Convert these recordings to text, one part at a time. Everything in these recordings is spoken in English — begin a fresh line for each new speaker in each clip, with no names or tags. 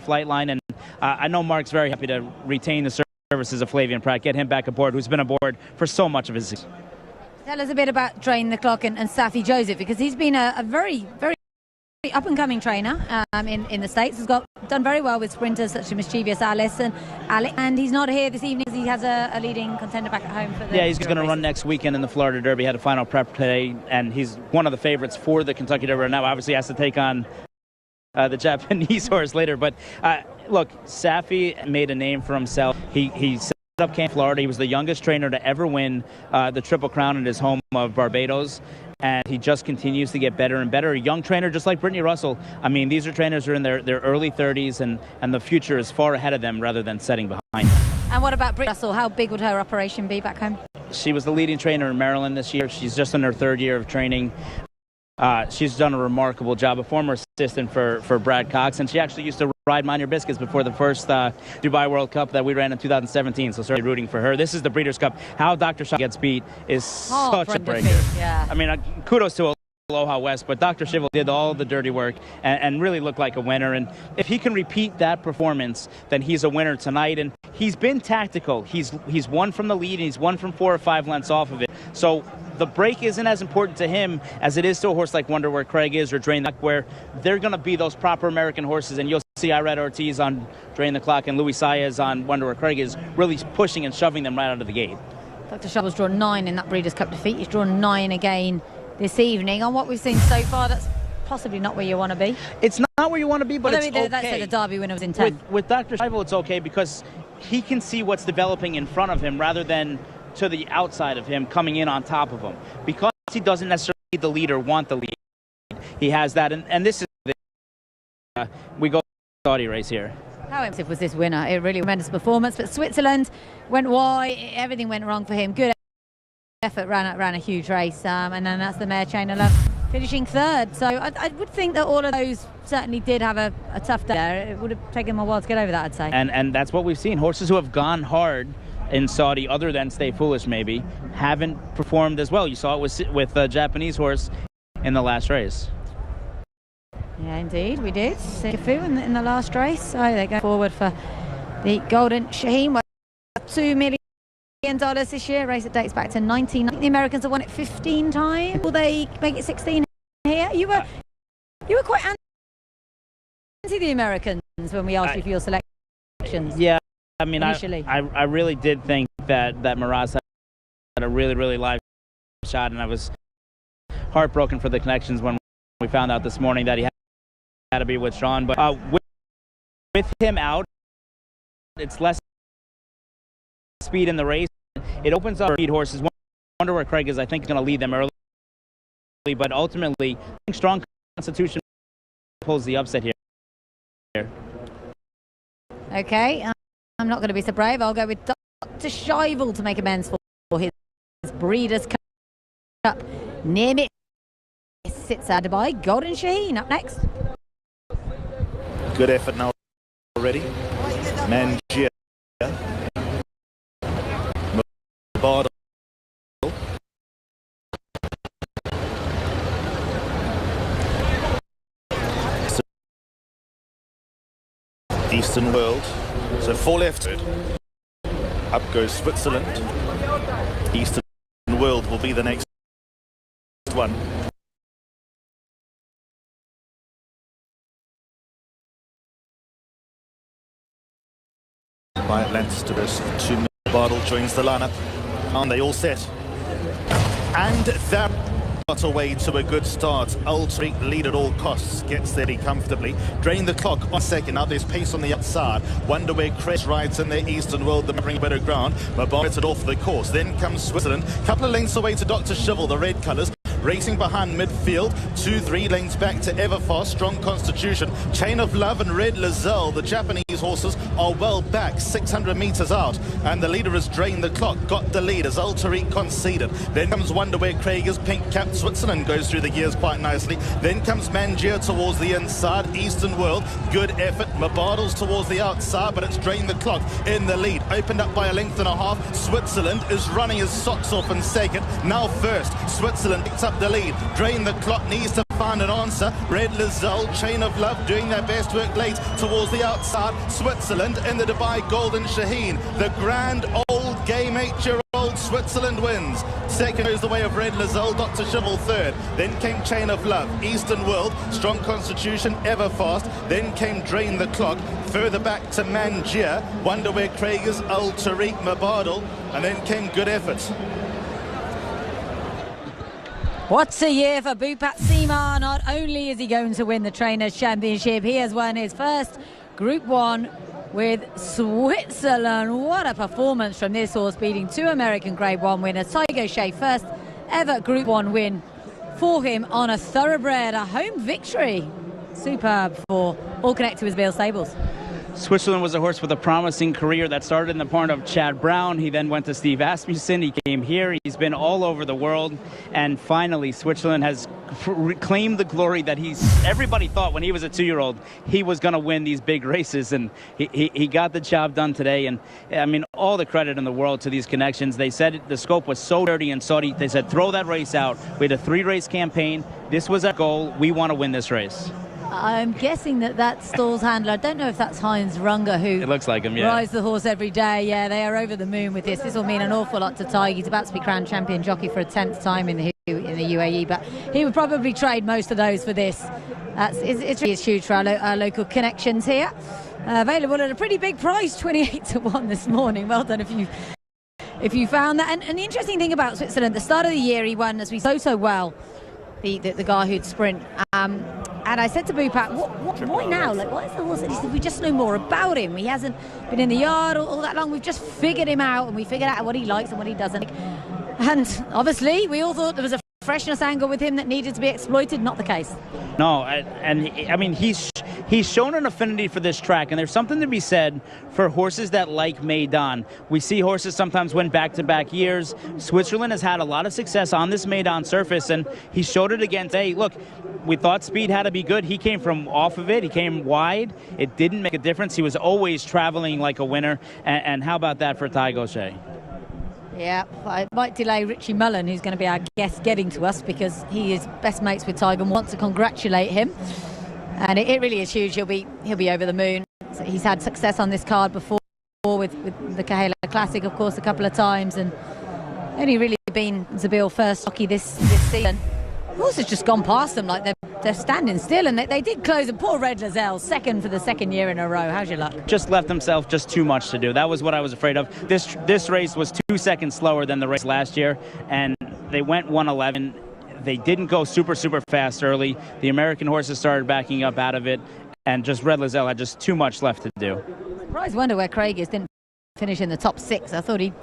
Flightline, and I know Mark's very happy to retain the services of Flavien Prat, get him back aboard, who's been aboard for so much of his season.
Tell us a bit about Drain the Clock and Saffie Joseph, because he's been a very up-and-coming trainer in the States. He's done very well with sprinters such as Mischievous Alice and Alec, and he's not here this evening because he has a leading contender back at home for the
he's going to run next weekend in the Florida Derby. Had a final prep today, and he's one of the favorites for the Kentucky Derby. Now obviously has to take on the Japanese horse later, but look, Saffie made a name for himself. He set up Camp Florida. He was the youngest trainer to ever win the Triple Crown in his home of Barbados, and he just continues to get better and better. A young trainer just like Brittany Russell. I mean, these are trainers who are in their early 30s, and the future is far ahead of them rather than setting behind.
And what about Brittany Russell? How big would her operation be back home?
She was the leading trainer in Maryland this year. She's just in her third year of training. She's done a remarkable job, a former assistant for Brad Cox, and she actually used to ride Mind Your Biscuits before the first Dubai World Cup that we ran in 2017, so certainly rooting for her. This is the Breeders' Cup. How Dr. Shaw gets beat is such a breaker.
Yeah.
I mean, kudos to Aloha West, but Dr. Schivel did all the dirty work and really looked like a winner, and if he can repeat that performance, then he's a winner tonight. And he's been tactical. He's won from the lead, and he's won from 4 or 5 lengths off of it. So the break isn't as important to him as it is to a horse like Wonder Where Craig is, or Drain the Clock, where they're going to be those proper American horses, and you'll see Irad Ortiz on Drain the Clock and Luis Saez on Wonder Where Craig is really pushing and shoving them right out of the gate.
Dr. Shovel's drawn 9 in that Breeders' Cup defeat. He's drawn 9 again this evening. On what we've seen so far, that's possibly not where you want to be.
It's not where you want to be, but it's okay.
That said, the Derby winner was in 10.
With Dr. Schivel, it's okay because he can see what's developing in front of him rather than to the outside of him, coming in on top of him. Because he doesn't necessarily need the lead or want the lead, he has that. And this is we go to the Saudi race here.
How impressive was this winner? It really tremendous performance, but Switzerland went wide. Everything went wrong for him. Good effort, ran a huge race, and then that's the mare Chain of Love finishing third. So I would think that all of those certainly did have a tough day there. It would have taken them a while to get over that, I'd say. And
that's what we've seen. Horses who have gone hard in Saudi, other than Stay Foolish maybe, haven't performed as well. You saw it with a Japanese horse in the last race.
Yeah, indeed, we did. Sifu in the last race. So they go forward for the Golden Shaheen. $2 million this year. Race that dates back to 1990. The Americans have won it 15 times. Will they make it 16 here? You were quite anti the Americans when we asked you for your selections.
Yeah. I mean,
I
really did think that Miraz had a really live shot, and I was heartbroken for the connections when we found out this morning that he had to be withdrawn. But with him out, it's less speed in the race. It opens up speed horses. Wonder Where Craig is, I think, going to lead them early, but ultimately, I think Strong Constitution pulls the upset here.
Okay. I'm not going to be so brave. I'll go with Dr. Schivel to make amends for his Breeders' Cup. Near me sits out Dubai. Golden Shaheen up next.
Good effort now already. Mangia. Mabado. Eastern World. So 4 left. Up goes Switzerland. Eastern World will be the next one. By Atlantis to this 2 Bardal joins the lineup. And they all set. And that got away to a good start. Ultra lead at all costs, gets steady comfortably. Drain the Clock on second. Now there's pace on the outside. Wonder Where Craig rides in the Eastern World, the bring better ground. Mabar it off the course. Then comes Switzerland. Couple of lengths away to Dr. Schivel, the red colours. Racing behind midfield, 2-3 lengths back to Everfast, Strong Constitution, Chain of Love and Red Lizelle. The Japanese horses are well back, 600 metres out, and the leader has Drained the Clock, got the lead as Ulteric conceded. Then comes Wonder Where Craig is pink capped. Switzerland goes through the gears quite nicely. Then comes Mangia towards the inside. Eastern World, good effort. Mabardals towards the outside, but it's Drained the Clock in the lead. Opened up by a length and a half. Switzerland is running his socks off in second. Now first, Switzerland picks up the lead. Drain the Clock needs to find an answer. Red Lizelle, Chain of Love doing their best work late towards the outside. Switzerland in the Dubai Golden Shaheen. The grand old game 8-year-old Switzerland wins. Second goes the way of Red Lizelle, Dr. Schivel third. Then came Chain of Love, Eastern World, Strong Constitution, Everfast. Then came Drain the Clock. Further back to Mangia, Wonder Where Craig is, Al Tariq Mabadal. And then came Good Effort.
What a year for Bhupat Seema. Not only is he going to win the Trainers' Championship, he has won his first Group 1 with Switzerland. What a performance from this horse, beating 2 American Grade 1 winners. Tiger Shea, first ever Group 1 win for him on a thoroughbred, a home victory. Superb for All Connected with Beale Stables.
Switzerland was a horse with a promising career that started in the part of Chad Brown. He then went to Steve Asmussen. He came here. He's been all over the world. And finally, Switzerland has reclaimed the glory that everybody thought when he was a 2-year-old he was going to win these big races. And he got the job done today. And, I mean, all the credit in the world to these connections. They said the scope was so dirty in Saudi. They said, throw that race out. We had a 3-race campaign. This was our goal. We want to win this race.
I'm guessing that Stall's handler, I don't know if that's Heinz Runga, who
it looks like him, yeah,
rides the horse every day. Yeah, they are over the moon with this. This will mean an awful lot to Tiger. He's about to be crowned champion jockey for a 10th time in the UAE, but he would probably trade most of those for this. It's huge for our local connections here. Available at a pretty big price, 28-1 this morning. Well done if you found that. And the interesting thing about Switzerland, at the start of the year he won, as we so well, the guy who'd sprint. And I said to Bhupat, why now? Like, what is the horse? And he said, we just know more about him. He hasn't been in the yard all that long. We've just figured him out, and we figured out what he likes and what he doesn't. And obviously, we all thought there was a freshness angle with him that needed to be exploited. Not the case.
No, I mean, he's shown an affinity for this track, and there's something to be said for horses that like Meydan. We see horses sometimes win back-to-back years. Switzerland has had a lot of success on this Meydan surface, and he showed it again today. Look, we thought speed had to be good. He came from off of it. He came wide. It didn't make a difference. He was always traveling like a winner. And how about that for Tiger Shea?
Yeah, I might delay Richie Mullen, who's going to be our guest, getting to us, because he is best mates with Tiger and want to congratulate him. And it really is huge. He'll be over the moon. So he's had success on this card before with the Kahela Classic, of course, a couple of times, and only really been Zabeel first jockey this season. The horse has just gone past them like they're standing still, and they did close. And poor Red Lizelle, second for the second year in a row. How's your luck? Just left himself just too much to do. That was what I was afraid of. This race was 2 seconds slower than the race last year, and they went 1:11. They didn't go super fast early. The American horses started backing up out of it, and just Red Lizelle had just too much left to do. Surprised Wonder Where Craig is didn't finish in the top 6. I thought he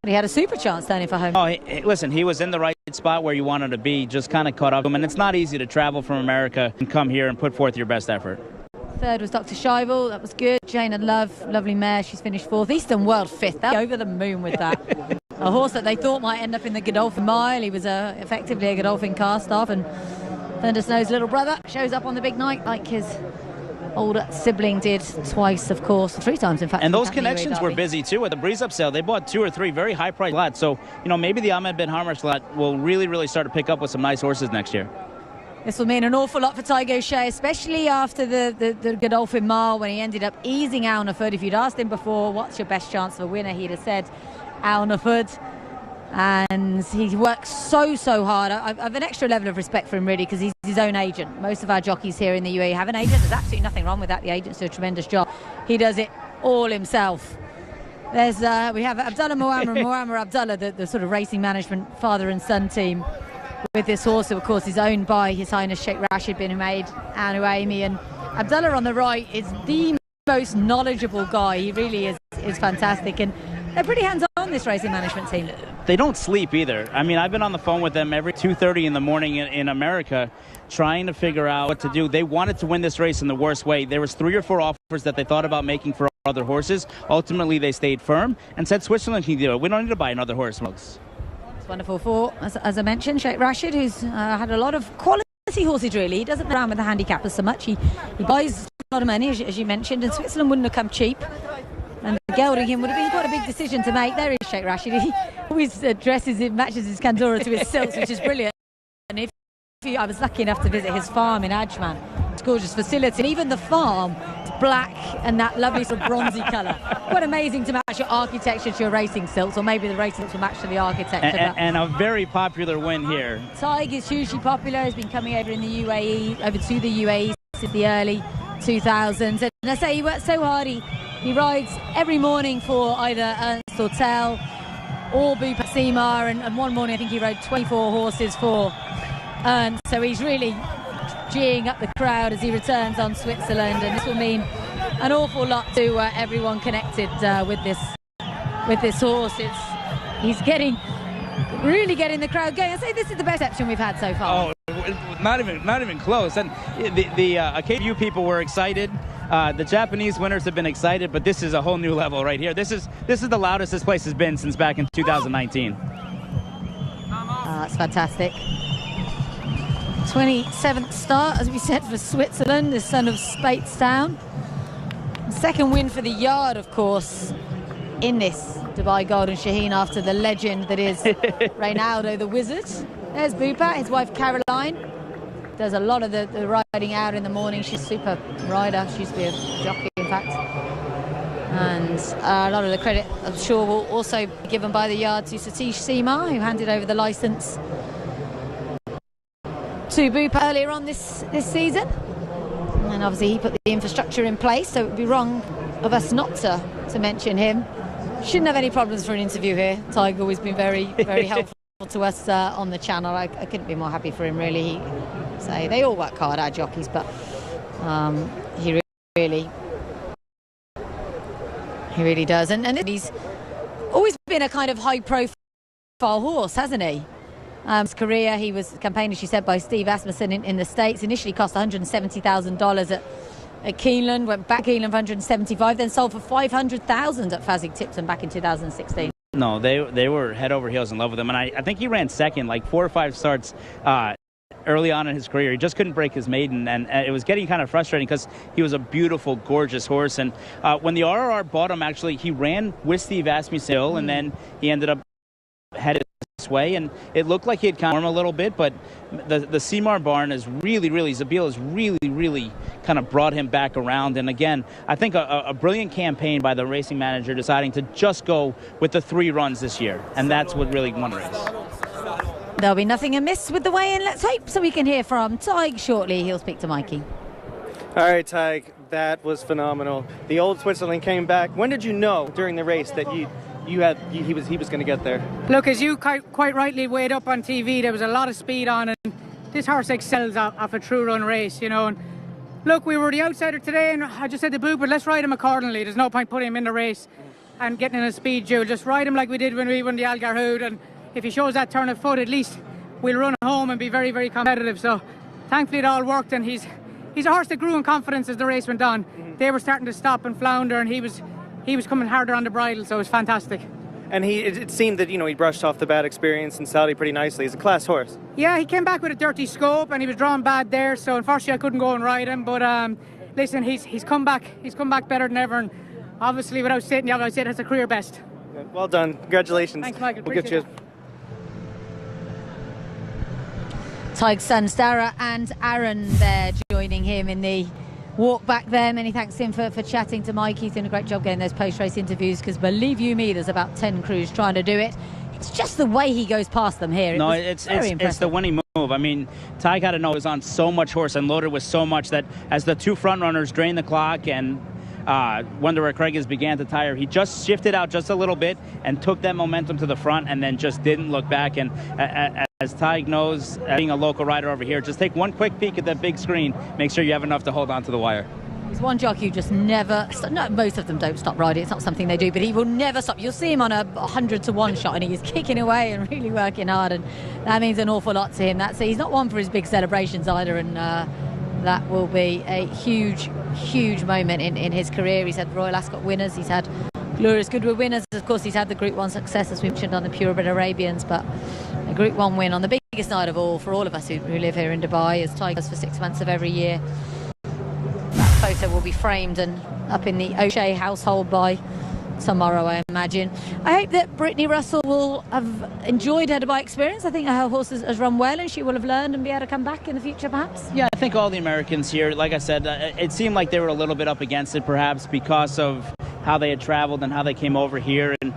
had a super chance standing for home. Oh, listen, he was in the right spot where you wanted to be, just kind of caught up to him, and it's not easy to travel from America and come here and put forth your best effort. Third was Dr. Scheibel. That was good. Jane and Love, lovely mare. She's finished 4th. Eastern World 5th. They're over the moon with that. A horse that they thought might end up in the Godolphin Mile. He was effectively a Godolphin cast-off, and Thunder Snow's little brother shows up on the big night like his older sibling did twice, of course, 3 times in fact. And those connections were busy too. At the Breeze Up sale, they bought 2 or 3 very high-priced lots. So, maybe the Ahmed Ben Harmash lot will really start to pick up with some nice horses next year. This will mean an awful lot for Tiger Shea, especially after the Godolphin Mile, when he ended up easing Alnaford. If you'd asked him before, what's your best chance for a winner, he'd have said Alnaford. And he works so hard. I've an extra level of respect for him, really, because he's his own agent. Most of our jockeys here in the UAE have an agent. There's absolutely nothing wrong with that. The agents do a tremendous job. He does it all himself. We have Abdullah Muammar and Muammar Abdullah, the sort of racing management father and son team with this horse, who of course is owned by His Highness Sheikh Rashid bin Hamad Al Nuaimi. And Abdullah on the right is the most knowledgeable guy. He really is fantastic, and they're pretty hands-on, this racing management team. They don't sleep either. I mean, I've been on the phone with them every 2:30 in the morning in America, trying to figure out what to do. They wanted to win this race in the worst way. There was 3 or 4 offers that they thought about making for other horses. Ultimately, they stayed firm and said Switzerland can do it. We don't need to buy another horse. It's wonderful for, as I mentioned, Sheikh Rashid, who's had a lot of quality horses, really. He doesn't around with the handicappers so much. He buys a lot of money, as you mentioned, and Switzerland wouldn't have come cheap. And gelding him would have been quite a big decision to make. There is Sheikh Rashid. He always matches his Kandura to his silks, which is brilliant. And if I was lucky enough to visit his farm in Ajman. It's a gorgeous facility. And even the farm is black and that lovely sort of bronzy colour. Quite amazing to match your architecture to your racing stilts, or maybe the racing stilts will match to the architecture.
And a very popular win here.
Tig is hugely popular. He's been coming over to the UAE since the early 2000s. And I say he works so hard. He rides every morning for either Ernst Ortel or Bupa Simar, and one morning I think he rode 24 horses for Ernst. So he's really geeing up the crowd as he returns on Switzerland, and this will mean an awful lot to everyone connected with this horse. He's really getting the crowd going. I say this is the best reception we've had so far.
Oh, not even close. And the KU people were excited. The Japanese winners have been excited, but this is a whole new level right here. This is the loudest this place has been since back in 2019.
That's fantastic. 27th start, as we said, for Switzerland, the son of Speightstown. Second win for the Yard, of course, in this Dubai Golden Shaheen, after the legend that is Reynaldo the Wizard. There's Bupa, his wife Caroline. Does a lot of the riding out in the morning. She's a super rider. She used to be a jockey, in fact. And a lot of the credit, I'm sure, will also be given by the Yard to Satish Simar, who handed over the licence to Bupa earlier on this season. And obviously he put the infrastructure in place, so it would be wrong of us not to mention him. Shouldn't have any problems for an interview here. Tiger always been very, very helpful to us on the channel. I couldn't be more happy for him, really. They all work hard, our jockeys, but he really does. And he's always been a kind of high-profile horse, hasn't he? His career, he was campaigned, as she said, by Steve Asmussen in the States. Initially cost $170,000 at Keeneland, went back to Keeneland for $175,000, then sold for $500,000 at Fasig-Tipton back in 2016.
No, they were head over heels in love with him, and I think he ran second, like 4 or 5 starts early on in his career. He just couldn't break his maiden, and it was getting kind of frustrating because he was a beautiful, gorgeous horse. And when the RRR bought him, actually, he ran with Steve Asmussen, and then he ended up headed this way, and it looked like he had kind of warmed a little bit, but the Simar barn is really, Zabeel has really kind of brought him back around. And again, I think a brilliant campaign by the racing manager deciding to just go with the 3 runs this year, and that's what really won the race.
There'll be nothing amiss with the weigh-in, let's hope, so we can hear from Tig shortly. He'll speak to Mikey.
All right, Tig, that was phenomenal. The old Switzerland came back. When did you know during the race that he was going to get there?
Look, as you quite rightly weighed up on TV, there was a lot of speed on, and this horse excels off a true run race, you know. And look, we were the outsider today, and I just said to Boo, but let's ride him accordingly. There's no point putting him in the race and getting in a speed duel. Just ride him like we did when we won the Al Garhoud, and if he shows that turn of foot, at least we'll run home and be very, very competitive. So thankfully it all worked, and he's a horse that grew in confidence as the race went on. They were starting to stop and flounder, and he was coming harder on the bridle, so it was fantastic.
And it seemed that, he brushed off the bad experience in Saudi pretty nicely. He's a class horse.
Yeah, he came back with a dirty scope, and he was drawn bad there, so unfortunately I couldn't go and ride him. But listen, he's come back better than ever, and obviously without stating the obvious, I'd say that's a career best.
Yeah, well done. Congratulations.
Thanks, Michael.
We'll get you.
Tig's sons, Dara and Aaron, there joining him in the walk back there. Many thanks to him for chatting to Mike. He's doing a great job getting those post-race interviews, because believe you me, there's about 10 crews trying to do it. It's just the way he goes past them here. It's
the winning move. I mean, Tig had to know he was on so much horse and loaded with so much that as the 2 front runners drained the clock and Wanderer Craigas began to tire, he just shifted out just a little bit and took that momentum to the front, and then just didn't look back. And as Tig knows, being a local rider over here, just take one quick peek at that big screen, make sure you have enough to hold on to the wire.
He's one jockey who just never, no, most of them don't stop riding, it's not something they do, but he will never stop. You'll see him on a 100-to-1 shot, and he's kicking away and really working hard, and that means an awful lot to him. He's not one for his big celebrations either, and that will be a huge moment in his career. He's had Royal Ascot winners, he's had Glorious Goodwood winners, of course he's had the Group 1 success, as we mentioned, on the Purebred Arabians, but a Group 1 win on the biggest night of all for all of us who live here in Dubai, as Tigers for 6 months of every year. That photo will be framed and up in the O'Shea household by tomorrow, I imagine. I hope that Brittany Russell will have enjoyed her Dubai experience. I think her horse has run well and she will have learned and be able to come back in the future, perhaps.
Yeah, I think all the Americans here, like I said, it seemed like they were a little bit up against it, perhaps because of how they had traveled and how they came over here. And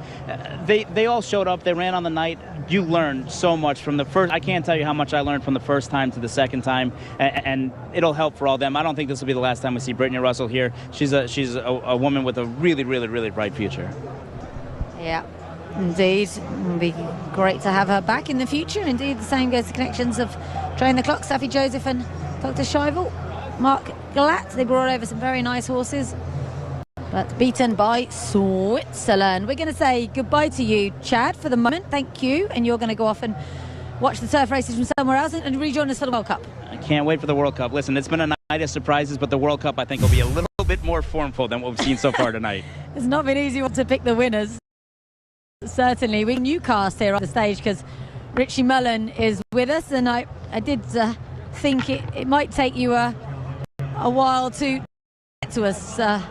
they all showed up. They ran on the night. You learned so much from the first. I can't tell you how much I learned from the first time to the second time, and it'll help for all them. I don't think this will be the last time we see Brittany Russell here. She's a woman with a really, really, really bright future.
Yeah, indeed. It'll be great to have her back in the future. Indeed, the same goes to connections of Train the Clock, Saffie Joseph and Dr. Scheibel. Mark Glatt, they brought over some very nice horses, but beaten by Switzerland. We're going to say goodbye to you, Chad, for the moment. Thank you. And you're going to go off and watch the turf races from somewhere else and rejoin us for the World Cup.
I can't wait for the World Cup. Listen, it's been a night of surprises, but the World Cup, I think, will be a little bit more formful than what we've seen so far tonight.
It's not been easy to pick the winners. Certainly. We newcast here on the stage because Richie Mullen is with us, and I did think it might take you a while to get to us. I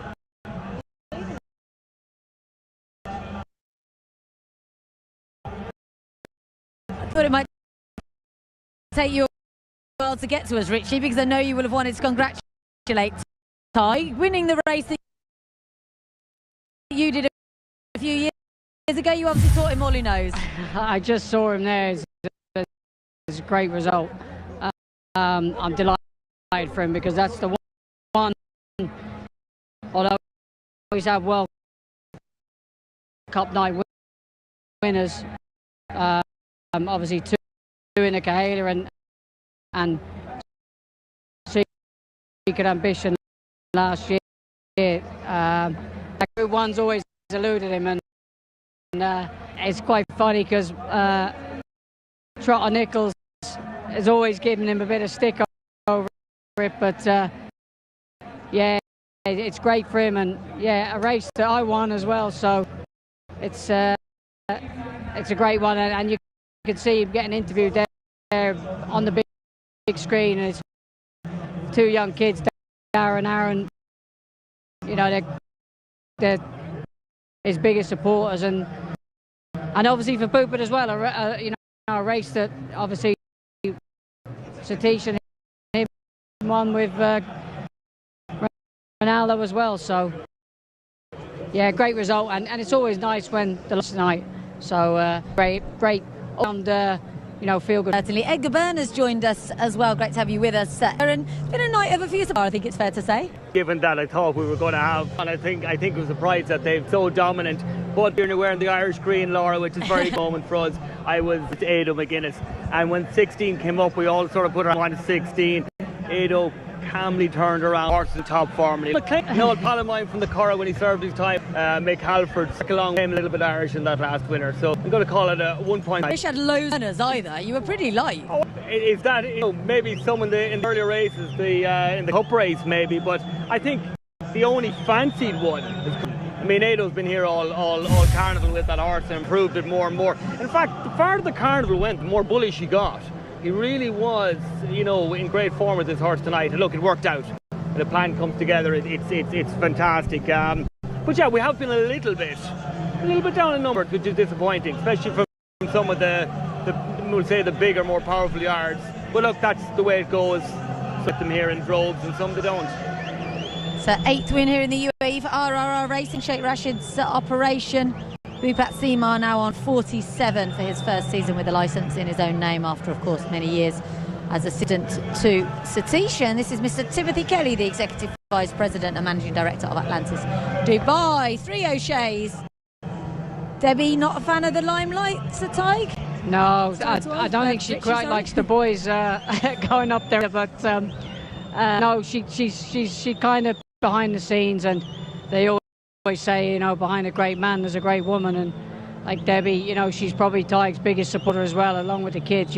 thought it might take you a while to get to us, Richie, because I know you will have wanted to congratulate Ty winning the race that you did a few years ago. You obviously taught him all he knows.
I just saw him there. It's a great result. I'm delighted for him because that's the one. Although he's had World Cup night winners, obviously two in a Kahela and Secret Ambition last year. Group one's always eluded him, and it's quite funny because Trotter Nichols has always given him a bit of stick over it, but yeah, it's great for him, and yeah, a race that I won as well, so it's a great one, and you can see him getting interviewed there on the big screen, and it's two young kids, Darren and Aaron, you know, they're his biggest supporters, and obviously for Bhupet as well, a race that obviously Satish and him won with Ronaldo as well, so yeah, great result, and it's always nice when the last night, so great and feel good.
Certainly. Edgar Byrne has joined us as well. Great to have you with us, Aaron. It's been a night of a few, I think it's fair to say.
Given that I thought we were going to have, and I think it was a surprise that they're so dominant. But you're wearing the Irish green, Laura, which is very moment for us. I was Ado McGuinness, and when 16 came up, we all sort of put our mind to 16. Ado calmly turned around, horse in top form. Noel Palomine from the Curragh when he served his time. Mick Halford along came a little bit Irish in that last winner, so I'm going to call it a 1 point.
I wish you had loads of runners either. You were pretty light.
Is that maybe some in the earlier races, in the cup race maybe, but I think the only fancied one is, I mean, Ado's been here all carnival with that horse and improved it more and more. In fact, the farther the carnival went, the more bullish he got. He really was, in great form with this horse tonight. And look, it worked out. The plan comes together. It's fantastic. But yeah, we have been a little bit down in numbers, which is disappointing, especially from some of we'll say the bigger, more powerful yards. But look, that's the way it goes. Put them here in droves, and some they don't.
So 8th win here in the UAE for RRR Racing, Sheikh Rashid's operation. Bhupat Seemar now on 47 for his first season with a licence in his own name after, of course, many years as assistant to Satish. And this is Mr. Timothy Kelly, the Executive Vice President and Managing Director of Atlantis Dubai. 3 O'Shea's. Debbie, not a fan of the limelight, Sir Tig?
No, I don't think she quite likes the boys going up there, but no, she kind of behind the scenes, and they always say, behind a great man there's a great woman, and like Debbie, she's probably Tig's biggest supporter as well, along with the kids.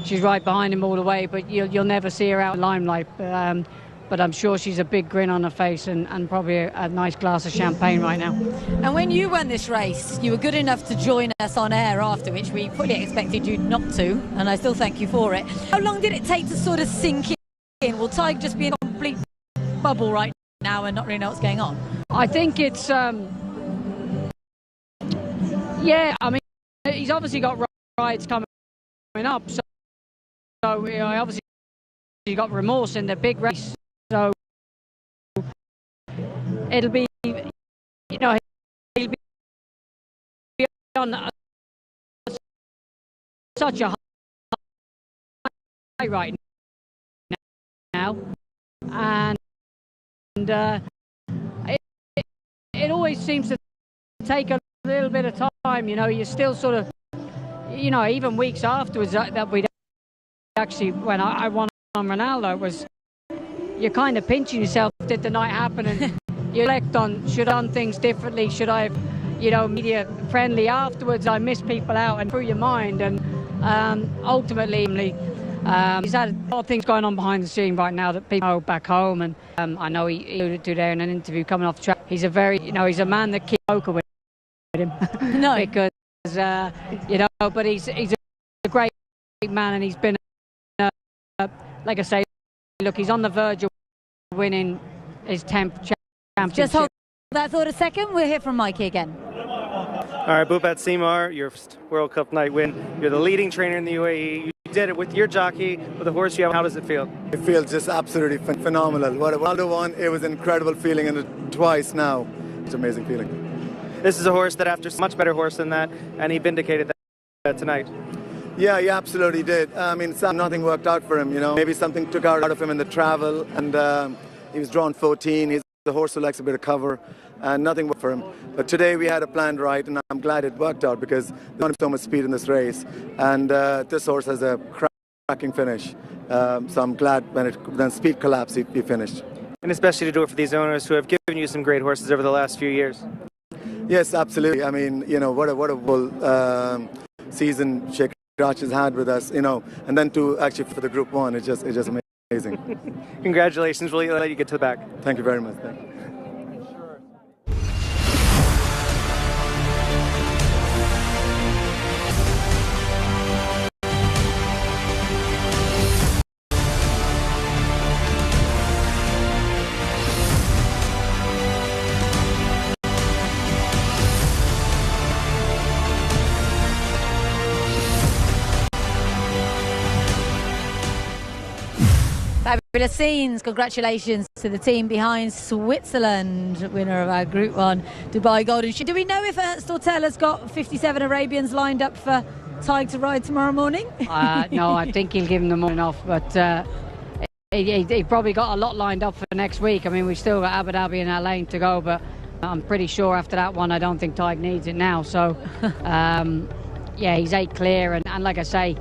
She's right behind him all the way, but you'll never see her out in limelight. But I'm sure she's a big grin on her face and probably a nice glass of champagne right now.
And when you won this race, you were good enough to join us on air after, which we fully expected you not to, and I still thank you for it. How long did it take to sort of sink in? Will Tig just be in a complete bubble right now and not really know what's going on?
I think it's Yeah, I mean, he's obviously got rides coming up, so you know, obviously he's got remorse in the big race, so it'll be, you know, he'll be on such a high right now, and it always seems to take a little bit of time. You know, you're still sort of, you know, even weeks afterwards that we'd actually, when I won on Ronaldo, it was, you're kind of pinching yourself, did the night happen, and you reflect on, should I have done things differently, should I have, you know, media friendly afterwards, I miss people out, and through your mind, and ultimately he's had a lot of things going on behind the scene right now that people know back home, and I know he alluded to there in an interview coming off the track. He's a very, you know, he's a man that keeps poker with him.
No.
Because, you know, but he's a great man, and he's been, like I say, look, he's on the verge of winning his 10th championship.
Just hold that thought a second. We'll hear from Mikey again.
All right, Bhupat Seymour, your first World Cup night win. You're the leading trainer in the UAE. You did it with your jockey, with the horse you have. How does it feel?
It feels just absolutely phenomenal. What Ronaldo won, it was an incredible feeling, and twice now. It's an amazing feeling.
This is a horse that, after a much better horse than that, and he vindicated that tonight.
Yeah, he absolutely did. I mean, nothing worked out for him, you know. Maybe something took out of him in the travel, and he was drawn 14. He's a horse who likes a bit of cover, and nothing worked for him. But today we had a planned right, and I'm glad it worked out, because there's not so much speed in this race, and this horse has a cracking finish. So I'm glad when speed collapsed, he finished.
And especially to do it for these owners who have given you some great horses over the last few years.
Yes, absolutely. I mean, you know, what a full season Sheikh Raj has had with us, you know, and then to actually for the Group 1, it's just amazing.
Congratulations. We'll let you get to the back.
Thank you very much. Thank you.
Fabulous scenes. Congratulations to the team behind Switzerland, winner of our Group 1 Dubai Golden Shoe. Do we know if Ernst Ortel has got 57 Arabians lined up for Tig to ride tomorrow morning?
No, I think he'll give them the morning off, but he probably got a lot lined up for next week. I mean, we've still got Abu Dhabi and Al Ain to go, but I'm pretty sure after that one, I don't think Tig needs it now. So, yeah, he's 8 clear, and like I say,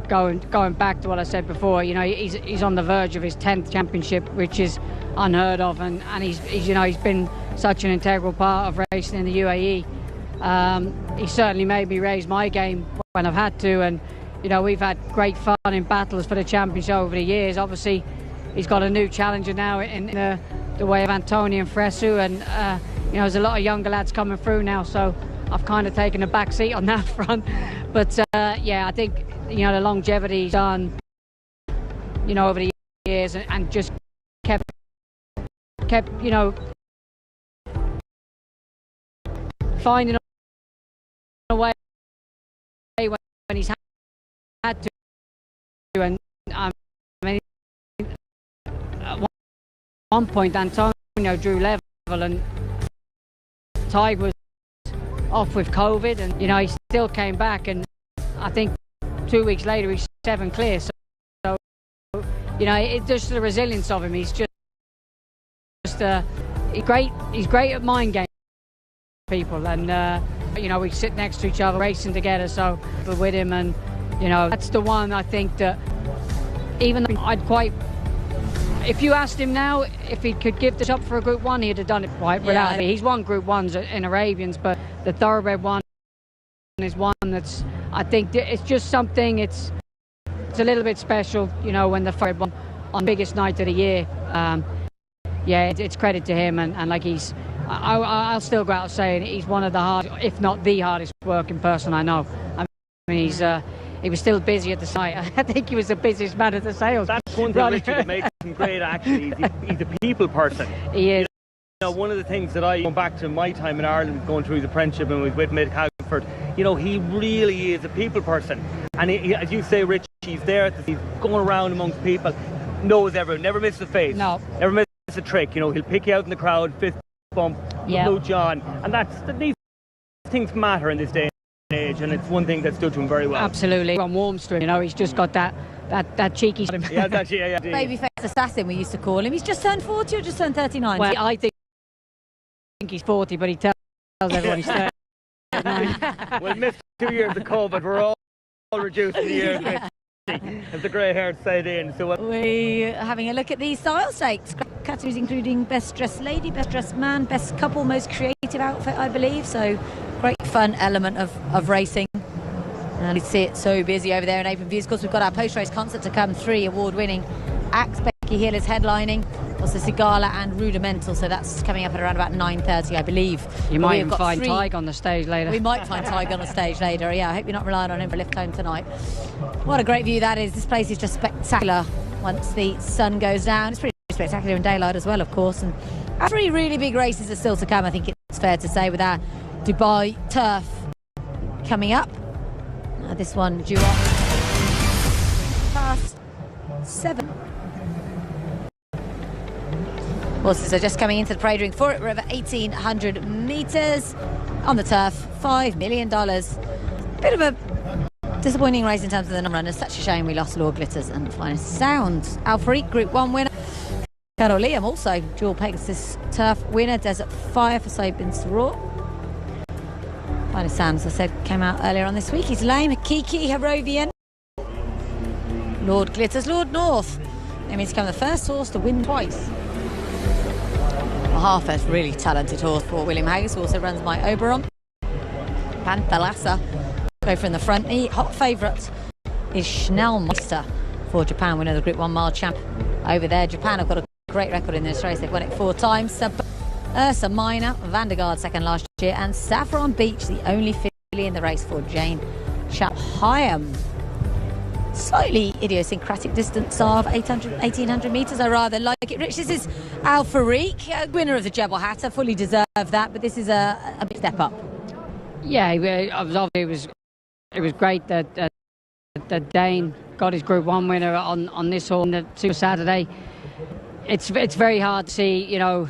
going back to what I said before, you know, he's on the verge of his 10th championship, which is unheard of, and he's you know, he's been such an integral part of racing in the UAE. He certainly made me raise my game when I've had to, and you know, we've had great fun in battles for the championship over the years. Obviously, he's got a new challenger now in the way of Antonio Fresu, and you know, there's a lot of younger lads coming through now, so I've kind of taken a back seat on that front. But yeah, I think, you know, the longevity he's done, you know, over the years, and just kept, you know, finding a way when he's had to. And I mean, at one point Antonio drew level, and Tig was off with COVID, and you know, he still came back, and I think 2 weeks later he's 7 clear. So you know, it's just the resilience of him. He's just he's great at mind games people, and you know, we sit next to each other racing together, so we're with him, and you know, that's the one I think that even if you asked him now if he could give this up for a Group 1, he'd have done it quite without it. He's won Group 1s in Arabians, but the thoroughbred one is one that's, I think it's just something, it's a little bit special, you know, when the thoroughbred one on the biggest night of the year. Yeah, it's credit to him, and like I'll still go out saying he's one of the hardest, if not the hardest working person I know. I mean, he was still busy at the site. I think he was the busiest man at the sales.
That's one thing, Richie, that makes him great, actually. He's a people person.
He is.
You know, one of the things that going back to my time in Ireland, going through the apprenticeship, and we was with Mid-Calgary You know, he really is a people person. And as you say, Rich, he's there, he's going around amongst people, knows everyone, never misses a face.
No.
Never misses a trick. You know, he'll pick you out in the crowd, fist bump, mooch on. And these things matter in this day and age, and it's one thing that stood to him very well.
Absolutely. On warms to him, you know, he's just got that cheeky.
Yeah, that's yeah.
Babyface assassin, we used to call him. He's just turned 40 or just turned 39?
Well, I think he's 40, but he tells everyone he's 39.
We'll miss 2 years of COVID. We're all reduced to the years as the grey hairs set in. So
we're having a look at these style stakes. Categories including best dressed lady, best dressed man, best couple, most creative outfit, I believe. So great fun element of racing. And you see it so busy over there in Open Views. Of course, we've got our post-race concert to come. 3 award-winning acts. Becky Hill is headlining. Also Sigala and Rudimental. So that's coming up at around about 9:30, I believe.
You might even find Tig on the stage later.
We might find Tig on the stage later. Yeah, I hope you're not relying on him for a lift home tonight. What a great view that is. This place is just spectacular once the sun goes down. It's pretty spectacular in daylight as well, of course. And 3 really big races are still to come, I think it's fair to say, with our Dubai Turf coming up. This one due on past 7. Horses are just coming into the parade ring for it. We're over 1,800 metres on the turf. $5 million. Bit of a disappointing race in terms of the non-runners. Such a shame we lost Lord Glitters and Finest Sound. Alfarique Group 1 winner. Colonel Liam also dual Pegasus Turf winner. Desert Fire for Sabin Saror. Finest Sound, as I said, came out earlier on this week. He's lame. Kiki Harovian. Lord Glitters. Lord North. That means he's become the first horse to win twice. Harford's really talented horse for William Hayes, who also runs my Oberon. Panthalassa over in the front. The hot favourite is Schnellmeister for Japan, winner of the Group 1 mile champ. Over there, Japan have got a great record in this race. They've won it 4 times. Ursa Minor, Vandergaard second last year, and Saffron Beach, the only filly in the race for Jane Shahyam. Slightly idiosyncratic distance of 1,800 metres. I rather like it. Rich, this is Alfarique, winner of the Jebel Hatter. Fully deserved that, but this is a big step up.
Yeah, it was great that Dane got his Group 1 winner on this horse on the Super Saturday. It's very hard to see, you know.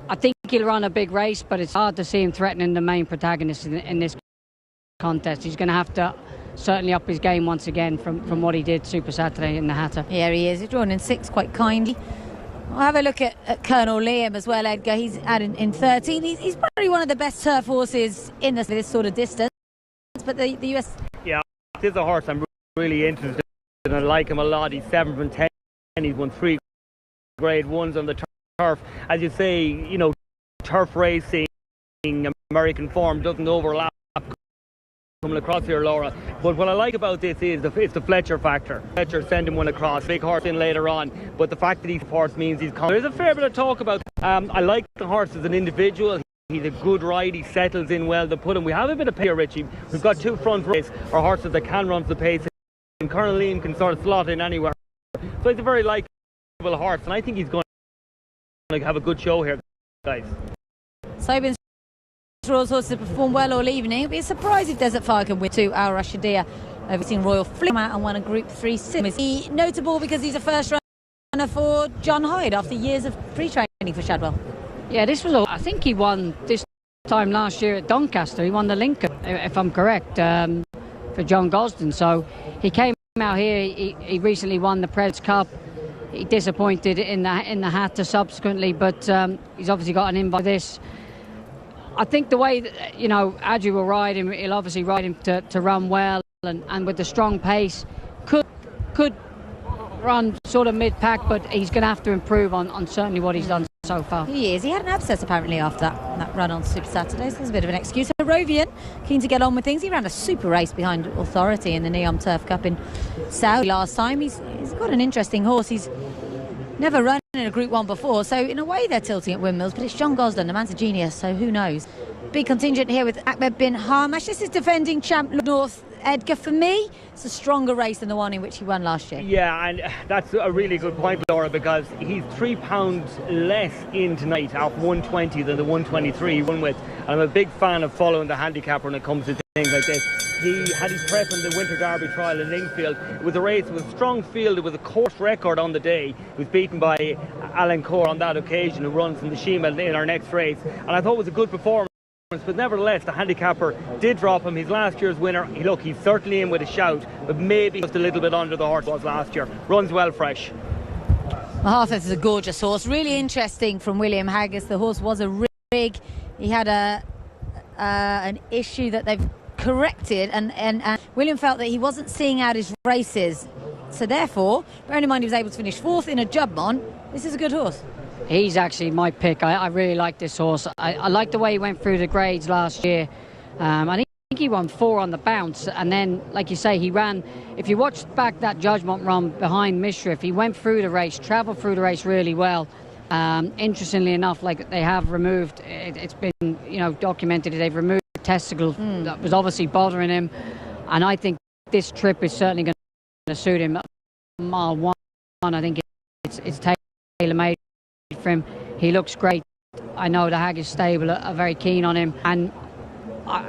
I think he'll run a big race, but it's hard to see him threatening the main protagonist in this contest. He's going to have to certainly up his game once again from what he did Super Saturday in the Hatter.
Yeah, he is. He's drawn in 6 quite kindly. I'll have a look at Colonel Liam as well, Edgar. He's out in 13. He's probably one of the best turf horses in this sort of distance. But the US...
Yeah, this is a horse I'm really interested in. I like him a lot. He's 7 from 10. He's won 3 Grade 1s on the turf. As you say, you know, turf racing, American form doesn't overlap coming across here, Laura. But what I like about this is it's the Fletcher factor. Fletcher send him one across, big horse in later on. But the fact that he's horse means he's confident. There's a fair bit of talk about. I like the horse as an individual. He's a good ride. He settles in well to put him. We have a bit of pace here, Richie. We've got 2 front race or horses that can run for the pace, and Colonel Liam can sort of slot in anywhere. So it's a very likable horse, and I think he's going to have a good show here, guys.
Sabin Saror's horses have performed well all evening. It'd be a surprise if Desert Fire can win 2. Al Rashadia overseeing Royal Flim out and won a Group 3 sim. Is he notable because he's a first runner for John Hyde after years of pre-training for Shadwell?
Yeah, I think he won this time last year at Doncaster. He won the Lincoln, if I'm correct, for John Gosden. So he came out here. He recently won the Preds Cup. He disappointed in the Hatter subsequently, but he's obviously got an invite for this. I think the way that, you know, Adju will ride him, he'll obviously ride him to run well, and with the strong pace, could run sort of mid-pack, but he's going to have to improve on certainly what he's done so far.
He is. He had an abscess apparently after that run on Super Saturdays. There's a bit of an excuse. Rovian, keen to get on with things. He ran a super race behind Authority in the Neom Turf Cup in Saudi last time. He's got an interesting horse. He's never run in a Group 1 before, so in a way they're tilting at windmills, but it's John Gosden, the man's a genius, so who knows. Big contingent here with Ahmed bin Hamash. This is defending champ North. Edgar, for me, it's a stronger race than the one in which he won last year.
Yeah, and that's a really good point, Laura, because he's £3 less in tonight off 120 than the 123 he won with. And I'm a big fan of following the handicapper when it comes to things like this. He had his prep in the Winter Derby trial in Lingfield. It was a race with a strong field, with a course record on the day. He was beaten by Alan Core on that occasion, who runs in the Shima in our next race. And I thought it was a good performance. But nevertheless, the handicapper did drop him. His last year's winner, he's certainly in with a shout, but maybe just a little bit under the horse was last year. Runs well fresh.
Mahathas is a gorgeous horse. Really interesting from William Haggas. The horse was a rig. He had an issue that they've corrected, and William felt that he wasn't seeing out his races. So therefore, bearing in mind he was able to finish 4th in a Jubmon, this is a good horse.
He's actually my pick. I really like this horse. I like the way he went through the grades last year. I think he won 4 on the bounce, and then, like you say, he ran. If you watch back that Judgment run behind Mishriff, he went through the race, travelled through the race really well. Interestingly enough, like they have removed, it's been documented, they've removed the testicle that was obviously bothering him, and I think this trip is certainly going to suit him. Mile 1, I think it's tailor-made for him. He looks great. I know the Haggas stable are very keen on him, and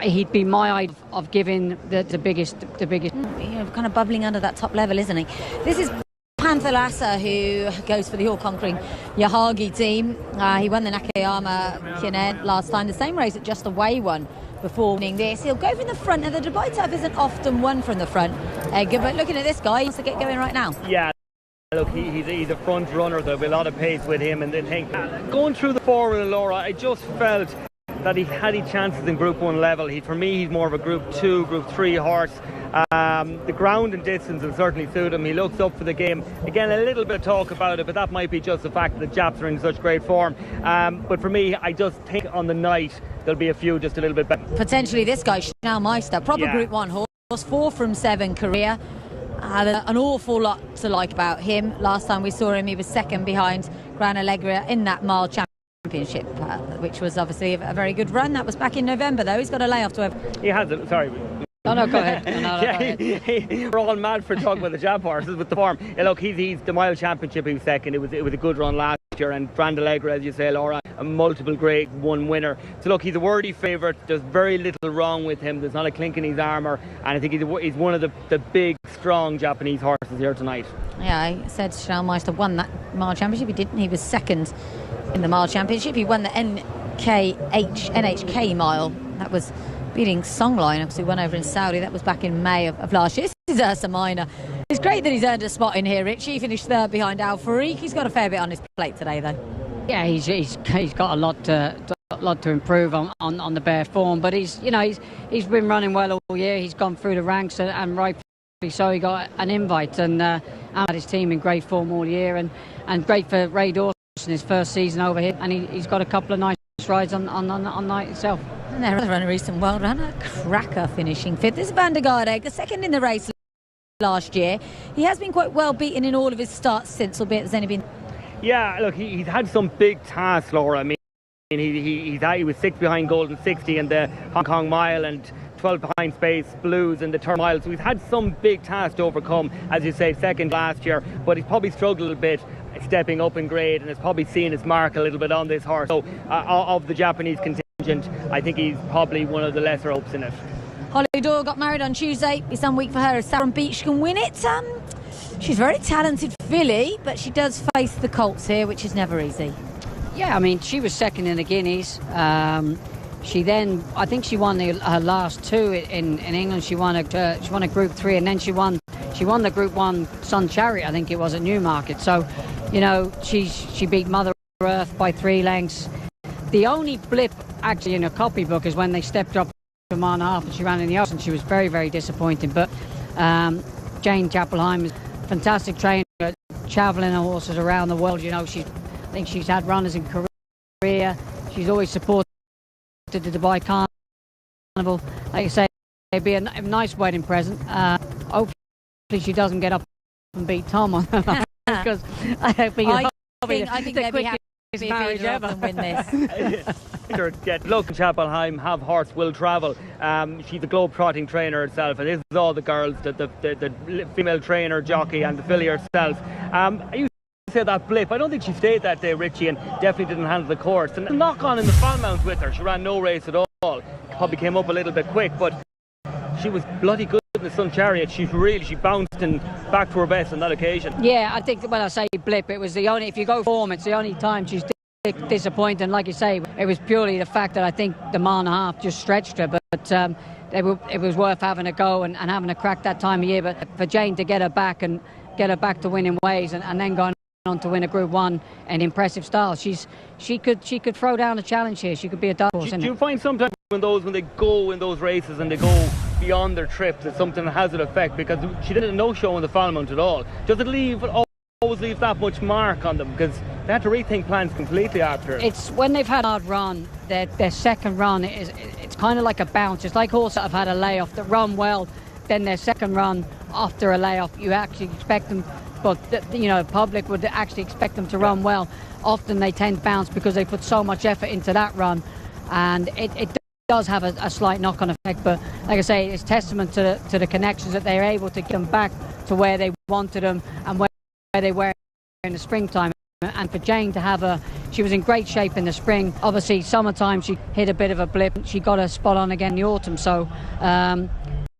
he'd be my idea of giving the biggest.
Kind of bubbling under that top level, isn't he? This is Panther Lassa, who goes for the all-conquering Yahagi team. He won the Nakayama Kined last time, the same race that Just Away won before winning this. He'll go from the front, and the Dubai Turf isn't often won from the front, Edgar, but looking at this guy, he wants to get going right now.
Yeah. Look, he's a front runner. There'll be a lot of pace with him, and going through the formula, Laura, I just felt that he had his chances in Group 1 level. For me, he's more of a Group 2, Group 3 horse. The ground and distance will certainly suit him. He looks up for the game. Again, a little bit of talk about it, but that might be just the fact that the Japs are in such great form. But for me, I just think on the night there'll be a few just a little bit better.
Potentially this guy, Chanel Meister, proper Group 1 horse, 4 from 7 career. An awful lot to like about him. Last time we saw him, he was second behind Gran Allegra in that mile championship, which was obviously a very good run. That was back in November, though. He's got a layoff to have.
He has it. Sorry.
No, go ahead. Go
ahead. We're all mad for talking about the Jap horses with the form. Yeah, look, he's the mile championship. He was second. It was a good run last year, and Grand Allegra, as you say, Laura, a multiple Grade 1 winner. So look, he's a worthy favourite. There's very little wrong with him. There's not a clink in his armour, and I think he's one of the big, strong Japanese horses here tonight.
Yeah, I said Chanel Meister won that mile championship. He didn't. He was second in the mile championship. He won the NHK mile. That was beating Songline, obviously won over in Saudi. That was back in May of last year. This is Ursa Minor. It's great that he's earned a spot in here, Richie. He finished 3rd behind Al Farik. He's got a fair bit on his plate today, though.
Yeah, he's got a lot to improve on the bare form, but he's been running well all year. He's gone through the ranks, and rightfully so. He got an invite, and had his team in great form all year, and great for Ray Dawson, his first season over here, and he's got a couple of nice rides on night itself.
And they're a recent world runner, cracker finishing 5th. This is Van der Garde, second in the race last year. He has been quite well beaten in all of his starts since, albeit there's only been.
Yeah, look, he's had some big tasks, Laura. I mean, he was 6th behind Golden 60 in the Hong Kong Mile, and 12 behind Space Blues in the Turn Mile. So he's had some big tasks to overcome, as you say, second last year. But he's probably struggled a little bit stepping up in grade, and has probably seen his mark a little bit on this horse. So of the Japanese contingent, I think he's probably one of the lesser hopes in it.
Holly Doyle got married on Tuesday. It's done week for her as Saffron Beach can win it. She's a very talented filly, but she does face the Colts here, which is never easy.
Yeah, I mean, she was second in the Guineas. I think she won her last 2 in England. She won a Group 3, and then she won the Group 1 Sun Chariot, I think it was, at Newmarket. So, she beat Mother Earth by 3 lengths. The only blip actually in her copybook is when they stepped up to a mile and a half and she ran in the Oaks, and she was very, very disappointing. But Jane Chapelheim is a fantastic trainer, travelling her horses around the world. I think she's had runners in Korea. She's always supported the Dubai Carnival. Like I say, it'd be a nice wedding present. Hopefully she doesn't get up and beat Tom on that, because I think they'd be happy marriage ever.
Win this.
Look, Chapelheim have horse will travel. She's a globe-trotting trainer herself, and this is all the girls, the female trainer, jockey, and the filly herself. I used to say that blip. I don't think she stayed that day, Richie, and definitely didn't handle the course. And the knock on in the Falmount with her, she ran no race at all. Probably came up a little bit quick, but she was bloody good in the Sun Chariot. She bounced and back to her best on that occasion.
Yeah, I think when I say blip, it was the only, if you go form, it's the only time she's disappointing. Like you say, it was purely the fact that I think the mile and a half just stretched her, but it was worth having a go and having a crack that time of year. But for Jane to get her back to winning ways and then going on to win a Group 1 in impressive style, she could throw down a challenge here. She could be a dark horse.
Do you find sometimes when they go in those races and they go beyond their trips, that something has an effect? Because she did a no-show in the Falmount at all. Does it always leave that much mark on them? Because they had to rethink plans completely after.
It's when they've had a hard run, their second run it's kind of like a bounce. It's like horses that have had a layoff that run well, then their second run after a layoff, you actually expect them, but the public would actually expect them to run well. Often they tend to bounce because they put so much effort into that run, and it does have a slight knock-on effect. But like I say, it's testament to the connections that they're able to get them back to where they wanted them and where they were in the springtime. And for Jane to have she was in great shape in the spring. Obviously summertime she hit a bit of a blip. She got her spot on again in the autumn. So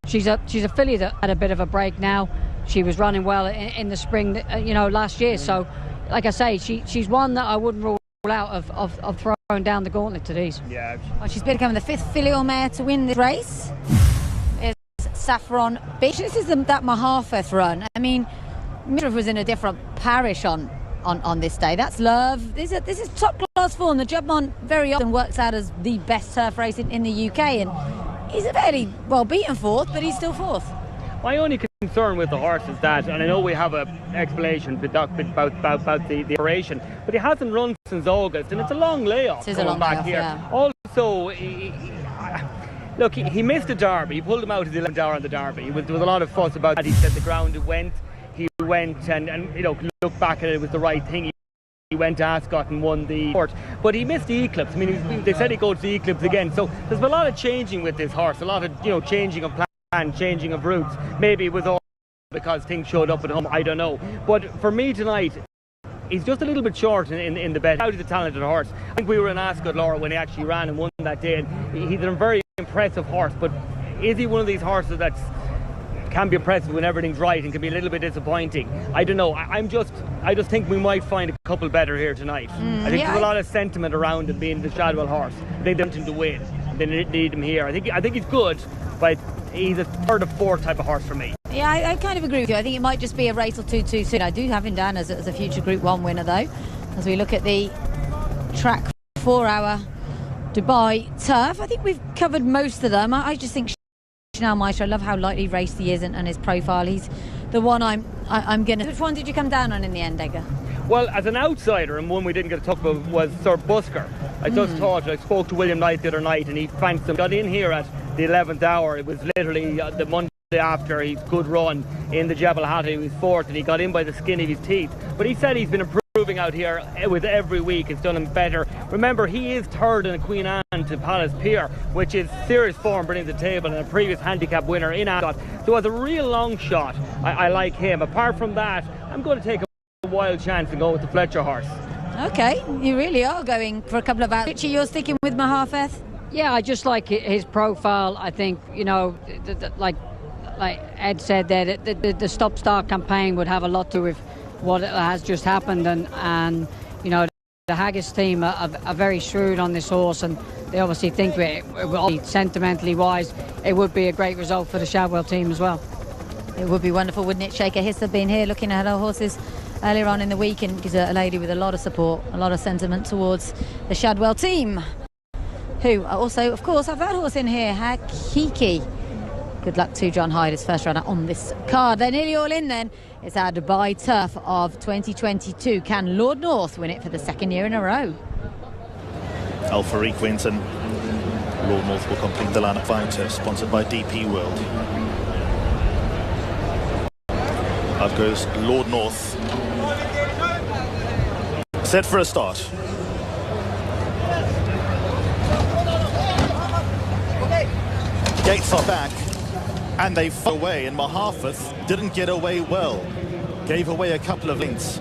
she's a filly that had a bit of a break now. She was running well in the spring, last year. So like I say, she's one that I wouldn't rule out of throwing down the gauntlet to these.
Yeah.
Well, she's becoming the 5th filial mare to win this race. Is Saffron Beach. This is that Mahaffeth run. I mean, Midriff was in a different parish on this day. That's love. This is top class form. The Juddmonte very often works out as the best turf race in the UK, and he's a fairly well beaten 4th, but he's still 4th.
My only concern with the horse is that, and I know we have an explanation about the operation, but he hasn't run since August, and it's a long layoff.
It is a long layoff,
here.
Yeah.
Also, look, he missed the Derby. He pulled him out of the 11th hour on the Derby. There was a lot of fuss about that. He said the ground he went and look back at it, was the right thing. He went to Ascot and won the court, but he missed the Eclipse. I mean, they said he goes to the Eclipse again. So there's been a lot of changing with this horse, a lot of changing of plans, changing of routes. Maybe it was all because things showed up at home. I don't know. But for me tonight, he's just a little bit short in the bet. How is a talented horse? I think we were in Ascot, Laura, when he actually ran and won that day, and he's a very impressive horse. But is he one of these horses that can be impressive when everything's right and can be a little bit disappointing? I don't know. I just think we might find a couple better here tonight. I think there's a lot of sentiment around him being the Shadwell horse. They want him to win. They need him here. I think he's good, but he's a 3rd or 4th type of horse for me.
Yeah, I kind of agree with you. I think it might just be a race or two too soon. I do have him down as a future Group 1 winner, though, as we look at the track 4-hour Dubai turf. I think we've covered most of them. I just think Chanel Maestro, I love how lightly raced he is and his profile. He's the one I'm gonna. Which one did you come down on in the end, Edgar?
Well, as an outsider, and one we didn't get to talk about, was Sir Busker. I just thought, I spoke to William Knight the other night, and he fancied him. Got in here at the 11th hour. It was literally the Monday after his good run in the Jebel Hatta. He was 4th, and he got in by the skin of his teeth. But he said he's been improving out here with every week. It's done him better. Remember, he is 3rd in a Queen Anne to Palace Pier, which is serious form bringing to the table, and a previous handicap winner in Ascot. So as a real long shot, I like him. Apart from that, I'm going to take a wild chance and go with the Fletcher horse.
Okay, you really are going for a couple of hours. Richie, you're sticking with Mahaffeth?
Yeah, I just like his profile. I think, like Ed said there, the stop-start campaign would have a lot to do with what has just happened, and the Haggis team are very shrewd on this horse, and they obviously think sentimentally wise, it would be a great result for the Shadwell team as well.
It would be wonderful, wouldn't it? Shaker Hissa been here looking at our horses earlier on in the week, and she's a lady with a lot of support, a lot of sentiment towards the Shadwell team, who also, of course, have that horse in here, Hakiki. Good luck to John Hyde, his first runner on this card. They're nearly all in then. It's our Dubai Turf of 2022. Can Lord North win it for the 2nd year in a row?
Alfariq wins, and Lord North will complete the lineup 5 turf, sponsored by DP World. Out goes Lord North. Set for a start. Gates are back, and they fought away, and Mahaffith didn't get away well. Gave away a couple of lengths.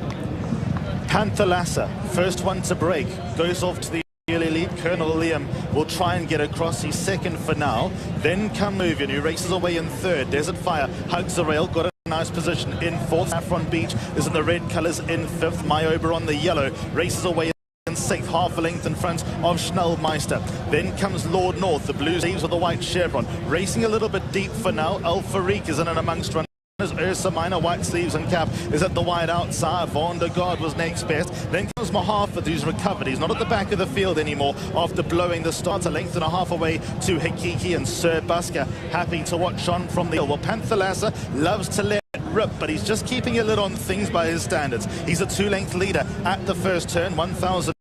Panthalassa, first one to break, goes off to the early lead. Colonel Liam will try and get across. He's second for now. Then come Movian, who races away in third. Desert Fire hugs the rail, got a nice position in fourth. Saffron Beach is in the red colours in fifth. Myober on the yellow, races away in sixth, half a length in front of Schnellmeister. Then comes Lord North, the blue sleeves with the white chevron, racing a little bit deep for now. Al Farik is in and amongst runners. Ursa Minor, white sleeves and cap, is at the wide outside. Van der Gaard was next best. Then comes Mahaffith, who's recovered. He's not at the back of the field anymore after blowing the start. A length and a half away to Hikiki, and Sir Busker happy to watch on from the hill. Well, Panthalassa loves to let rip, but he's just keeping a lid on things by his standards. He's a 2-length leader at the first turn, 1,000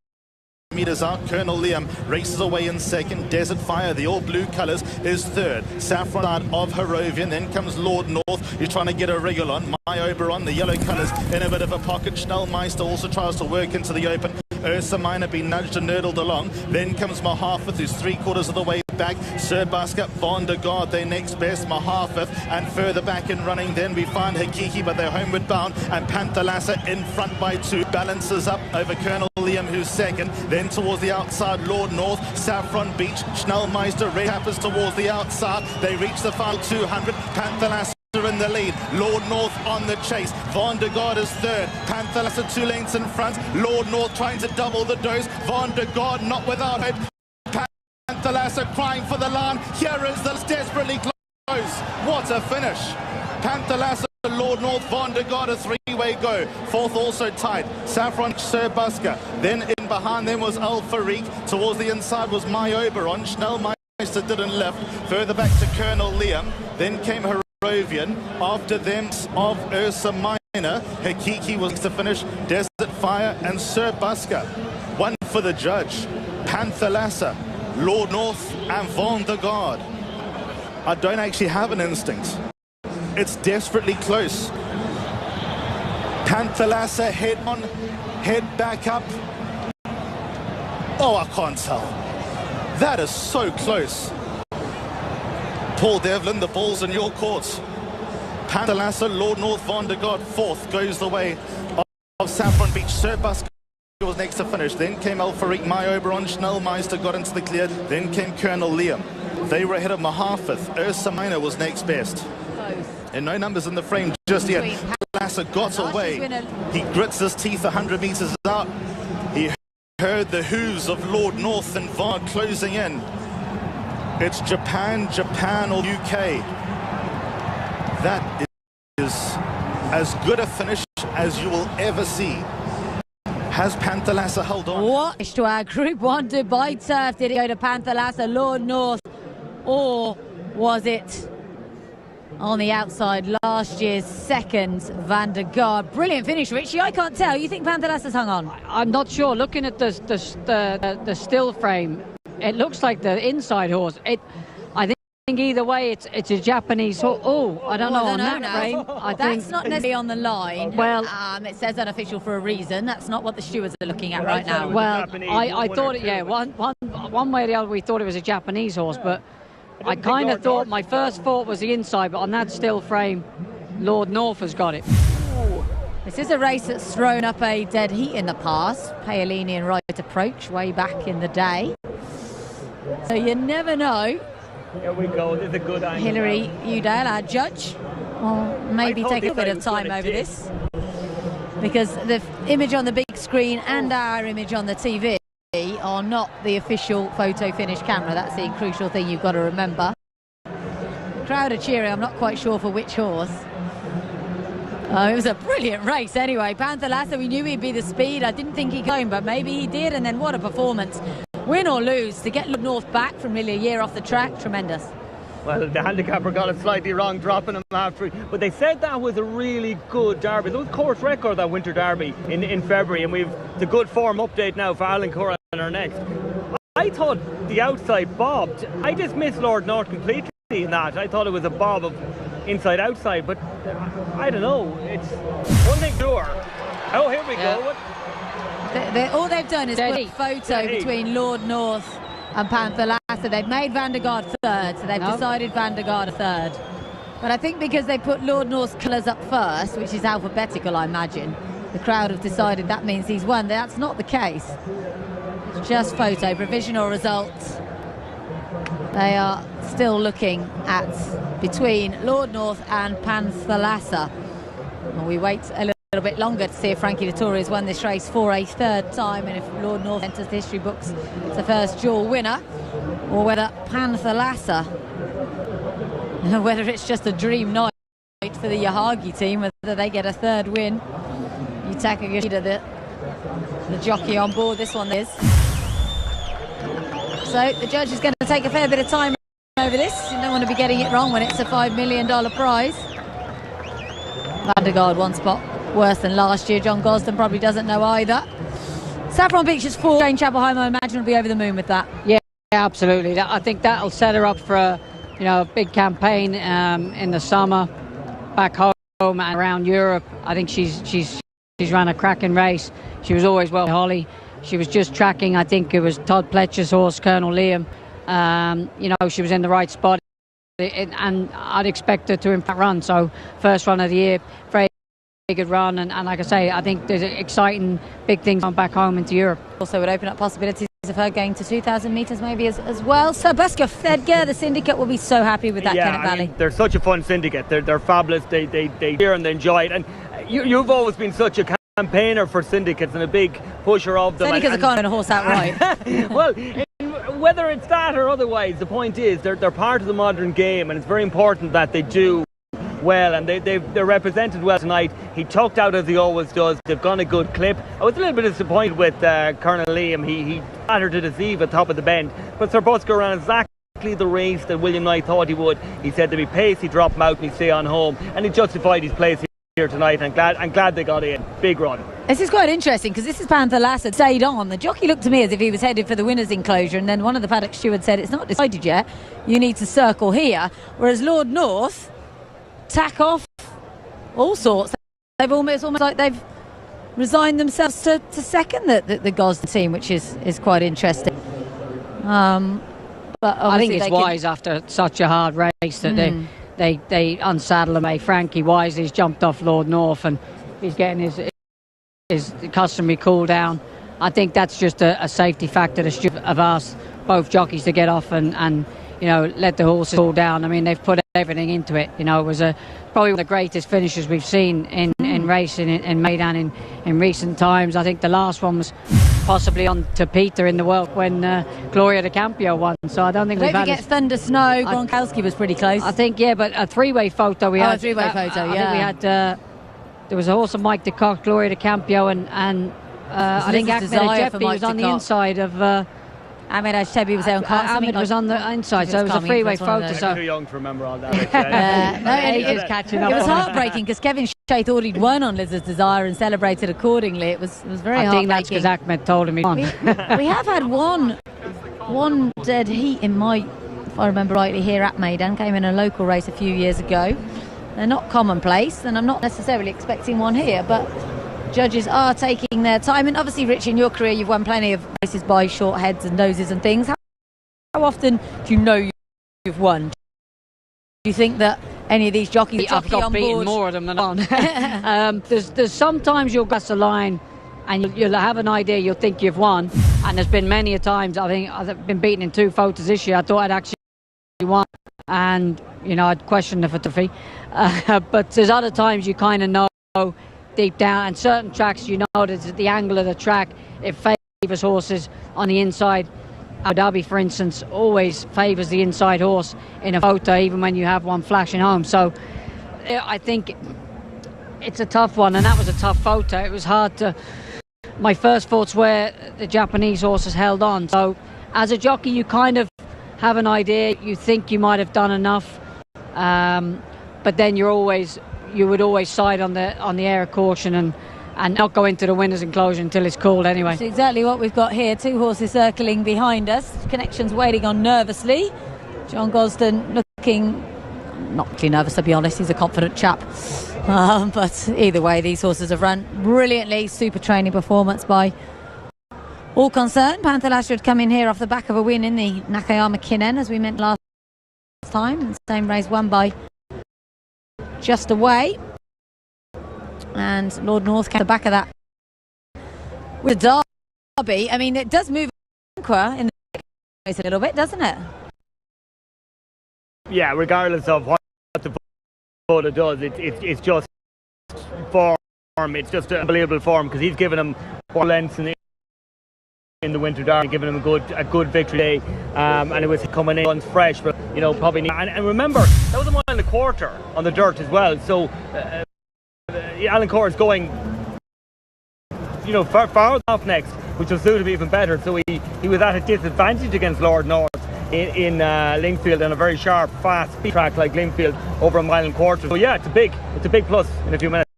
meters out. Colonel Liam races away in second. Desert Fire, the all blue colours, is third. Saffron out of Harrovian. Then comes Lord North, who's trying to get a wriggle on. Myober on the yellow colours in a bit of a pocket. Schnellmeister also tries to work into the open. Ursa Minor being nudged and nurdled along. Then comes Mahaffith, who's 3/4 of the way back. Sir Busker, Van der Gaard, they next best. Mahaffith, and further back in running then we find Hikiki, but they're homeward bound, and Panthalassa in front by 2. Balances up over Colonel Liam, who's second. Then towards the outside, Lord North, Saffron Beach, Schnellmeister, Red Tappers towards the outside. They reach the final 200. Panthalassa in the lead. Lord North on the chase. Van der Gaard is third. Panthalassa 2 lengths in front. Lord North trying to double the dose. Van der Gaard not without hope. Panthalassa crying for the line. Here is the desperately close. What a finish. Panthalassa, Lord North, Van der Gaard, a 3-way go. Fourth also tight. Saffron, Sir Busker. Then in behind them was Al Farik. Towards the inside was Myober on. Schnellmeister didn't lift. Further back to Colonel Liam. Then came Harrovian. After them of Ursa Minor. Hikiki was to finish. Desert Fire and Sir Busker. One for the judge. Panthalassa, Lord North and Van der Gaard. I don't actually have an instinct. It's desperately close. Panthalassa head on, head back up. Oh, I can't tell. That is so close. Paul Devlin, the ball's in your court. Panthalassa, Lord North, Van der Gaard, fourth, goes the way of Saffron Beach. Sir Busker was next to finish. Then came Al Farik, Myober on. Schnellmeister got into the clear. Then came Colonel Liam. They were ahead of Mahaffith. Ursa Minor was next best. And no numbers in the frame just yet. Panthalassa got away. He grits his teeth 100 meters out. He heard the hooves of Lord North and Van closing in. It's Japan, Japan or UK. That is as good a finish as you will ever see. Has Panthalassa held on?
What to our Group 1 Dubai turf? Did it go to Panthalassa, Lord North, or was it on the outside last year's second, Van der Gaard? Brilliant finish, Richie. I can't tell. You think Panthalassa's hung on?
I'm not sure. Looking at the still frame, it looks like the inside horse. I think either way, it's a Japanese horse. Oh, I don't know on that frame.
That's not necessarily on the line.
Well,
it says unofficial for a reason. That's not what the stewards are looking at right now.
Well, I thought it. Yeah, one way or the other, we thought it was a Japanese horse, but I kind of thought my first thought was the inside, but on that still frame, Lord North has got it.
This is a race that's thrown up a dead heat in the past. Paolini and Right Approach way back in the day. So you never know.
Here we go. This is a good angle.
Hilary Udale, our judge, will maybe take a bit of time over this, because the image on the big screen and our image on the TV are not the official photo finish camera. That's the crucial thing you've got to remember. The crowd are cheering. I'm not quite sure for which horse. It was a brilliant race anyway. Panthalassa, we knew he'd be the speed. I didn't think he'd go, but maybe he did. And then what a performance. Win or lose, to get North back from nearly a year off the track, tremendous.
Well, the handicapper got it slightly wrong, dropping him after. But they said that was a really good derby. That was course record, that winter derby in February. And we've the good form update now for Alan Curran on our next. I thought the outside bobbed. I dismissed Lord North completely in that. I thought it was a bob of inside-outside. But I don't know. It's one thing to her. Oh, here we go.
All they've done is put a photo between Lord North and Panthalassa. They've made Van der Gaard third, so they've decided Van der Gaard a third. But I think because they put Lord North's colours up first, which is alphabetical, I imagine, the crowd have decided that means he's won. That's not the case. It's just photo, provisional results. They are still looking at between Lord North and Panthalassa. Well, we wait a little bit longer to see if Frankie Dettori has won this race for a third time, and if Lord North enters the history books as the first dual winner, or whether Panthalassa, whether it's just a dream night for the Yahagi team, whether they get a third win. Yutaka Yoshida, the jockey on board, this one is. So the judge is going to take a fair bit of time over this. You don't want to be getting it wrong when it's a $5 million prize. Van der Gaard one spot worse than last year. John Gosden probably doesn't know either. Saffron Beach is 4. Jane Chapelheim, I imagine, will be over the moon with that.
Yeah, absolutely. I think that'll set her up for a big campaign in the summer back home and around Europe. I think she's run a cracking race. She was always well, Holly. She was just tracking, I think it was Todd Pletcher's horse, Colonel Liam. She was in the right spot, and I'd expect her to in fact run. So first run of the year, very good run, and like I say, I think there's exciting big things on back home into Europe.
Also would open up possibilities of her going to 2,000 metres maybe as well. So Busker Fedger, the syndicate, will be so happy with that, Kennett Valley.
They're such a fun syndicate. They're fabulous. They hear and they enjoy it. And you've always been such a campaigner for syndicates and a big pusher of them.
Syndicates are kind of a horse outright.
Well, whether it's that or otherwise, the point is they're part of the modern game, and it's very important that they do well, and they're represented well tonight. He tucked out as he always does. They've gone a good clip. I was a little bit disappointed with Colonel Liam. He battered to deceive at top of the bend, but Sir Busker ran exactly the race that William Knight thought he would. He said there'd be pace, he'd drop him out and he'd stay on home, and he justified his place here tonight. I'm glad they got in. Big run.
This is quite interesting because this is Panthalassa stayed on. The jockey looked to me as if he was headed for the winner's enclosure, and then one of the paddock stewards said, it's not decided yet, you need to circle here. Whereas Lord North tack off all sorts. They've almost like they've resigned themselves to second the Gosden team, which is quite interesting. But
I think it's wise after such a hard race that they unsaddle him. Frankie Wisely's jumped off Lord North and he's getting his customary cool down. I think that's just a safety factor. The stewards have asked both jockeys to get off and let the horses cool down. I mean, they've put everything into it. It was probably one of the greatest finishes we've seen in racing in Meydan in recent times. I think the last one was possibly on to Peter in the World when Gloria de Campio won. So I don't think we've had. Don't forget
Thunder Snow. Gronkowski was pretty close.
I think, yeah, but a three-way photo we had.
A three-way photo, yeah.
I think we had. There was a horse of Mike de Kock, Gloria de Campio, and I think Ahmed Ajebi was on the inside of.
Ahmed Ajebi was there on cart.
Ahmed was on the inside, so it was a three-way photo.
So too young to remember all that.
It was catching up. It was heartbreaking because Kevin Shea thought he'd won on Lizard's Desire and celebrated accordingly. It was very heartbreaking.
I think that's because Ahmed told him he won.
We have had one dead heat if I remember rightly, here at Meydan. Came in a local race a few years ago. They're not commonplace, and I'm not necessarily expecting one here, but judges are taking their time. And obviously, Rich, in your career, you've won plenty of races by short heads and noses and things. How often do you know you've won? Do you think that any of these jockeys
I've got beaten more of them than on? There's sometimes you'll cross the line and you'll have an idea, you'll think you've won. And there's been many a times, I think I've been beaten in 2 photos this year. I thought I'd actually won. And, I'd question the photography. But there's other times you kind of know deep down, and certain tracks that the angle of the track, it favours horses on the inside. Abu Dhabi, for instance, always favours the inside horse in a photo, even when you have one flashing home. So I think it's a tough one, and that was a tough photo. It was hard to. My first thoughts were the Japanese horses held on. So as a jockey, you kind of have an idea. You think you might have done enough, but then you would always side on the air of caution and not go into the winner's enclosure until it's called anyway.
That's exactly what we've got here. 2 horses circling behind us. Connections waiting on nervously. John Gosden looking not particularly nervous, to be honest. He's a confident chap. But either way, these horses have run brilliantly. Super training performance by All concerned, Panther should come in here off the back of a win in the Nakayama Kinen, as we mentioned last time. Same race won by Just Away. And Lord North came at the back of that with a derby. I mean, it does move in the race a little bit, doesn't it?
Yeah, regardless of what the voter does, it's just form. It's just unbelievable form, because he's given him 4 lengths in the Winter Derby, giving him a good victory day, and it was coming in guns fresh, but probably and remember, that was a mile and a quarter on the dirt as well, so Alan Corr is going far off next, which will suit him even better, so he was at a disadvantage against Lord North in Lingfield, on a very sharp, fast speed track like Lingfield, over a mile and a quarter. So yeah, it's a big plus in a few minutes.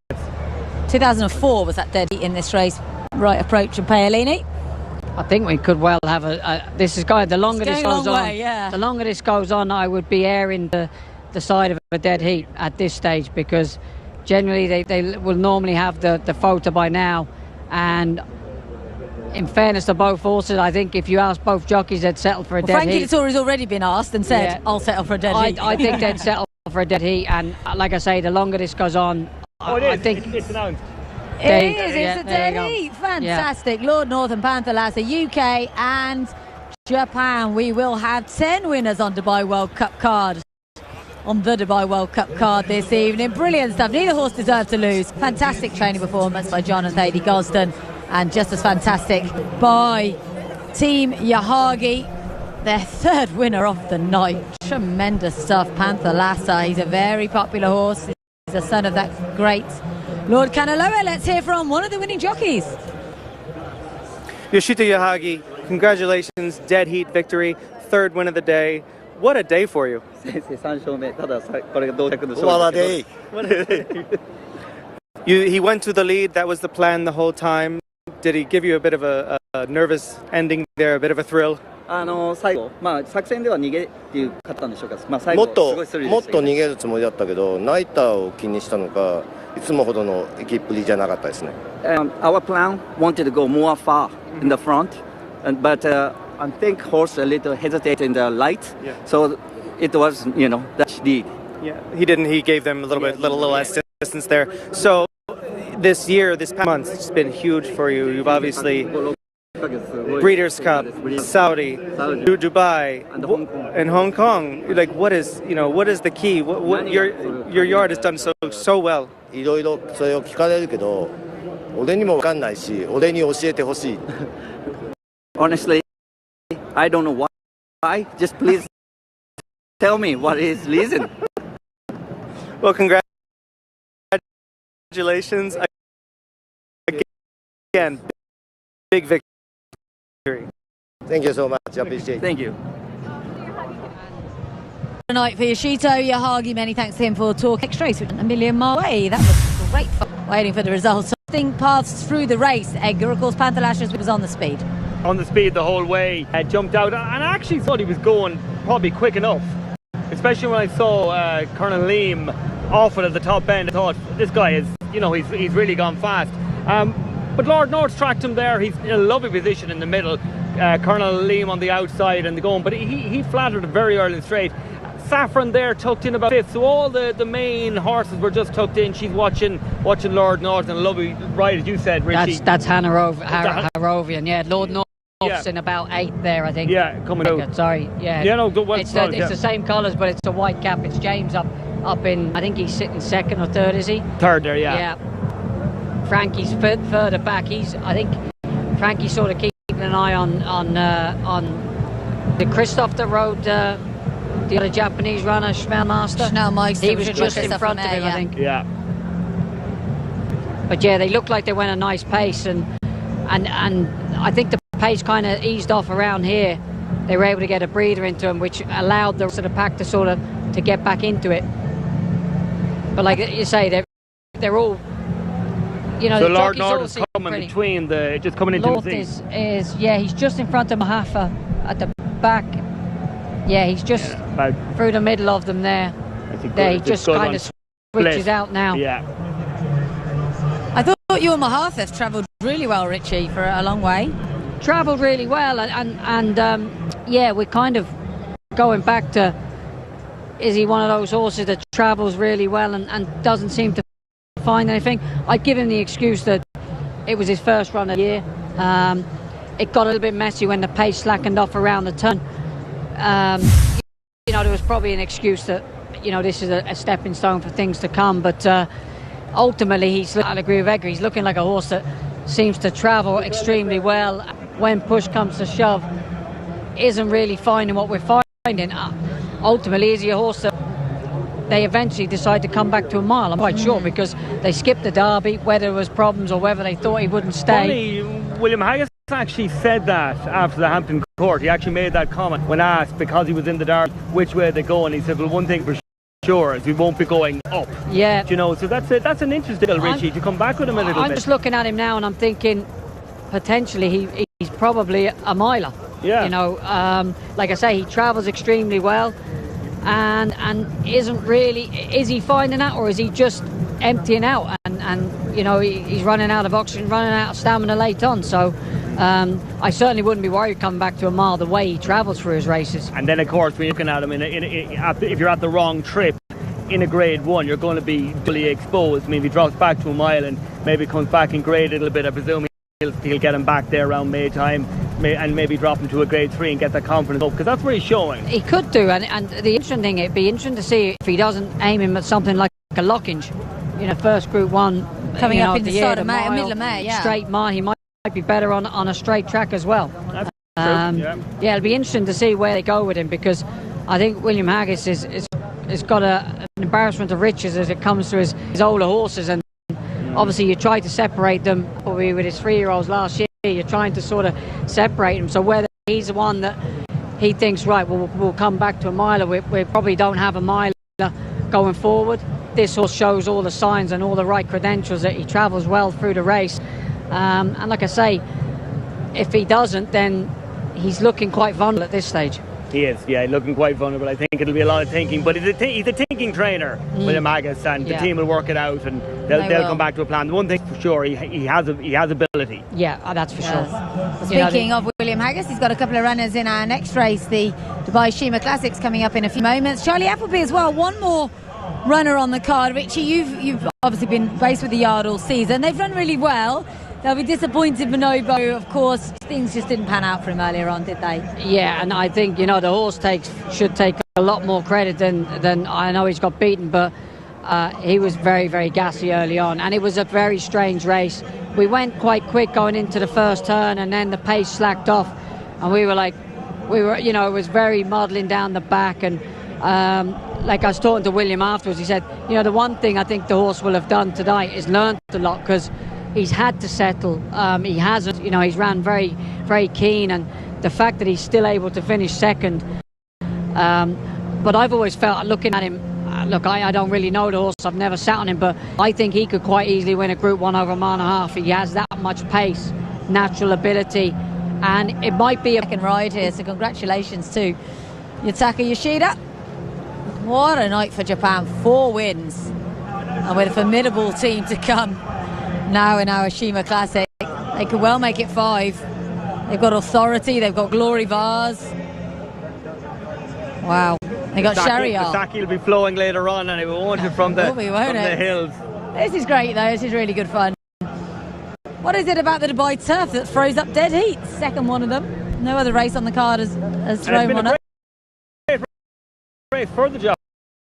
2004 was that dead heat in this race, right approach of Paolini.
I think we could well have this is the longer this goes on,
the
longer this goes on, I would be airing the side of a dead heat at this stage, because generally they will normally have the photo by now, and in fairness to both horses, I think if you ask both jockeys, they'd settle for a dead
Frankie
heat.
Dettori's already been asked and said, I'll settle for a dead heat.
I think they'd settle for a dead heat, and like I say, the longer this goes on, I think
it's announced.
It's a dead heat. Fantastic. Yeah. Lord North and Panther Lass, the UK and Japan. We will have 10 winners on Dubai World Cup card. On the Dubai World Cup card this evening. Brilliant stuff. Neither horse deserved to lose. Fantastic training performance by John and Thady Gosden. And just as fantastic by Team Yahagi. Their 3rd winner of the night. Tremendous stuff. Panther Lassa. He's a very popular horse. He's the son of that great Lord Kanaloa. Let's hear from one of the winning jockeys.
Yoshito Yahagi, congratulations, dead heat victory, 3rd win of the day. What a day for you.
What a day.
He went to the lead, that was the plan the whole time. Did he give you a bit of a nervous ending there, a bit of a thrill?
最後、作戦では逃げっていう方なんでしょうか。最
もっと
後すごいスリルでしたけど。
逃げるつもりだったけど、ナイターを気にしたのか、いつもほどのエキっぷりじゃなかったですね。
Our plan wanted to go more far in the front, but I think horse a little hesitate in the light, so it was that lead.
Yeah, he gave them a little less distance there. So this past month, it's been huge for you. You've obviously Breeders' Cup, Saudi, Dubai, and Hong Kong. Like, what is the key? What your yard has done so well.
いろいろそれを聞かれるけど、俺にも分かんないし、俺に教えてほしい。
Honestly, I don't know why. Just please tell me what is reason.
Well, congratulations again. Big victory.
Thank you so much. Appreciate it.
Thank you.
Tonight for Yoshito Yahagi. Many thanks to him for talking. Next race, a million mile away. That was great fun. Waiting for the results. Thing paths through the race. Edgar, of course, Panther Lashes was on the speed.
On the speed the whole way, jumped out, and I actually thought he was going probably quick enough. Especially when I saw Colonel Liam off it at the top end. I thought, this guy is, he's really gone fast. But Lord North tracked him there. He's in a lovely position in the middle. Colonel Liam on the outside and the going, but he flattered it very early and straight. Saffron there tucked in about 5th, so all the main horses were just tucked in. She's watching Lord North, and a lovely ride, as you said, Richie.
That's Harrovian, yeah. Lord North's in about 8th there, I think.
Yeah, coming out.
Sorry, yeah.
Yeah, no, well,
it's the same colours, but it's a white cap. It's James up in, I think he's sitting 2nd or 3rd, is he?
3rd there, yeah.
Yeah. Frankie's further back. I think Frankie's sort of keeping an eye on the Christoph that rode the other Japanese runner, Schnellmaster. He was just in front of him, I think.
Yeah.
But yeah, they looked like they went a nice pace, and I think the pace kind of eased off around here. They were able to get a breather into them, which allowed the rest of the pack to get back into it. But like you say, they're all.
So Lord North is coming between just coming into
North
the
is he's just in front of Mahafa at the back. Yeah, he's just through the middle of them there. He just kind of switches out now.
Yeah.
I thought you and Mahathis travelled really well, Richie, for a long way.
travelled really well, and yeah, we're kind of going back to, is he one of those horses that travels really well and doesn't seem to find anything? I'd give him the excuse that it was his first run of the year. It got a little bit messy when the pace slackened off around the turn. You know, there was probably an excuse that, you know, this is a stepping stone for things to come, but ultimately I'll agree with Edgar, he's looking like a horse that seems to travel extremely well. When push comes to shove, isn't really finding what we're finding. Ultimately, is he a horse that they eventually decide to come back to a mile? I'm quite sure, because they skipped the Derby, whether it was problems or whether they thought he wouldn't stay.
Funny, William Haggas actually said that after the Hampton Court. He actually made that comment when asked, because he was in the Derby, which way they go, and he said, well, one thing for sure is we won't be going up.
Yeah.
You know, so that's an interesting little Richie to come back with him a little bit.
I'm just looking at him now and I'm thinking potentially he's probably a miler.
Yeah.
You know, like I say, he travels extremely well, and isn't really, is he finding that, or is he just emptying out and you know, he's running out of oxygen, running out of stamina late on? So I certainly wouldn't be worried coming back to a mile the way he travels through his races.
And then of course when you're looking at him if you're at the wrong trip in a grade 1, you're going to be fully exposed. I mean, if he drops back to a mile and maybe comes back in grade a little bit, I presume he'll get him back there around May time, and maybe drop him to a grade 3 and get that confidence up, because that's what he's showing.
He could do, and the interesting thing, it'd be interesting to see if he doesn't aim him at something like a Lockinge, you know, first Group 1
coming up in the start of
May,
middle of May, yeah.
Straight mile, he might be better on a straight track as well.
That's true,
yeah, it'll be interesting to see where they go with him, because I think William Haggas is got an embarrassment of riches as it comes to his older horses, and obviously you try to separate them. Probably with his 3-year-olds last year, you're trying to sort of separate them. So whether he's the one that he thinks, right, we'll come back to a miler, we probably don't have a miler going forward. This horse shows all the signs and all the right credentials that he travels well through the race. And like I say, if he doesn't, then he's looking quite vulnerable at this stage.
He is, yeah, looking quite vulnerable. I think it'll be a lot of thinking, but he's a thinking trainer, William Haggas, and the team will work it out, and they'll come back to a plan. The one thing for sure, he has ability.
Yeah, that's for sure.
Speaking of William Haggas, he's got a couple of runners in our next race, the Dubai Shima Classics, coming up in a few moments. Charlie Appleby as well, one more runner on the card. Richie, you've obviously been based with the yard all season. They've run really well. They'll be disappointed, Bonobo, of course. Things just didn't pan out for him earlier on, did they?
Yeah, and I think, you know, the horse should take a lot more credit than I know he's got beaten, but he was very, very gassy early on, and it was a very strange race. We went quite quick going into the first turn, and then the pace slacked off, and we were, you know, it was very muddling down the back, and like I was talking to William afterwards, he said, you know, the one thing I think the horse will have done tonight is learned a lot, because he's had to settle. He hasn't, you know, he's ran very, very keen, and the fact that he's still able to finish second. But I've always felt, looking at him, look, I don't really know the horse, I've never sat on him, but I think he could quite easily win a Group 1 over a mile and a half. He has that much pace, natural ability, and it might be a
second ride here, so congratulations to Yutaka Yoshida. What a night for Japan, 4 wins, and with a formidable team to come now in our Shima Classic. They could well make it 5. They've got Authority, they've got Glory Vase. Wow. They got Shariar.
The Saki will be flowing later on, and it won't from the hills.
This is great though, this is really good fun. What is it about the Dubai turf that throws up dead heat? Second one of them. No other race on the card has thrown one up.
Great race for the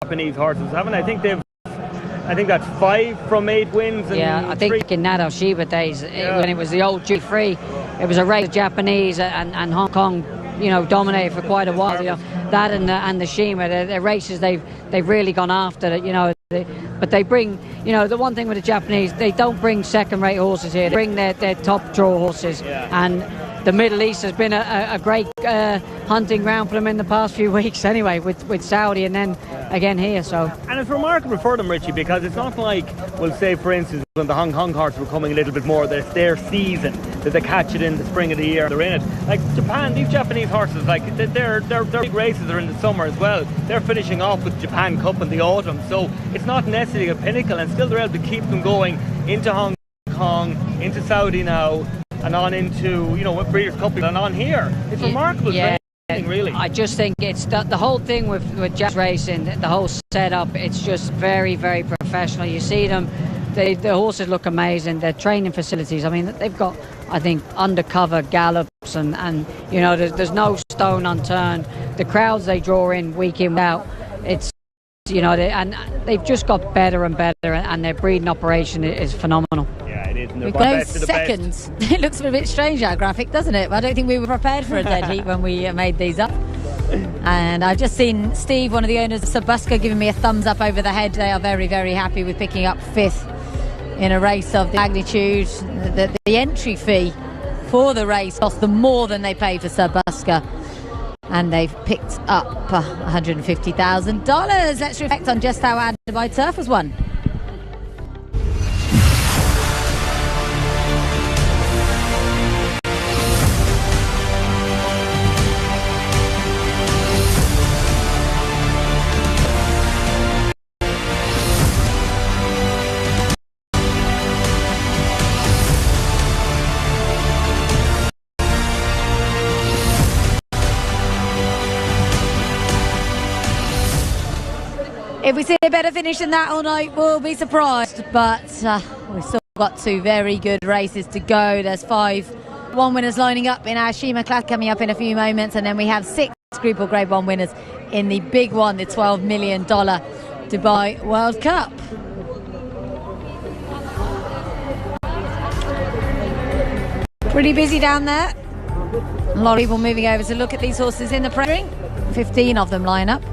Japanese horses, haven't they? I think that's 5 from 8 wins. And
yeah, I think in Nato Shiba days, when it was the old G3, it was a race of Japanese and Hong Kong, you know, dominated for quite a while. You know, that and the Shima, the races they've really gone after, you know. But they bring, you know, the one thing with the Japanese, they don't bring second-rate horses here. They bring their top draw horses, and the Middle East has been a great hunting ground for them in the past few weeks anyway, with Saudi and then again here. So,
and it's remarkable for them, Richie, because it's not like, we'll say for instance, when the Hong Kong horses were coming a little bit more, it's their season, that they catch it in the spring of the year, they're in it. Like Japan, these Japanese horses, like their big races are in the summer as well. They're finishing off with Japan Cup in the autumn, so it's not necessarily a pinnacle, and still they're able to keep them going into Hong Kong, into Saudi now. and on into, you know, Breeders' Cup and on here. It's remarkable.
Yeah.
Really.
I just think it's the whole thing with jazz racing, the whole setup, it's just very, very professional. You see them, the horses look amazing, their training facilities, I mean, they've got, I think, undercover gallops and you know, there's no stone unturned. The crowds they draw in week in, week out, it's, you know, and they've just got better and better, and their breeding operation is phenomenal.
Yeah, it is.
We've got seconds. It looks a bit strange, that graphic, doesn't it? I don't think we were prepared for a dead heat when we made these up. And I've just seen Steve, one of the owners of Sabusca, giving me a thumbs up over the head. They are very, very happy with picking up 5th in a race of the magnitude. The entry fee for the race cost them more than they paid for Sabusca. And they've picked up $150,000. Let's reflect on just how Our Dubai Turf was won. If we see a better finish than that all night, we'll be surprised. But we've still got 2 very good races to go. There's 5 1 winners lining up in our Shima Class coming up in a few moments. And then we have 6 Group or Grade 1 winners in the big one, the $12 million Dubai World Cup. Pretty busy down there. A lot of people moving over to look at these horses in the press ring. 15 of them line up.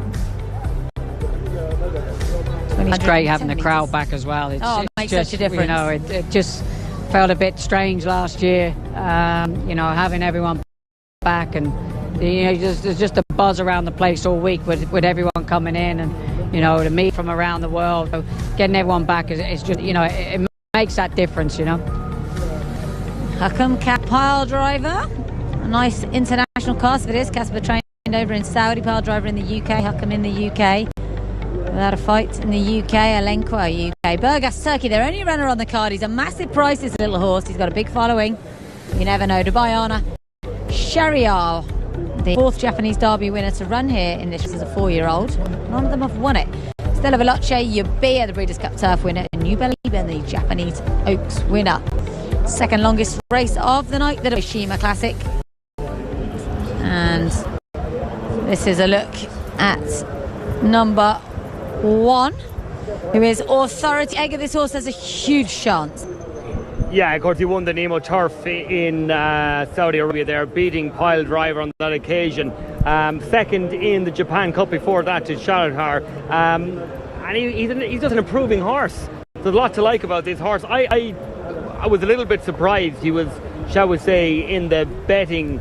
It's great having the crowd back as well. It
makes
just,
such a difference.
You know, it just felt a bit strange last year. You know, having everyone back, and you know, there's just a buzz around the place all week with everyone coming in, and you know, to meet from around the world. So getting everyone back is just, you know, it makes that difference. You know.
Hakam Cap pile driver, a nice international cast of it is. Casper trained over in Saudi, pile driver in the UK, Hakam in the UK. Without a fight in the UK, Alenqua UK. Burgas Turkey, their only runner on the card. He's a massive price, this little horse. He's got a big following. You never know. Dubai Shariar, the 4th Japanese Derby winner to run here in this as a 4-year-old. None of them have won it. Stella Veloce Yubia, the Breeders' Cup Turf winner, and New Belieben, the Japanese Oaks winner. 2nd longest race of the night, the Shima Classic. And this is a look at number 1, who is Authority. Edgar, this horse has a huge chance.
Yeah, of course, he won the Nemo Turf in Saudi Arabia there, beating Pile Driver on that occasion. 2nd in the Japan Cup before that to Shaladhar. And he's just an improving horse. There's a lot to like about this horse. I was a little bit surprised he was, shall we say, in the betting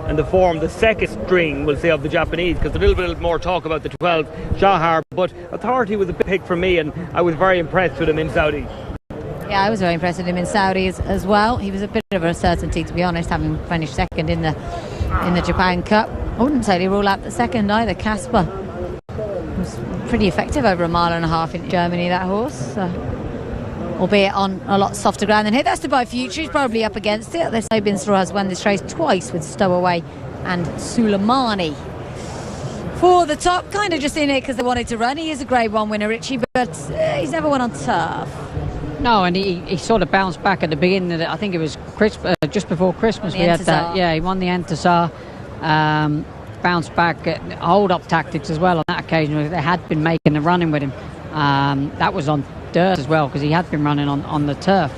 and the form, the 2nd string, we'll say, of the Japanese, because a little bit more talk about the 12 Shahar, but Authority was a big pick for me, and I was very impressed with him in Saudi.
Yeah, I was very impressed with him in Saudi as well. He was a bit of a certainty, to be honest, having finished 2nd in the Japan Cup. I wouldn't totally rule out the 2nd either. Casper was pretty effective over 1.5 miles in Germany, that horse. Albeit on a lot softer ground than here. That's Dubai Future. He's probably up against it. There's Bin Straw has won this race twice with Stowaway and Suleimani. For the top, kind of just in it because they wanted to run. He is a Grade 1 winner, Richie, but he's never won on turf.
No, and he sort of bounced back at the beginning of it. I think it was just before Christmas we had that. Yeah, he won the Entisar. Bounced back, hold-up tactics as well on that occasion. They had been making the running with him. That was on dirt as well, because he had been running on the turf.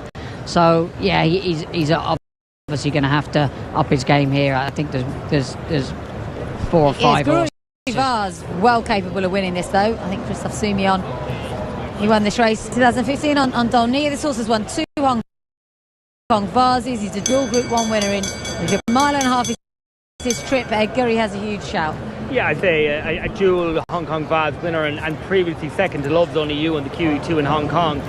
So yeah, he's obviously going to have to up his game here. I think there's 4 or 5 horses.
Vars well capable of winning this though. I think Christophe Soumillon, he won this race 2015 on Dolny. This horse has won 2 Hong Kong Varses. He's a dual Group 1 winner in a 1.5 miles is his trip. Edgar, he has a huge shout.
Yeah, I'd say a dual Hong Kong Vase winner and previously 2nd to Love's Only You in the QE2 in Hong Kong.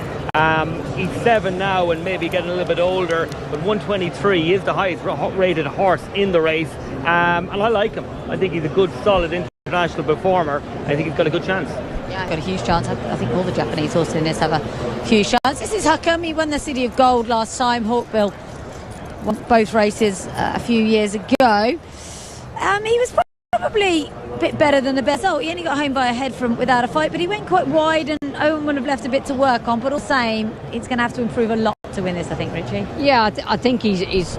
He's 7 now and maybe getting a little bit older, but 123 is the highest rated horse in the race, and I like him. I think he's a good, solid international performer. I think he's got a good chance.
Yeah, got a huge chance. I think all the Japanese horses in this have a huge chance. This is Hakam. He won the City of Gold last time. Hawkbill won both races a few years ago. He was probably a bit better than the best. Oh, he only got home by a head from without a fight, but he went quite wide, and Owen would have left a bit to work on. But all the same, he's going to have to improve a lot to win this, I think, Richie.
Yeah, I think he's.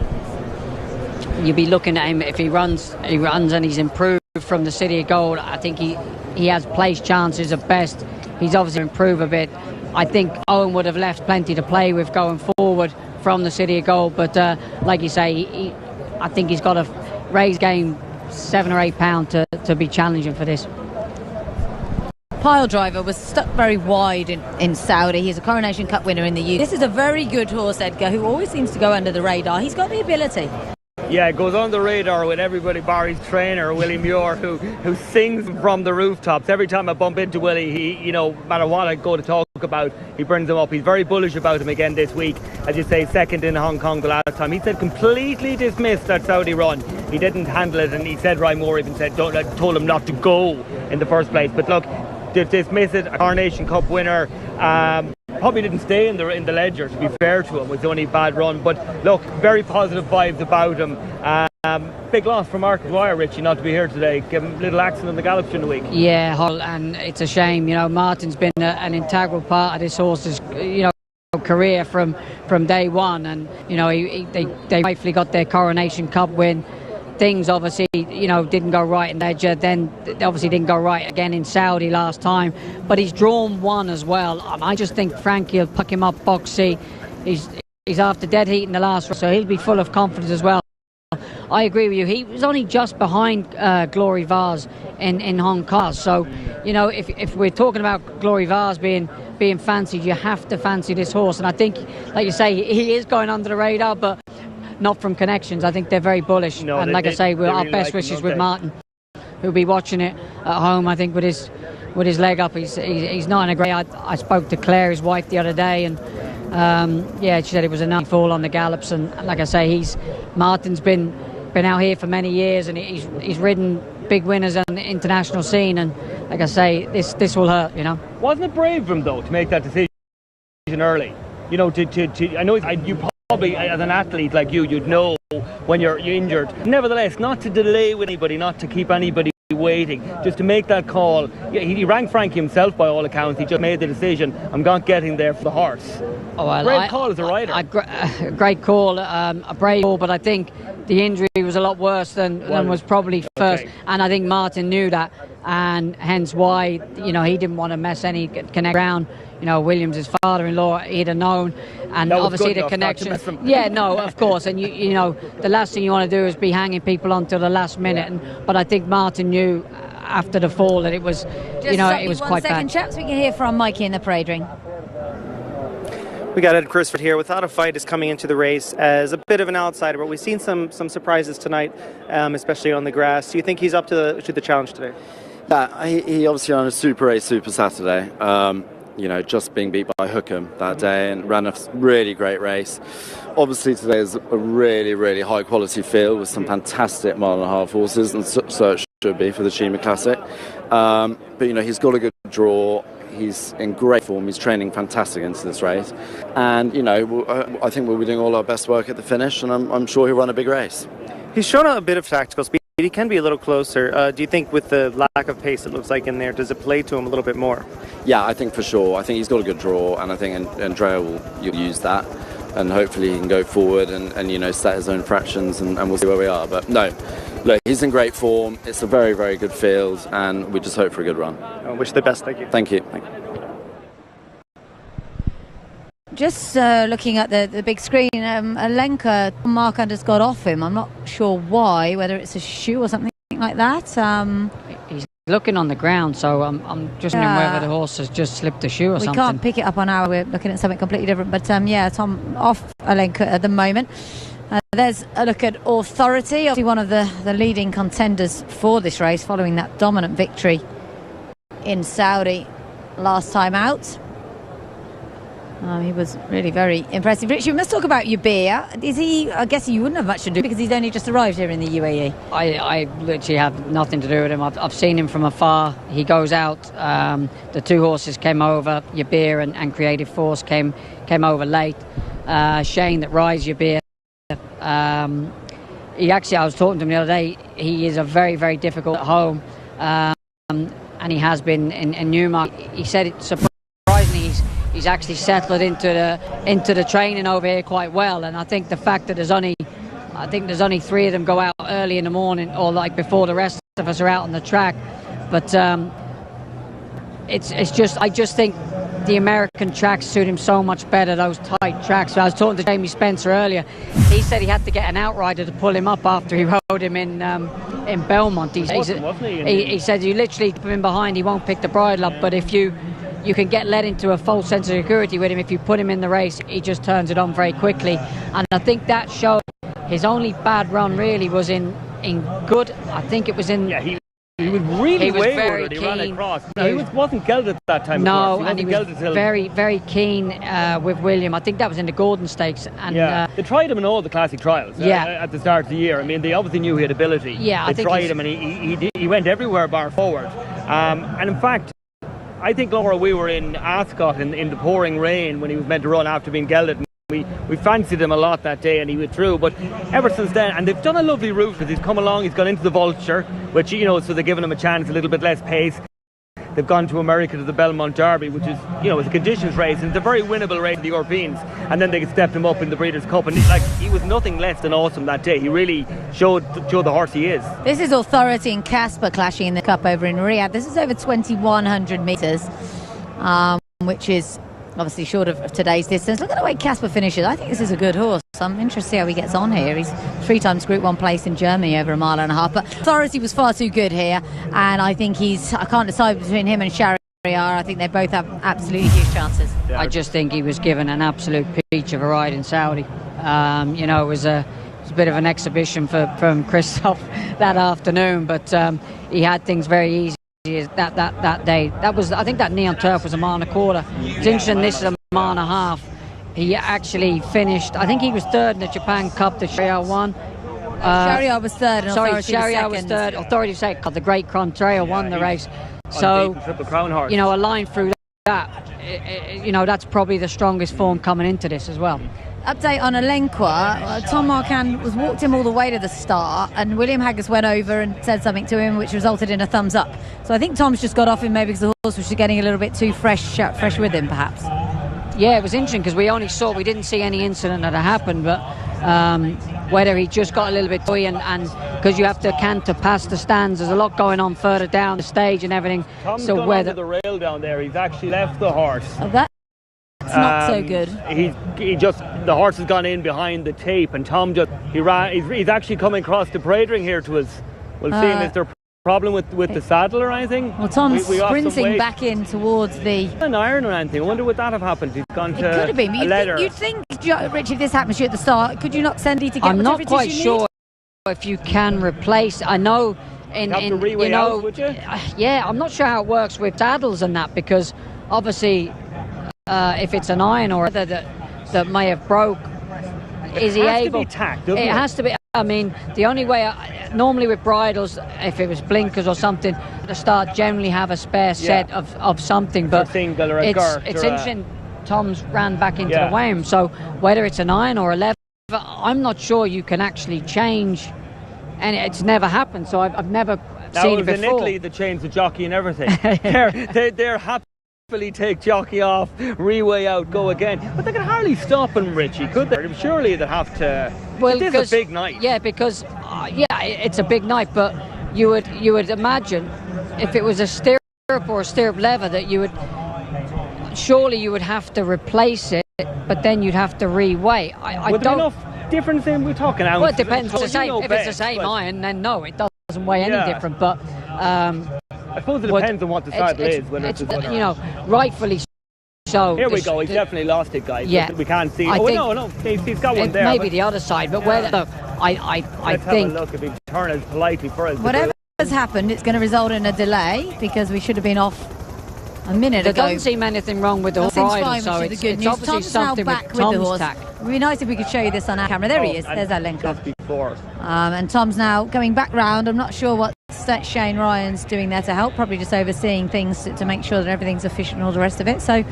You'll be looking at him if he runs and he's improved from the City of Gold. I think he has place chances at best. He's obviously improved a bit. I think Owen would have left plenty to play with going forward from the City of Gold, but like you say, I think he's got to raise game 7 or 8 pounds to be challenging for this.
Pile Driver was stuck very wide in Saudi. He's a Coronation Cup winner in the UK. This is a very good horse, Edgar, who always seems to go under the radar. He's got the ability.
Yeah, it goes on the radar with everybody, bar his trainer, Willie Muir, who sings from the rooftops. Every time I bump into Willie, he, no matter what I go to talk about, he brings him up. He's very bullish about him again this week. As you say, second in Hong Kong the last time. He said completely dismissed that Saudi run. He didn't handle it, and he said, Ryan Moore even said, told him not to go in the first place. But look, to dismiss it, a Coronation Cup winner, probably didn't stay in the ledger, to be fair to him. It was the only bad run, but look, very positive vibes about him. Big loss for Mark Dwyer, Richie, not to be here today. Give him a little accident on the Gallops during the week.
Yeah, Hull, and it's a shame. Martin's been an integral part of this horse's career from day one, and they rightfully got their Coronation Cup win. Things obviously didn't go right in Ledger, then they obviously didn't go right again in Saudi last time, but he's drawn one as well. I just think Frankie will pick him up box C. He's after dead heat in the last round, so he'll be full of confidence as well. I agree with you. He was only just behind Glory Vase in Hong Kong, so if we're talking about Glory Vase being fancied, you have to fancy this horse, and I think, like you say, he is going under the radar, but not from connections. I think they're very bullish, and I say, our best wishes with Martin, who'll be watching it at home. I think with his leg up, he's not in a great. I spoke to Claire, his wife, the other day, and she said it was a nice fall on the Gallops, and like I say, Martin's been out here for many years, and he's ridden big winners on the international scene, and like I say, this will hurt.
Wasn't it brave of him though to make that decision early? I know you probably, as an athlete like you'd know when you're injured. Nevertheless, not to delay with anybody, not to keep anybody waiting, just to make that call. Yeah, he rang Frankie himself by all accounts. He just made the decision. I'm not getting there for the horse.
Oh, well,
great call as a rider.
Great call, a brave call, but I think the injury was a lot worse than was probably first. Okay. And I think Martin knew that, and hence why he didn't want to mess any connect around. Williams, his father-in-law, he'd have known, and obviously the connection. Yeah, no, of course, and the last thing you want to do is be hanging people on till the last minute.
Yeah.
But I think Martin knew after the fall that it was, it was quite bad.
Chaps, we can hear from Mikey in the parade ring.
We got Ed Crisford here. Without a fight, is coming into the race as a bit of an outsider, but we've seen some surprises tonight, especially on the grass. Do you think he's up to the challenge today?
Yeah, he obviously ran a Super Race Super Saturday. Just being beat by Hookham that day, and ran a really great race. Obviously today is a really, really high quality field with some fantastic mile-and-a-half horses, and so it should be for the Chima Classic. But he's got a good draw. He's in great form. He's training fantastic into this race, and I think we'll be doing all our best work at the finish, and I'm sure he'll run a big race.
He's shown a bit of tactical speed. He can be a little closer. Do you think with the lack of pace it looks like in there, does it play to him a little bit more?
Yeah, I think for sure. I think he's got a good draw, and I think Andrea will use that, and hopefully he can go forward and set his own fractions, and we'll see where we are. But no, look, he's in great form. It's a very, very good field, and we just hope for a good run.
I wish the best. Thank you.
Thank you.
Just looking at the big screen, Alenka, Mark Anders got off him. I'm not sure why, whether it's a shoe or something like that.
He's looking on the ground, so I'm just wondering whether the horse has just slipped a shoe or something.
We can't pick it up on we're looking at something completely different. But Tom off Alenka at the moment. There's a look at Authority, obviously one of the leading contenders for this race, following that dominant victory in Saudi last time out. He was really very impressive. Richard, we must talk about Yubir. Is he? I guess you wouldn't have much to do because he's only just arrived here in the UAE.
I literally have nothing to do with him. I've seen him from afar. He goes out. The two horses came over. Yubir and Creative Force came over late. Shane that rides Yubir He actually, I was talking to him the other day. He is a very, very difficult at home, and he has been in Newmarket. He said it surprisingly he's actually settled into the training over here quite well. And I think the fact that there's only 3 of them go out early in the morning, or like before the rest of us are out on the track. But it's just, I just think the American tracks suit him so much better, those tight tracks. So I was talking to Jamie Spencer earlier. He said he had to get an outrider to pull him up after he rode him in Belmont. He said you literally put him behind, he won't pick the bridle up. But if you can get led into a false sense of security with him, if you put him in the race, he just turns it on very quickly. And I think that showed his only bad run really was in good. I think it was in.
Yeah, he was really wayward. He ran across. No, he wasn't gelded at that time.
No, and he was very, very keen with William. I think that was in the Gordon Stakes. And
they tried him in all the classic trials. At the start of the year. I mean, they obviously knew he had ability.
Yeah,
they tried him, and he went everywhere bar forward. And in fact, I think, Laura, we were in Ascot in the pouring rain when he was meant to run after being gelded. We fancied him a lot that day, and he withdrew. But ever since then, and they've done a lovely route because he's come along. He's gone into the Vulture, which so they're giving him a chance, a little bit less pace. They've gone to America to the Belmont Derby, which is it's a conditions race, and it's a very winnable race for the Europeans. And then they stepped him up in the Breeders' Cup, and he was nothing less than awesome that day. He really showed the horse he is.
This is Authority and Casper clashing in the Cup over in Riyadh. This is over 2,100 metres, which is obviously short of today's distance. Look at the way Casper finishes. I think this is a good horse. I'm interested to see how he gets on here. He's 3 times Group 1 place in Germany over a mile and a half. But Authority was far too good here, and I think I can't decide between him and Shahryar. I think they both have absolutely huge chances.
I just think he was given an absolute peach of a ride in Saudi. It was a bit of an exhibition from Christoph that afternoon, but he had things very easy. That day, I think that Neon Turf was a mile and a quarter. It's interesting. This is a mile and a half. He actually finished. I think he was third in the Japan Cup that Shahryar won.
Shahryar was third. And
Shahryar was third. Authority was second. The Great Contrail won the race. So
Triple Crown horse.
A line through that. That's probably the strongest form coming into this as well.
Update on Elenqua. Tom Marquand walked him all the way to the start, and William Haggas went over and said something to him, which resulted in a thumbs up. So I think Tom's just got off him maybe because the horse was just getting a little bit too fresh with him, perhaps.
Yeah, it was interesting because we didn't see any incident that had happened, but whether he just got a little bit toy and because you have to canter past the stands, there's a lot going on further down the stage and everything.
Tom's gone onto the rail down there. He's actually left the horse.
That's not so good.
The horse has gone in behind the tape, and Tom he's actually coming across the parade ring here to us. We'll see him. Is there a problem with the saddle or anything?
Well, Tom's sprinting back in towards an
iron or anything. I wonder would that have happened? He's gone to
could have been. You'd think, Rich, if this happened to you at the start, could you not send it to get?
I'm not quite sure if you can replace. I know
would you?
Yeah, I'm not sure how it works with saddles and that, because obviously if it's an iron or other that may have broke, is he able?
It has to be tacked, doesn't it?
It has to be. I mean, the only way, normally with bridles, if it was blinkers or something, the start generally have a spare set of something. But it's interesting. Tom's ran back into the weigh-in, so whether it's an iron or a lever, I'm not sure you can actually change, and it's never happened. So I've never seen it before.
In Italy, they changed the jockey and everything. they're happily take jockey off, re-weigh out, go again. But they can hardly stop him, Richie, could they? Surely they'd have to. Well, it is a big night.
Yeah, because it's a big night. But you would imagine if it was a stirrup or a stirrup lever that you would have to replace it, but then you'd have to re-weigh.
Would there be enough difference in? We're talking ounces.
Well, it depends. If it's the same iron, then no, it doesn't weigh any different. But
I suppose it depends on what the saddle is. Whether it's
rightly so.
Here we go. He's definitely lost it, guys.
Yeah,
we can't see. No, he's got one there.
Maybe the other side, but whether I
think.
Have a
look if he turns politely for us.
Whatever has happened, it's going to result in a delay because we should have been off a minute ago.
There doesn't seem anything wrong with the horse, so it's obviously
Tom's
something
now back
with Tom's
the horse.
tack.
It would be nice if we could show you this on our camera. There he is. There's Elenqua.
Just before.
And Tom's now going back round. I'm not sure what Shane Ryan's doing there to help. Probably just overseeing things to make sure that everything's efficient and all the rest of it. So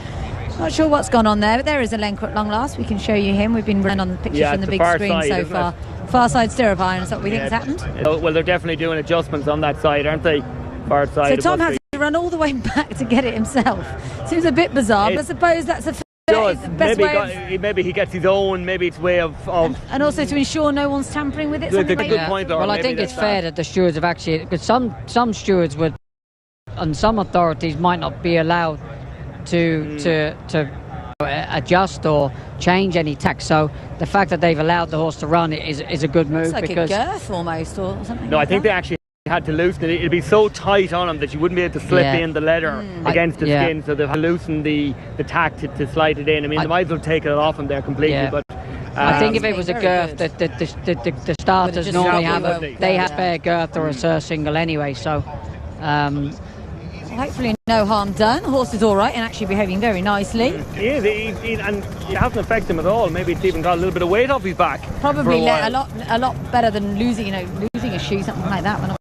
Not sure what's gone on there, but there is Alenquer at long last. We can show you him. We've been running on the pictures from the big
far
screen
side,
so far. Far side stirrup iron, that's what we think has happened.
Well, they're definitely doing adjustments on that side, aren't they? Far side.
So Tom has to run all the way back to get it himself. Seems a bit bizarre, but I suppose that's the best way.
Maybe he gets his own. Maybe it's way of
and also to ensure no one's tampering with it.
Good point.
Well, I think it's fair that the stewards have actually, because some stewards would, and some authorities might not be allowed to adjust or change any tax. So the fact that they've allowed the horse to run is a good move.
It's like
because
a girth almost or something.
No, I think they actually had to loosen it. It'd be so tight on him that you wouldn't be able to slip in the leather against the skin, so they've loosened the tack to slide it in. I mean, they might as well take it off him there completely, but
I think if it was a girth, the starters normally have spare girth or a surcingle anyway, so
hopefully no harm done. The horse is all right and actually behaving very nicely.
Yeah, and it hasn't affected him at all. Maybe it's even got a little bit of weight off his back.
Probably a lot better than losing a shoe, something like that. When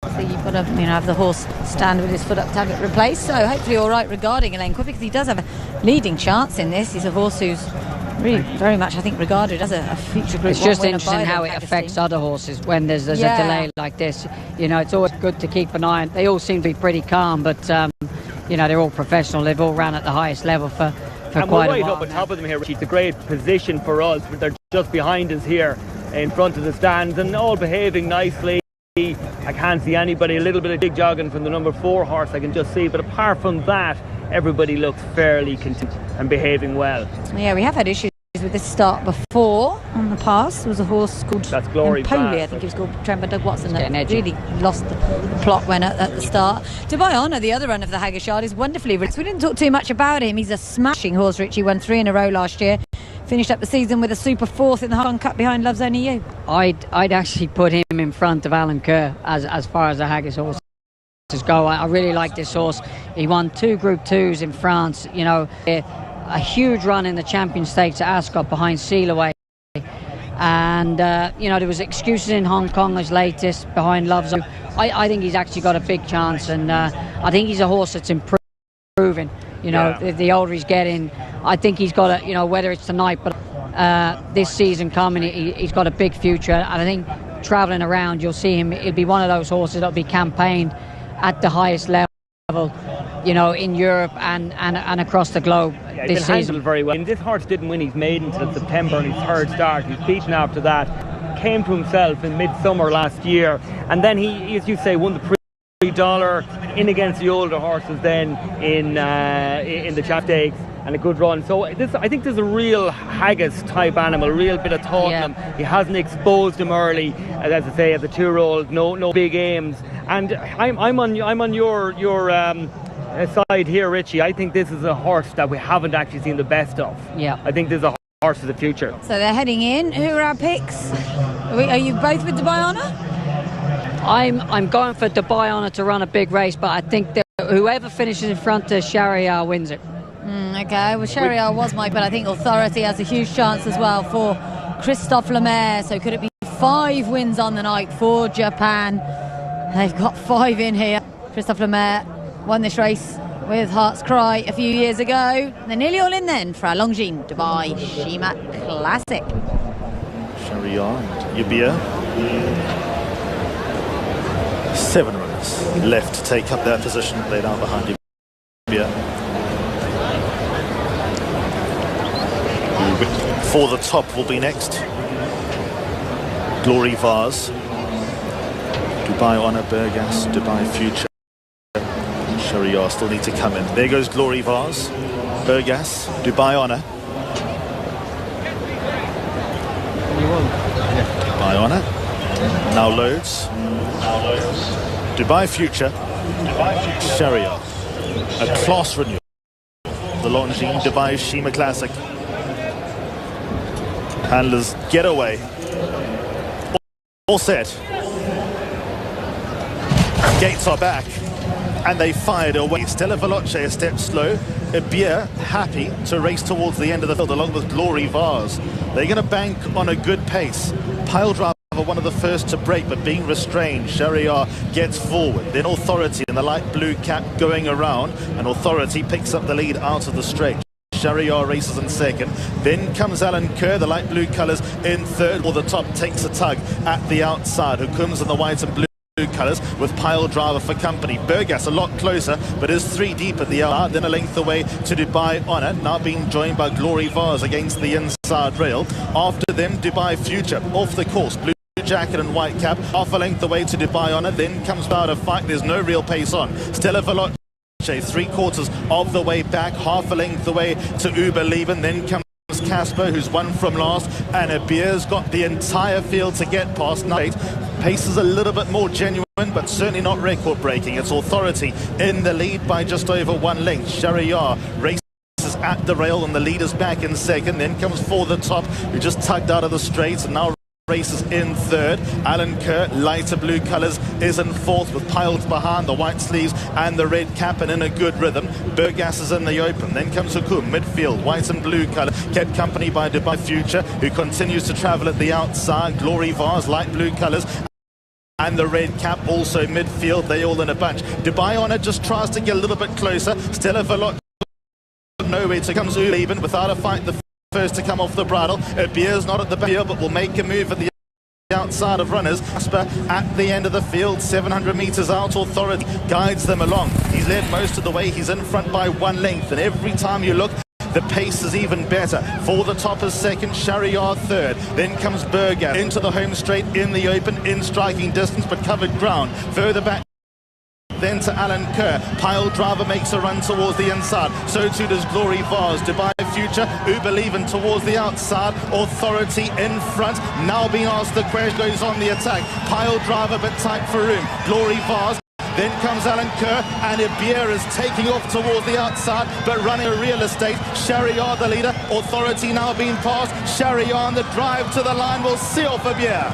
obviously you've got to have the horse stand with his foot up to have it replaced. So hopefully all right regarding Alenquer, because he does have a leading chance in this. He's a horse who's really very much, I think, regarded as a future Group 1
It's just
winner
interesting
by
how
the
it
Pegasus
affects
team.
other horses when there's a delay like this. It's always good to keep an eye on. They all seem to be pretty calm, but they're all professional. They've all ran at the highest level for
and
quite
we're right
a while.
up on top of them here, Richie. It's a great position for us. They're just behind us here in front of the stands and all behaving nicely. I can't see anybody. A little bit of jig jogging from the number 4 horse I can just see, but apart from that, everybody looks fairly content and behaving well.
Yeah, we have had issues with this start before on the pass. There was a horse called
Glory
Empoli,
Vaz.
I think he was called Trevor Doug Watson, that really lost the plot when at the start. Dubai Honor, the other run of the Haggershard, is wonderfully rich. We didn't talk too much about him. He's a smashing horse, Richie. Won 3 in a row last year. Finished up the season with a Super 4th in the Hong Kong Cup behind Love's Only You.
I'd actually put him in front of Alan Kerr as far as the Haggis horses go. I really like this horse. He won 2 Group 2s in France. A huge run in the Champion Stakes at Ascot behind Sealaway. And, there was excuses in Hong Kong as latest behind Love's Only You. I think he's actually got a big chance, and I think he's a horse that's improving. The older he's getting, I think he's got whether it's tonight, but this season coming, he's got a big future. And I think travelling around, you'll see him. He'll be one of those horses that'll be campaigned at the highest level, in Europe and across the globe this season.
Handled very well. And this horse didn't win his maiden until September in his 3rd start. He's beaten after that. Came to himself in midsummer last year, and then he, as you say, won the $3 in against the older horses then in the Champ Stakes, and a good run. So I think there's a real Haggis type animal, a real bit of thought in him. He hasn't exposed him early, as I say, as a 2-year-old. No big aims. And I'm on your side here, Richie. I think this is a horse that we haven't actually seen the best of.
Yeah.
I think this is a horse of the future.
So they're heading in. Who are our picks? Are you both with Dubai Honor?
I'm going for Dubai Honor to run a big race, but I think that whoever finishes in front of Shariar wins it.
Okay, well, Shariar was my, but I think Authority has a huge chance as well for Christophe Lemaire. So could it be 5 wins on the night for Japan? They've got 5 in here. Christophe Lemaire won this race with Heart's Cry a few years ago. They're nearly all in then for our Longines Dubai Shima Classic.
Shariar and Yubia. 7 runners left to take up their position, laid out behind Yubia. For the top will be next Glory Vaz, Dubai Honor, Burgas, Dubai Future. Shariar still need to come in. There goes Glory Vaz, Burgas, Dubai Honor. Dubai Honor now loads. Dubai Future, Shariar. A class renewal. The Longines Dubai Shima Classic. Handlers get away. All set. Gates are back. And they fired away. Stella Veloce a step slow. Ibia happy to race towards the end of the field along with Glory Vaz. They're going to bank on a good pace. Pile Driver one of the first to break, but being restrained. Shariar gets forward. Then Authority in the light blue cap going around, and Authority picks up the lead out of the straight. Shahryar races in second. Then comes Alan Kerr, the light blue colours, in third, while the top takes a tug at the outside. Hukum's in the white and blue colours with Pile Driver for company. Burgas a lot closer, but is 3 deep at the hour. Then a length away to Dubai Honor, now being joined by Glory Vase against the inside rail. After them, Dubai Future off the course. Blue jacket and white cap, half a length away to Dubai Honor. Then comes Out of Fight. There's no real pace on. Stella Veloce 3/4 of the way back, half a length away to Uber Leben. Then comes Casper, who's won from last, and Abir's got the entire field to get past. Pace is a little bit more genuine, but certainly not record-breaking. It's Authority in the lead by just over 1 length. Shahryar races at the rail, and the leader's back in second. Then comes For the Top, who just tugged out of the straights and now races in third. Alan Kerr, lighter blue colours, is in fourth with Piles behind, the white sleeves and the red cap, and in a good rhythm. Burgas is in the open. Then comes Hukum, midfield, white and blue colour, kept company by Dubai Future, who continues to travel at the outside. Glory Vase, light blue colours, and the red cap also midfield. They all in a bunch. Dubai Honor just tries to get a little bit closer. Stella Veloce nowhere to comes Uleben without a fight. The first to come off the bridle. Abir's not at the back, but will make a move at the outside of runners. Casper at the end of the field, 700 metres out. Authority guides them along. He's led most of the way. He's in front by 1 length, and every time you look, the pace is even better. For the Top is second, Shahryar third. Then comes Burgas into the home straight in the open, in striking distance, but covered ground. Further back then to Alan Kerr. Pile Driver makes a run towards the inside. So too does Glory Vase. Dubai Future, Uber Leben towards the outside. Authority in front. Now being asked the question, goes on the attack. Pile Driver, but tight for room. Glory Vase. Then comes Alan Kerr, and Abir is taking off towards the outside, but running a real estate. Shahryar the leader. Authority now being passed. Shahryar on the drive to the line will seal for Abir.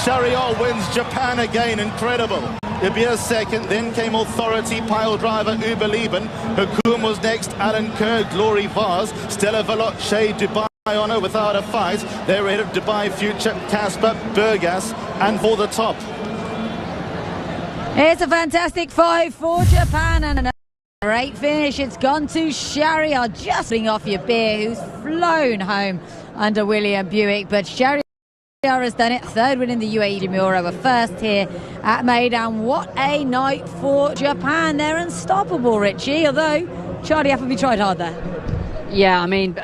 Shahryar wins Japan again. Incredible. Abir second, then came Authority, Pile Driver, Uber Leben. Hukum was next, Alan Kerr, Glory Vase, Stella Veloce, Dubai Honor without a fight. They're ahead of Dubai Future, Casper, Burgas, and For the Top.
It's a fantastic 5 for Japan, and a great finish. It's gone to Shahryar, just getting off your beer, who's flown home under William Buick. But Shahryar has done it. Third win in the UAE Miura, a first here at Maidan. What a night for Japan. They're unstoppable, Richie, although Charlie Appleby tried hard there.
Yeah, I mean,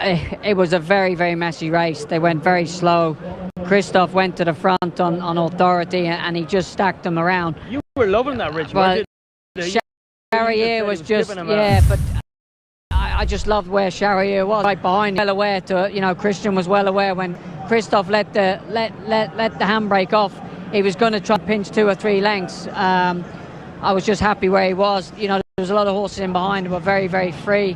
it was a very, very messy race. They went very slow. Christoph went to the front on Authority, and he just stacked them around.
You were loving that, Rich.
Well, Shahryar was just, yeah, but I just loved where Shahryar was, right behind him. Well aware to, you know, Christian was well aware when Christoph let the handbrake off, he was going to try and pinch 2 or 3 lengths. I was just happy where he was. You know, there was a lot of horses in behind him, were very, very free.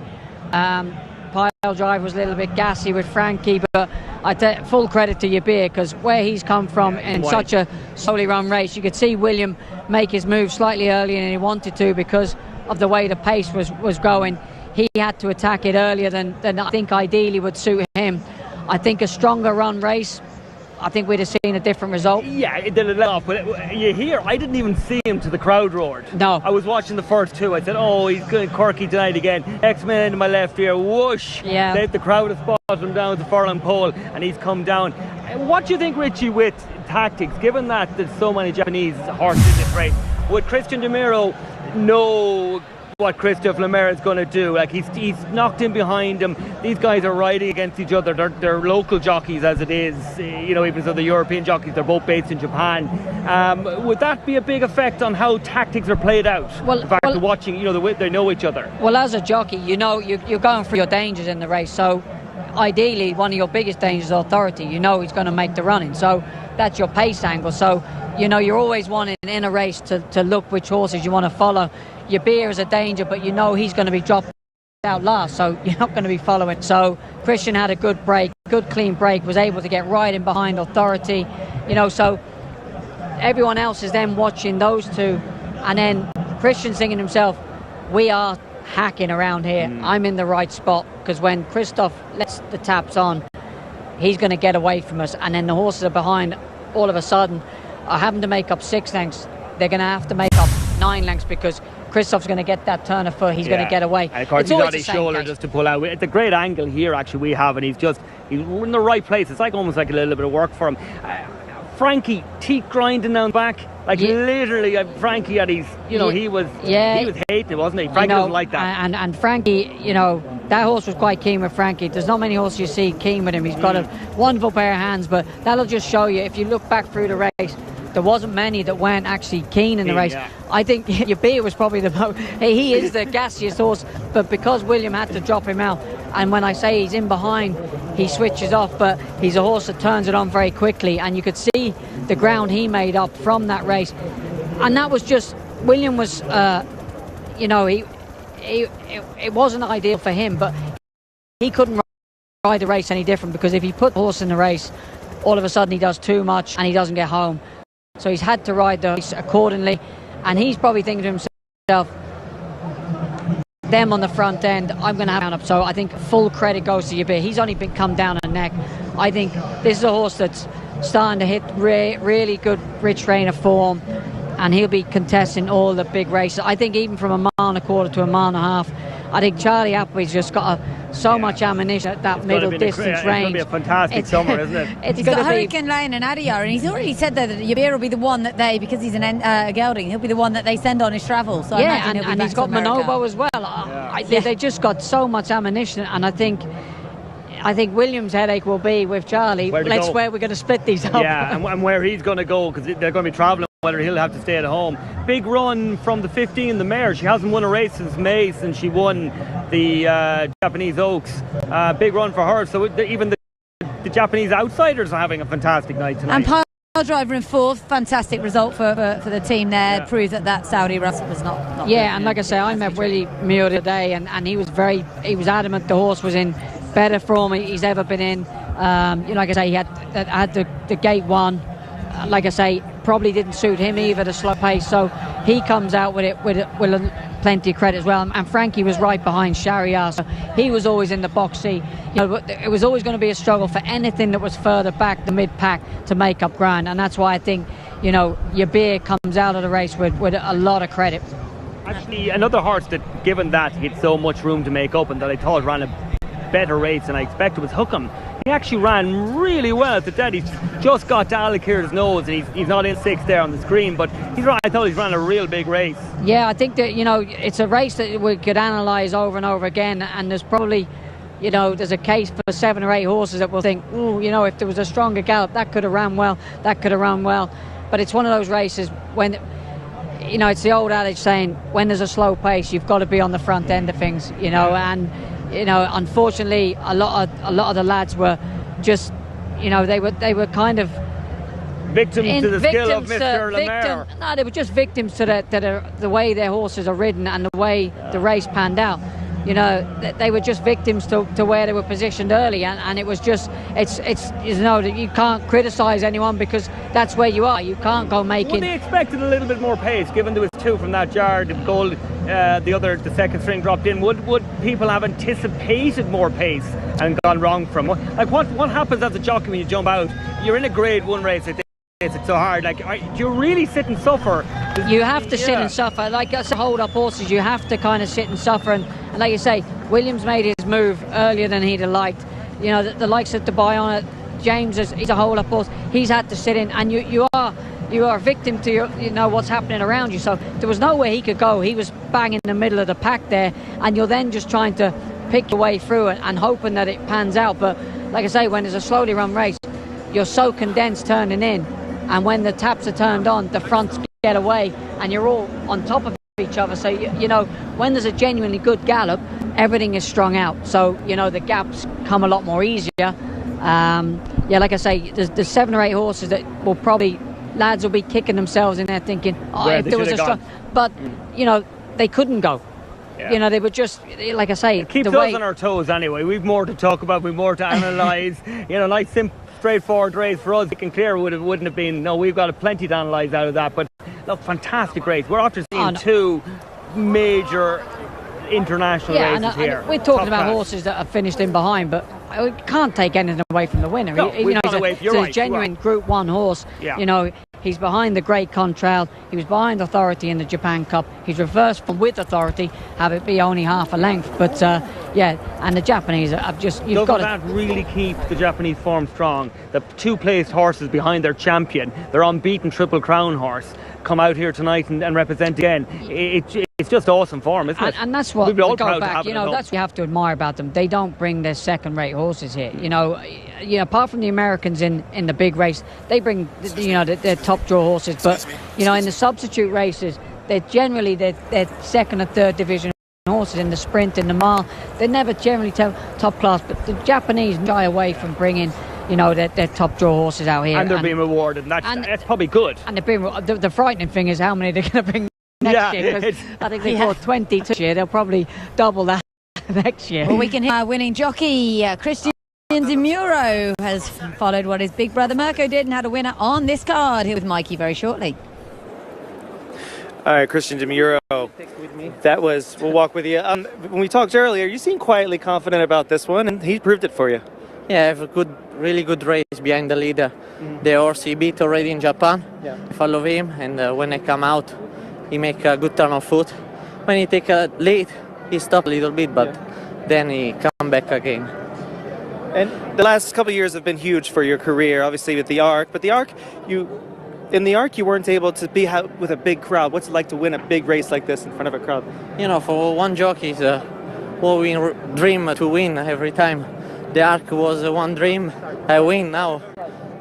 Pile Drive was a little bit gassy with Frankie, but I take full credit to Yabir, because where he's come from in such a slowly run race, you could see William make his move slightly earlier than he wanted to because of the way the pace was going. He had to attack it earlier than I think ideally would suit him. I think a stronger run race, I think we'd have seen a different result.
Yeah, it did a lot off, but you hear, I didn't even see him till the crowd roared.
No.
I was watching the first 2. I said, oh, he's going quirky tonight again. Next minute into my left ear, whoosh.
Yeah.
The crowd has spotted him down the furlong pole, and he's come down. What do you think, Richie, with tactics, given that there's so many Japanese horses in this race? Would Christian Demiro know what Christophe Lemaire is going to do? Like, he's knocked in behind him. These guys are riding against each other. They're local jockeys as it is, you know, even though the European jockeys, they're both based in Japan. Would that be a big effect on how tactics are played out?
Well,
the fact of watching, you know, they know each other.
Well, as a jockey, you know, you're going for your dangers in the race. So ideally, one of your biggest dangers is Authority. You know he's going to make the running. So that's your pace angle. So, you know, you're always wanting in a race to look which horses you want to follow. Your beer is a danger, but you know he's going to be dropped out last, so you're not going to be following. So Christian had a good break, good clean break, was able to get right in behind Authority, you know, so everyone else is then watching those two, and then Christian thinking himself, we are hacking around here. I'm in the right spot, because when Christoph lets the taps on, he's going to get away from us, and then the horses are behind all of a sudden are having to make up 6 lengths. They're going to have to make up 9 lengths, because Christoph's going to get that turn of foot. He's going to get away.
And of course,
it's
he's
always
on
the
his
same
shoulder
case.
just to pull out. It's a great angle here, actually, we have, and he's in the right place. It's like almost like a little bit of work for him. Frankie, teeth grinding down back. Like literally, Frankie had his, he was hating it, wasn't he? Frankie doesn't like that.
And Frankie, that horse was quite keen with Frankie. There's not many horses you see keen with him. He's got a wonderful pair of hands, but that'll just show you, if you look back through the race, there wasn't many that weren't actually keen in the race.
Yeah.
I think Yabir was probably the most. He is the gassiest horse, but because William had to drop him out, and when I say he's in behind, he switches off, but he's a horse that turns it on very quickly, and you could see the ground he made up from that race. And that was just, William was, it wasn't ideal for him, but he couldn't ride the race any different, because if he put the horse in the race, all of a sudden he does too much and he doesn't get home. So he's had to ride the race accordingly, and he's probably thinking to himself, them on the front end, I'm going to have up. So I think full credit goes to Yabir. He's only been come down a neck. I think this is a horse that's starting to hit really good rich trainer form, and he'll be contesting all the big races. I think even from a mile and a quarter to a mile and a half, I think Charlie Appleby's just got so much ammunition at that middle distance range.
It's going to be a fantastic summer, isn't it?
He's got Hurricane Lane and Adyar, and he's already said that Yabir will be the one that they, because he's a gelding, he'll be the one that they send on his travel. So I imagine he'll be
and
back
he's got
to America.
Manobo as well. They just got so much ammunition, and I think William's headache will be with Charlie. Where we're going to split these up.
Yeah, and where he's going to go, because they're going to be travelling, whether he'll have to stay at home. Big run from the 15, the mare. She hasn't won a race since May, since she won the Japanese Oaks. Big run for her. So even the Japanese outsiders are having a fantastic night tonight.
And Pile Driver in fourth, fantastic result for the team there. Yeah. Proved that Saudi Russell was not
and like I say, I met Willie Muir today, and he was adamant the horse was in better form he's ever been in. Like I say, he had the gate one. Like I say, probably didn't suit him either, the slow pace. So he comes out with plenty of credit as well. And Frankie was right behind Shariar, so he was always in the box seat. It was always going to be a struggle for anything that was further back, the mid pack, to make up ground. And that's why I think Yabir comes out of the race with a lot of credit.
Actually, another horse that, given that he had so much room to make up and that I thought ran a better race than I expected, was Hookham. He actually ran really well at the dead. He's just got to Alakir's nose, and he's not in sixth there on the screen, but I thought he's ran a real big race.
Yeah, I think that it's a race that we could analyse over and over again, and there's probably there's a case for 7 or 8 horses that will think, if there was a stronger gallop, that could have run well, but it's one of those races when it's the old adage saying, when there's a slow pace, you've got to be on the front end of things, and unfortunately, a lot of the lads were just, they were kind of
victims to the skill of Mr. Lemaire.
No, they were just victims to the way their horses are ridden and the way the race panned out. They were just victims to where they were positioned early, and it was just you can't criticise anyone because that's where you are. You can't go making.
Would they expected a little bit more pace, given there was 2 from that jar, the gold, the second string dropped in? Would people have anticipated more pace and gone wrong from what happens as a jockey when you jump out? You're in a Grade 1 race. It's so hard. Do you really sit and suffer?
You have to sit and suffer. Like us hold up horses, you have to kind of sit and suffer. And like you say, Williams made his move earlier than he'd have liked. The likes of Dubai on it. James he's a hold up horse. He's had to sit in, and you are a victim to what's happening around you. So there was nowhere he could go. He was bang in the middle of the pack there, and you're then just trying to pick your way through it and hoping that it pans out. But like I say, when there's a slowly run race, you're so condensed turning in. And when the taps are turned on, the fronts get away, and you're all on top of each other. So, when there's a genuinely good gallop, everything is strung out. So, the gaps come a lot more easier. Like I say, there's 7 or 8 horses that will probably, lads will be kicking themselves in there thinking, if there was a strong... But, they couldn't go.
Yeah.
They were just, like I say...
It keeps us on our toes anyway. We've more to talk about, we've more to analyse. Nice, simple, straightforward race for us. It and clear wouldn't have been. No, we've got plenty to analyse out of that. But look, fantastic race. We're after seeing 2 major international races here.
We're talking about horses that are finished in behind, but we can't take anything away from the winner.
No,
he's a genuine Group 1 horse.
Yeah.
He's behind the Great Contrail. He was behind Authority in the Japan Cup. He's reversed from with Authority, have it be only half a length. But yeah, and the Japanese have just...
Doesn't that really keep the Japanese form strong? The 2 placed horses behind their champion, their unbeaten Triple Crown horse, come out here tonight and represent again. It's just awesome form, isn't it?
And that's what
we'd be all
we go
proud to
back.
have
You
it
know,
at
that's what you have to admire about them. They don't bring their second-rate horses here. You know, apart from the Americans in the big race, they bring their top draw horses. But you know, in the substitute races, they're generally their second or third division horses. In the sprint, in the mile, they're never generally top class. But the Japanese shy away from bringing their top draw horses out here,
and they're being rewarded. And that's probably good.
And they're being the frightening thing is how many they're going to bring next year. 'Cause I think they bought 20 this year. They'll probably double that next year.
Well, we can hear our winning jockey, Christian De Muro, has followed what his big brother Mirko did and had a winner on this card. Here with Mikey very shortly.
All right, Christian De Muro. That was, we'll walk with you. When we talked earlier, you seemed quietly confident about this one, and he proved it for you.
Yeah, I have a really good race behind the leader. The horse he beat already in Japan. Yeah. I follow him, and when I come out, he make a good turn of foot. When he take a lead, he stop a little bit, but then he come back again.
And the last couple of years have been huge for your career, obviously with the Arc. But the Arc, in the Arc, you weren't able to be out with a big crowd. What's it like to win a big race like this in front of a crowd?
You know, for one jockey, it's what we dream to win every time. The Arc was one dream. I win now.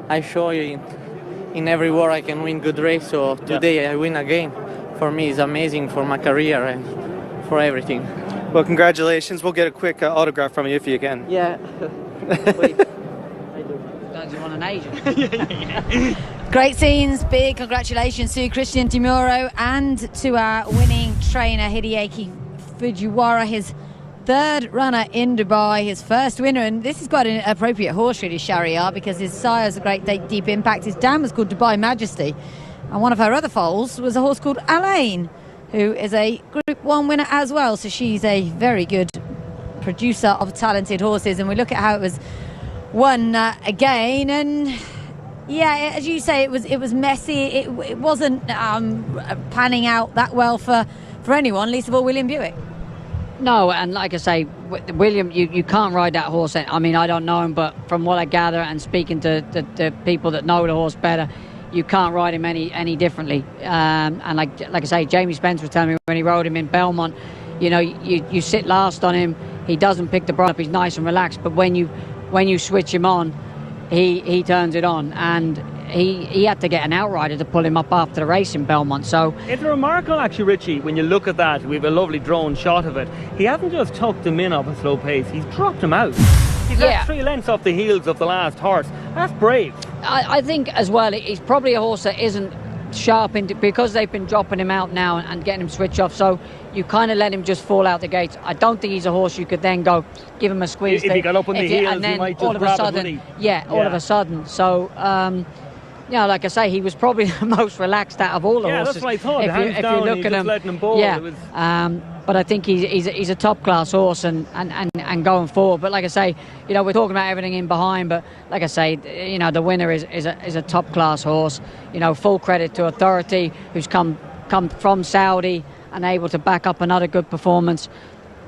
I show you in every war I can win good race. So today I win again. For me, it's amazing for my career and for everything.
Well, congratulations. We'll get a quick autograph from you if you can.
Yeah.
Wait. Don't you want an agent?
Great scenes, big congratulations to Christian De Muro and to our winning trainer Hideaki Fujiwara, his third runner in Dubai, his first winner, and this is quite an appropriate horse really, Shahryar, because his sire is a great deep impact. His dam was called Dubai Majesty, and one of her other foals was a horse called Alain, who is a Group 1 winner as well, so she's a very good producer of talented horses. And we look at how it was won again, and yeah, as you say, it was messy. It wasn't panning out that well for anyone, least of all William Buick.
No, and like I say, William, you can't ride that horse. I mean, I don't know him, but from what I gather and speaking to the people that know the horse better, you can't ride him any differently. And like I say, Jamie Spence was telling me when he rode him in Belmont, you sit last on him, he doesn't pick the bride up, he's nice and relaxed, but when you switch him on, he turns it on, and he had to get an outrider to pull him up after the race in Belmont. So
it's remarkable, actually, Richie, when you look at that. We have a lovely drone shot of it. He hasn't just tucked him in off a slow pace, he's dropped him out. He's left 3 lengths off the heels of the last horse. That's brave.
I think as well, he's probably a horse that isn't sharp because they've been dropping him out now and getting him switched off, so you kind of let him just fall out the gates. I don't think he's a horse you could then go give him a squeeze.
If he got up on the heels,
and then
he might
all
just
of a
grab
sudden,
it,
all of a sudden. So like I say, he was probably the most relaxed out of all the horses.
That's what I thought.
If you look at him,
letting him bowl.
Yeah. But I think he's a top class horse and going forward. But like I say, we're talking about everything in behind. But like I say, the winner is a top class horse. Full credit to Authority, who's come from Saudi and able to back up another good performance.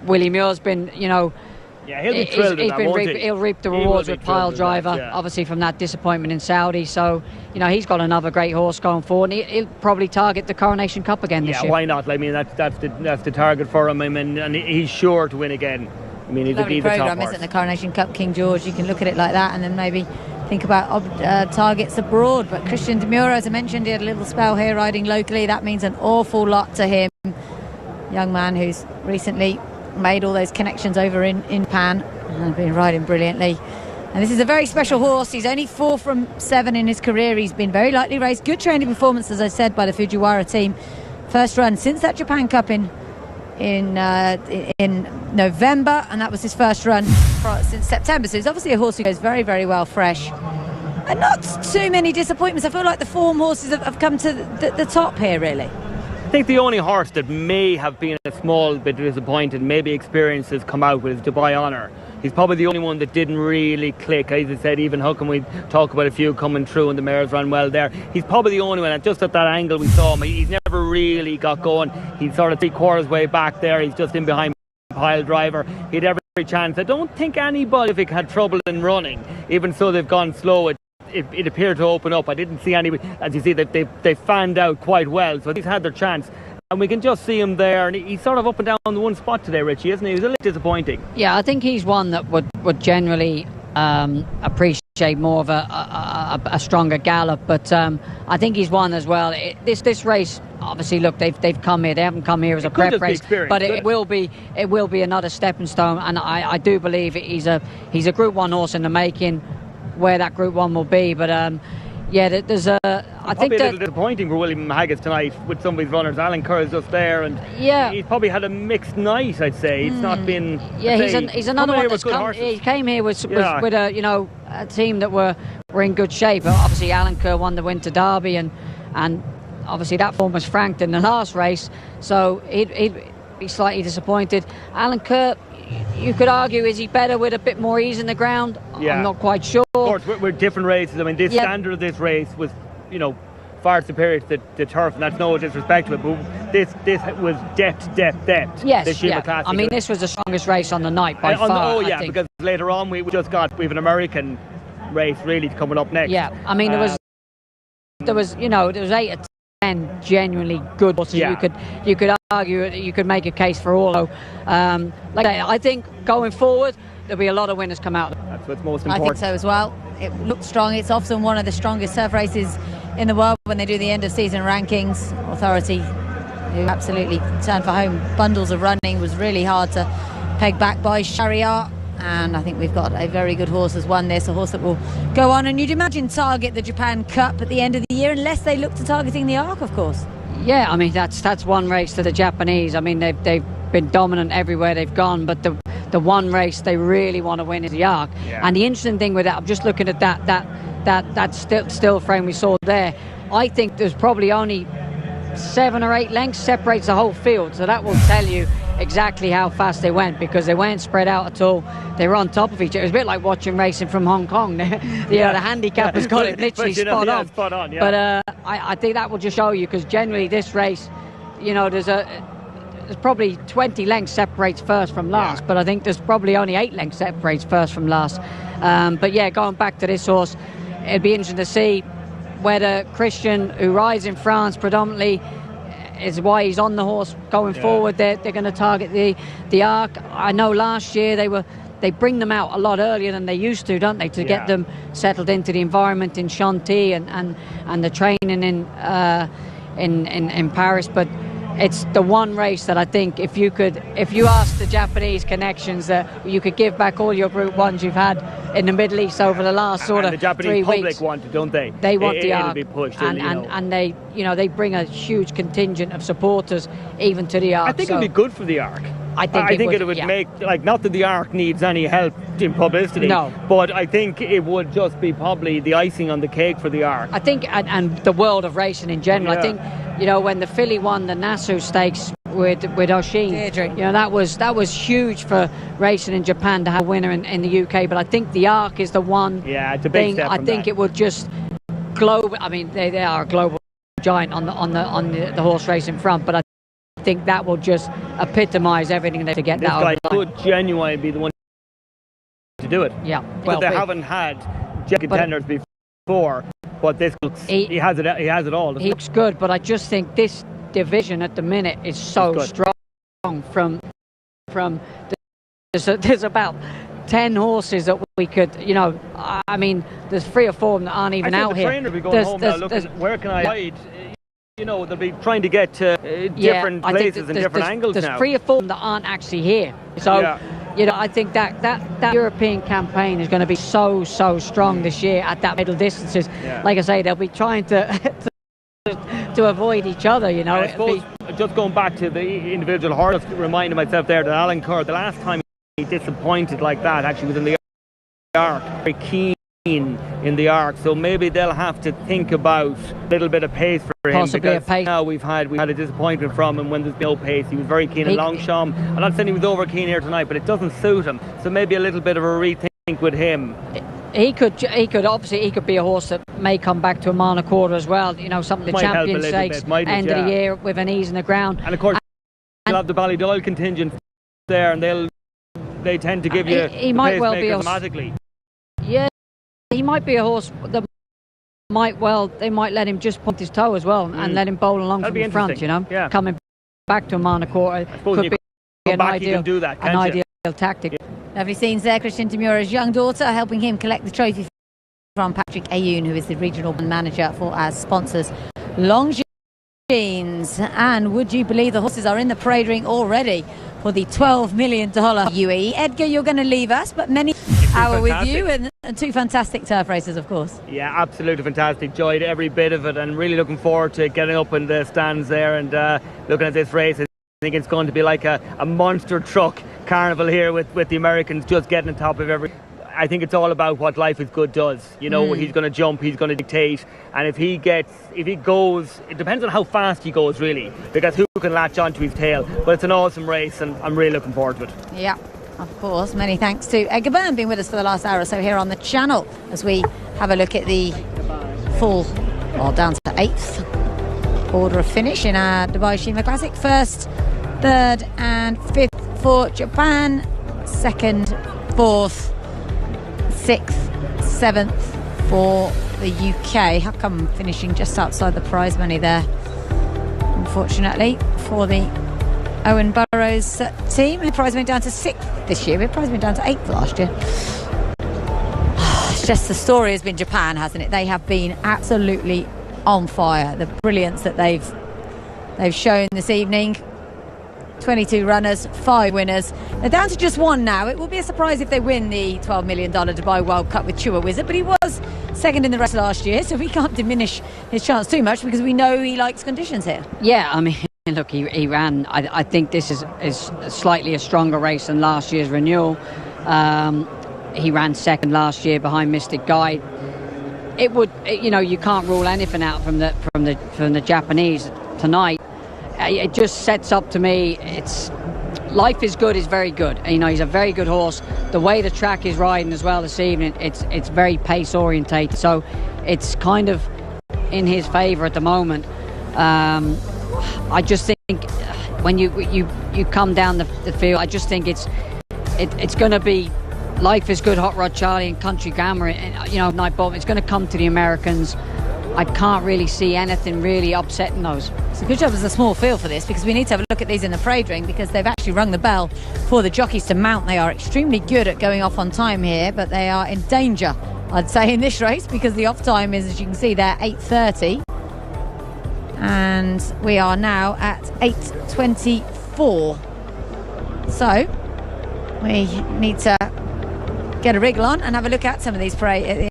Willie Muir's been,
yeah, he'll be thrilled with that, won't he?
He'll reap the rewards with Pile Driver, obviously from that disappointment in Saudi. So, he's got another great horse going forward. And he'll probably target the Coronation Cup again this year.
Yeah, why not? I mean, that's the target for him. I mean, and he's sure to win again. I mean, he's
lovely
the top
programme,
horse.
isn't the Coronation Cup, King George? You can look at it like that, and then maybe think about targets abroad. But Christian De Muro, as I mentioned, he had a little spell here riding locally. That means an awful lot to him. Young man who's recently made all those connections over in Japan and been riding brilliantly. And this is a very special horse. He's only 4 from 7 in his career. He's been very lightly raced. Good training performance, as I said, by the Fujiwara team. First run since that Japan Cup in November, and that was his first run since September. So he's obviously a horse who goes very, very well fresh. And not too many disappointments. I feel like the form horses have come to the top here, really.
I think the only horse that may have been a small bit disappointed, maybe experience has come out with, is Dubai Honor. He's probably the only one that didn't really click. As I said, even Hookham, we talk about a few coming through and the mares ran well there. He's probably the only one, and just at that angle we saw him, he's never really got going. He's sort of 3/4 way back there. He's just in behind Pile Driver. He had every chance. I don't think anybody had trouble in running. Even so, they've gone slow. It appeared to open up. I didn't see anybody. As you see, they fanned out quite well, so he's had their chance. And we can just see him there, and he's sort of up and down on the one spot today, Richie, isn't he? He's a little disappointing.
Yeah, I think he's one that would generally appreciate more of a stronger gallop, but I think he's one as well. This race, obviously, look, they've come here. They haven't come here as a prep race, but it will be another stepping stone. And I do believe he's a Group 1 horse in the making. Where that Group 1 will be, but yeah, there's I think
a little disappointing for William Haggis tonight with some of his runners. Alan Kerr is just there, and
yeah,
he's probably had a mixed night. I'd say it's not been.
Yeah, he's another one that's come. He came here with a a team that were in good shape. Obviously, Alan Kerr won the Winter Derby, and obviously that form was franked in the last race, so he'd be slightly disappointed. Alan Kerr, you could argue, is he better with a bit more ease in the ground?
Yeah.
I'm not quite sure.
Of course, we're different races. I mean, this standard of this race was, far superior to the turf, and that's no disrespect to it, but this was depth.
Yes,
Classic.
I mean, this was the strongest race on the night by far.
I think. Because later on we have an American race really coming up next.
Yeah, I mean, there was 8 or 10 genuinely good horses.
Yeah.
You could argue, you could make a case for all. I think going forward there'll be a lot of winners come out.
That's what's most important.
I think so as well. It looks strong. It's often one of the strongest turf races in the world when they do the end of season rankings. Authority, who absolutely turned for home bundles of running, was really hard to peg back by Shariar. And I think we've got a very good horse has won this, a horse that will go on, and you'd imagine target the Japan Cup at the end of the year, unless they look to targeting the Arc, of course.
Yeah, I mean, that's one race to the Japanese. I mean, they've been dominant everywhere they've gone, but the one race they really want to win is the Arc.
Yeah.
And the interesting thing with that, I'm just looking at that still frame we saw there. I think there's probably only 7 or 8 lengths separates the whole field, so that will tell you exactly how fast they went, because they weren't spread out at all. They were on top of each other. It was a bit like watching racing from Hong Kong. The handicappers got it literally spot on. But I think that will just show you, because generally this race, there's probably 20 lengths separates first from last, but I think there's probably only 8 lengths separates first from last. But yeah, going back to this horse, it'd be interesting to see whether Christian, who rides in France predominantly, is why he's on the horse going forward. They're going to target the Arc. I know last year they bring them out a lot earlier than they used to, don't they, to get them settled into the environment in Chantilly and the training in Paris. But it's the one race that I think if you ask the Japanese connections, that you could give back all your Group 1s you've had in the Middle East over the last sort of 3 weeks.
The Japanese public want it, don't they?
They want the Arc,
it'll be pushed
and they bring a huge contingent of supporters even to the Arc.
I think it'll be good for the Arc.
I think
it would make, not that the Arc needs any help in publicity, but I think it would just be probably the icing on the cake for the Arc.
I think, and the world of racing in general. I think, when the filly won the Nassau Stakes with Oshin, that was huge for racing in Japan to have a winner in the UK. But I think the Arc is the one
it's a big step.
I think it would just global. I mean, they are a global giant on the horse racing front, but I think that will just epitomise everything to get
this
that
guy
over the line.
Could genuinely be the one to do it.
Yeah,
well, they haven't had contenders before, but this looks, he has it all.
He looks good, but I just think this division at the minute is so strong. There's about 10 horses that we could, I mean, there's 3 or 4 that aren't even out here.
The trainer will be going home now looking, where can I ride? They'll be trying to get to different places and different angles now.
There's 3 or 4 that aren't actually here. So, I think that European campaign is going to be so strong this year at that middle distances. Like I say, they'll be trying to avoid each other,
I suppose, just going back to the individual horse, reminding myself there that Alan Kerr, the last time he disappointed like that, actually was in the Arc. Very keen in the arc, so maybe they'll have to think about a little bit of pace for him.
Possibly a
because
pace.
now we've had a disappointment from him when there's no pace. He was very keen in Longchamp. I'm not saying he was over keen here tonight, but it doesn't suit him. So maybe a little bit of a rethink with him.
He could be a horse that may come back to a mile and a quarter as well. You know, something the
Might help a
Champion
little
Stakes
bit, might it?
end of
Yeah.
the year with an ease in the ground.
And of course, you'll have the Ballydoyle contingent there, and they tend to give you
He
the
might well be
pacemakers
a-
automatically.
Yeah, he might be a horse that they might let him just point his toe as well and let him bowl along
That'd
from
be
the front.
interesting.
You know,
Yeah.
coming back to a mile and a quarter
suppose
could
you
be
come
an
back, you
ideal,
can do that,
an
can't you?
ideal tactic.
Lovely scenes there. Christian Demura's young daughter helping him collect the trophy from Patrick Ayoun, who is the regional manager for our sponsors, Longines. And would you believe the horses are in the parade ring already for the $12 million UAE? Edgar, you're going to leave us, but many hour with you and two fantastic turf races, of course.
Yeah, absolutely fantastic. Enjoyed every bit of it, and really looking forward to getting up in the stands there and looking at this race. I think it's going to be like a monster truck carnival here with the Americans just getting on top of every. I think it's all about what Life is Good does. You know, he's going to jump, he's going to dictate, and if he goes, it depends on how fast he goes, really, because who can latch onto his tail. But it's an awesome race, and I'm really looking forward to it.
Yeah, of course. Many thanks to Edgar Byrne being with us for the last hour or so here on the channel as we have a look at the full, down to 8th order of finish in our Dubai Shima Classic. 1st, 3rd and 5th for Japan, 2nd, 4th, 6th, 7th for the UK. How come finishing just outside the prize money there, unfortunately, for the Owen Burrows team. The prize went down to 6th this year. The prize went down to 8th last year. It's just the story has been Japan, hasn't it? They have been absolutely on fire. The brilliance that they've shown this evening. 22 runners, 5 winners. They're down to just 1 now. It will be a surprise if they win the $12 million Dubai World Cup with Chua Wizard, but he was 2nd in the race last year, so we can't diminish his chance too much because we know he likes conditions here.
Yeah, I mean, look, he ran. I think this is slightly a stronger race than last year's Renewal. He ran 2nd last year behind Mystic Guide. You can't rule anything out from the Japanese tonight. It just sets up to me. Life is Good is very good. You know, he's a very good horse. The way the track is riding as well this evening, it's very pace orientated. So it's kind of in his favour at the moment. I just think when you come down the field, I just think it's going to be Life is Good, Hot Rod Charlie, and Country Grammar. Night Bolt. It's going to come to the Americans. I can't really see anything really upsetting those.
It's a good job as a small field for this, because we need to have a look at these in the parade ring, because they've actually rung the bell for the jockeys to mount. They are extremely good at going off on time here, but they are in danger, I'd say, in this race, because the off time is, as you can see there, 8:30, and we are now at 8:24. So we need to get a wriggle on and have a look at some of these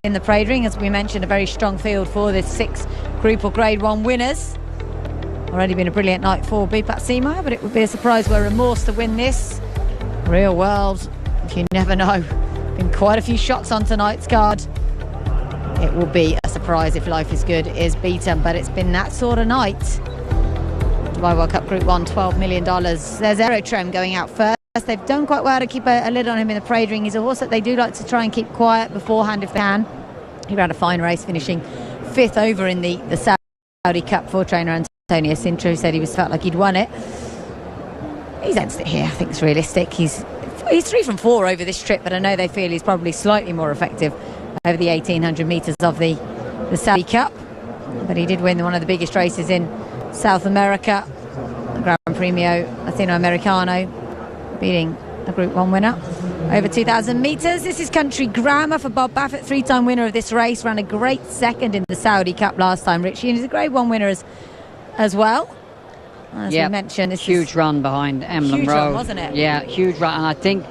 in the parade ring. As we mentioned, a very strong field for the 6 Group or Grade 1 winners. Already been a brilliant night for Bipat Seameyer, but it would be a surprise were Remorse to win this. Real World, you never know. Been quite a few shots on tonight's card. It will be a surprise if Life is Good is beaten, but it's been that sort of night. Dubai World Cup Group 1, $12 million. There's Aerotrem going out first. They've done quite well to keep a lid on him in the parade ring. He's a horse that they do like to try and keep quiet beforehand if they can. He ran a fine race, finishing 5th over in the Saudi Cup for trainer Antonio Sintra, who said he felt like he'd won it. He's against it here. I think it's realistic. He's 3 from 4 over this trip, but I know they feel he's probably slightly more effective over the 1,800 metres of the Saudi Cup. But he did win one of the biggest races in South America, the Gran Premio Latinoamericano, beating a Group 1 winner over 2,000 metres. This is Country Grammar for Bob Baffett, 3-time winner of this race. Ran a great 2nd in the Saudi Cup last time, Richie, and he's a Grade 1 winner as well. As we mentioned, this
huge run behind Emblem
huge
Road.
run, wasn't it?
Yeah, huge run. And I think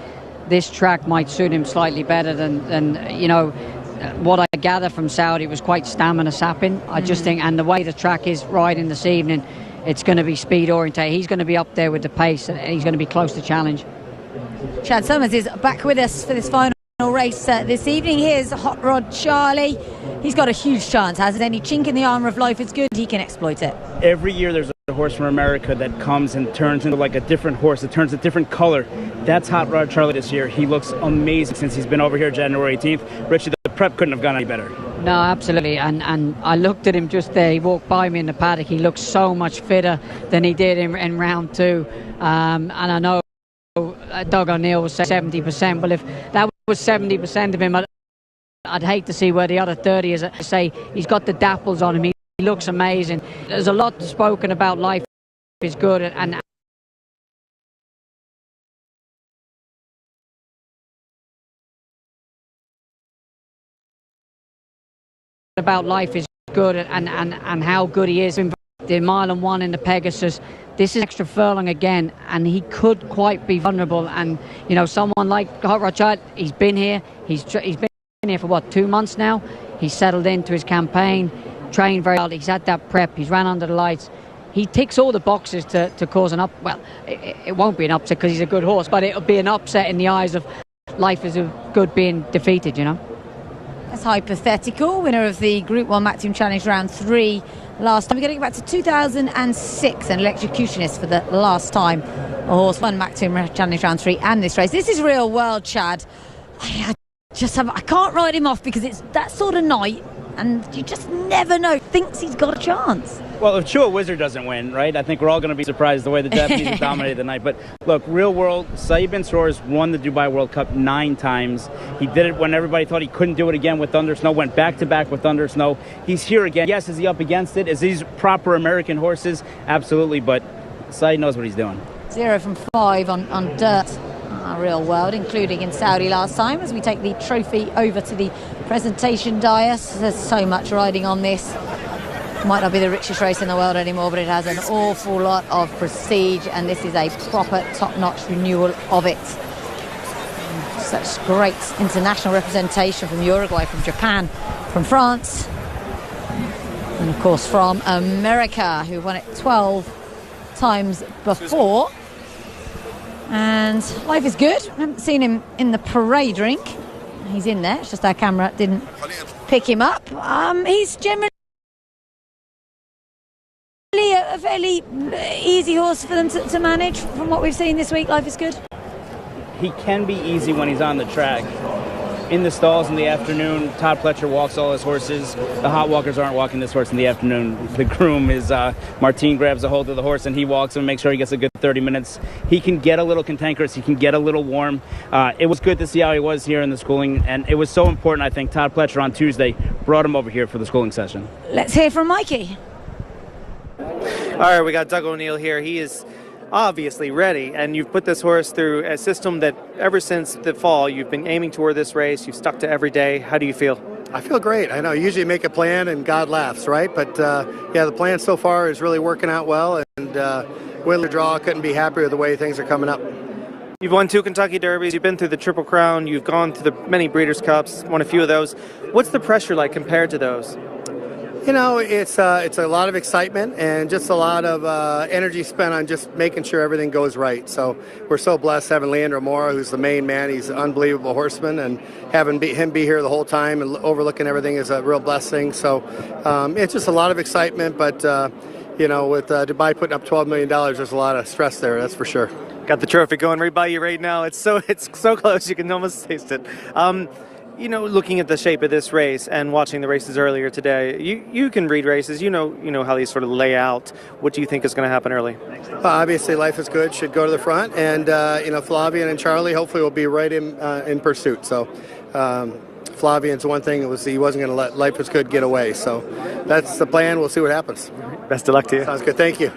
this track might suit him slightly better than what I gather from Saudi was quite stamina sapping. I just think, and the way the track is riding this evening, it's going to be speed orientated. He's going to be up there with the pace, and he's going to be close to challenge.
Chad Summers is back with us for this final race this evening. Here's Hot Rod Charlie. He's got a huge chance. Has any chink in the armour of Life is Good, he can exploit it.
Every year there's a horse from America that comes and turns into like a different horse. It turns a different color. That's Hot Rod Charlie this year. He looks amazing since he's been over here January 18th. Richie, the prep couldn't have gone any better.
No, absolutely. And I looked at him just there. He walked by me in the paddock. He looks so much fitter than he did in round two. And I know Doug O'Neill was 70%, but if that was 70% of him, I'd hate to see where the other 30 is. I say he's got the dapples on him. He looks amazing. There's a lot spoken about Life is Good, and about Life is Good and how good he is. The mile and one in the Pegasus. This is extra furlong again, and he could quite be vulnerable. And you know, someone like Hot Rod Charlie, he's been here. He's been here for what, 2 months now. He's settled into his campaign, trained very well. He's had that prep. He's ran under the lights. He ticks all the boxes to cause an up. Well, it won't be an upset because he's a good horse, but it'll be an upset in the eyes of Life is Good being defeated. You know.
That's hypothetical. Winner of the Group 1 Maximum Challenge round 3 last time. We're going to go back to 2006, an electrocutionist for the last time a horse won Maximum Challenge round 3 and this race. This is Real World, Chad. I can't write him off because it's that sort of night and you just never know. Thinks he's got a chance.
Well, if Chua Wizard doesn't win, right, I think we're all going to be surprised the way the Japanese have dominated the night. But look, Real World, Saeed Bin Suroor won the Dubai World Cup 9 times. He did it when everybody thought he couldn't do it again with Thunder Snow, went back-to-back with Thunder Snow. He's here again. Yes, is he up against it? Is these proper American horses? Absolutely, but Saeed knows what he's doing.
0 from 5 on dirt. Real World, including in Saudi last time, as we take the trophy over to the presentation dais. There's so much riding on this. Might not be the richest race in the world anymore, but it has an awful lot of prestige, and this is a proper top-notch renewal of it. Such great international representation from Uruguay, from Japan, from France, and of course from America, who won it 12 times before. And Life is Good. I haven't seen him in the parade rink. He's in there. It's just our camera didn't pick him up. He's generally a fairly easy horse for them to manage from what we've seen this week. Life is Good.
He can be easy when he's on the track. In the stalls in the afternoon, Todd Pletcher walks all his horses. The hot walkers aren't walking this horse in the afternoon. The groom is, Martine grabs a hold of the horse and he walks him, makes sure he gets a good 30 minutes. He can get a little cantankerous. He can get a little warm. It was good to see how he was here in the schooling, and it was so important, I think, Todd Pletcher on Tuesday brought him over here for the schooling session.
Let's hear from Mikey.
All right, we got Doug O'Neill here. He is obviously ready, and you've put this horse through a system that ever since the fall you've been aiming toward this race. You've stuck to every day. How do you feel?
I feel great. I know usually make a plan and God laughs, right? But yeah, the plan so far is really working out well, and win or draw, couldn't be happier with the way things are coming up.
You've won 2 Kentucky Derbies, you've been through the Triple Crown, you've gone through the many Breeders' Cups, won a few of those. What's the pressure like compared to those?
You know, it's a lot of excitement and just a lot of energy spent on just making sure everything goes right. So we're so blessed having Leandro Mora, who's the main man. He's an unbelievable horseman, and having him be here the whole time and overlooking everything is a real blessing. So it's just a lot of excitement, but you know, with Dubai putting up $12 million, there's a lot of stress there, that's for sure.
Got the trophy going right by you right now. It's so close you can almost taste it. You know, looking at the shape of this race and watching the races earlier today, you can read races. You know how these sort of lay out. What do you think is going to happen early?
Well, obviously, Life is Good should go to the front, and you know, Flavian and Charlie hopefully will be right in pursuit. So Flavian's one thing, he wasn't going to let Life is Good get away. So that's the plan. We'll see what happens.
Best of luck to you.
Sounds good. Thank you.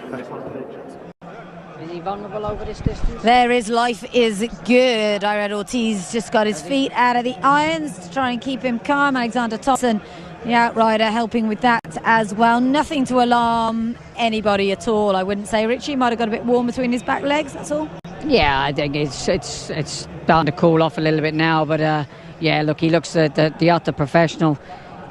Is he vulnerable over this distance?
There is Life is Good. Irad Ortiz just got his feet out of the irons to try and keep him calm. Alexander Thompson, the outrider, helping with that as well. Nothing to alarm anybody at all, I wouldn't say. Richie might have got a bit warm between his back legs, that's all.
Yeah, I think it's starting to cool off a little bit now, but yeah, look, he looks the utter professional.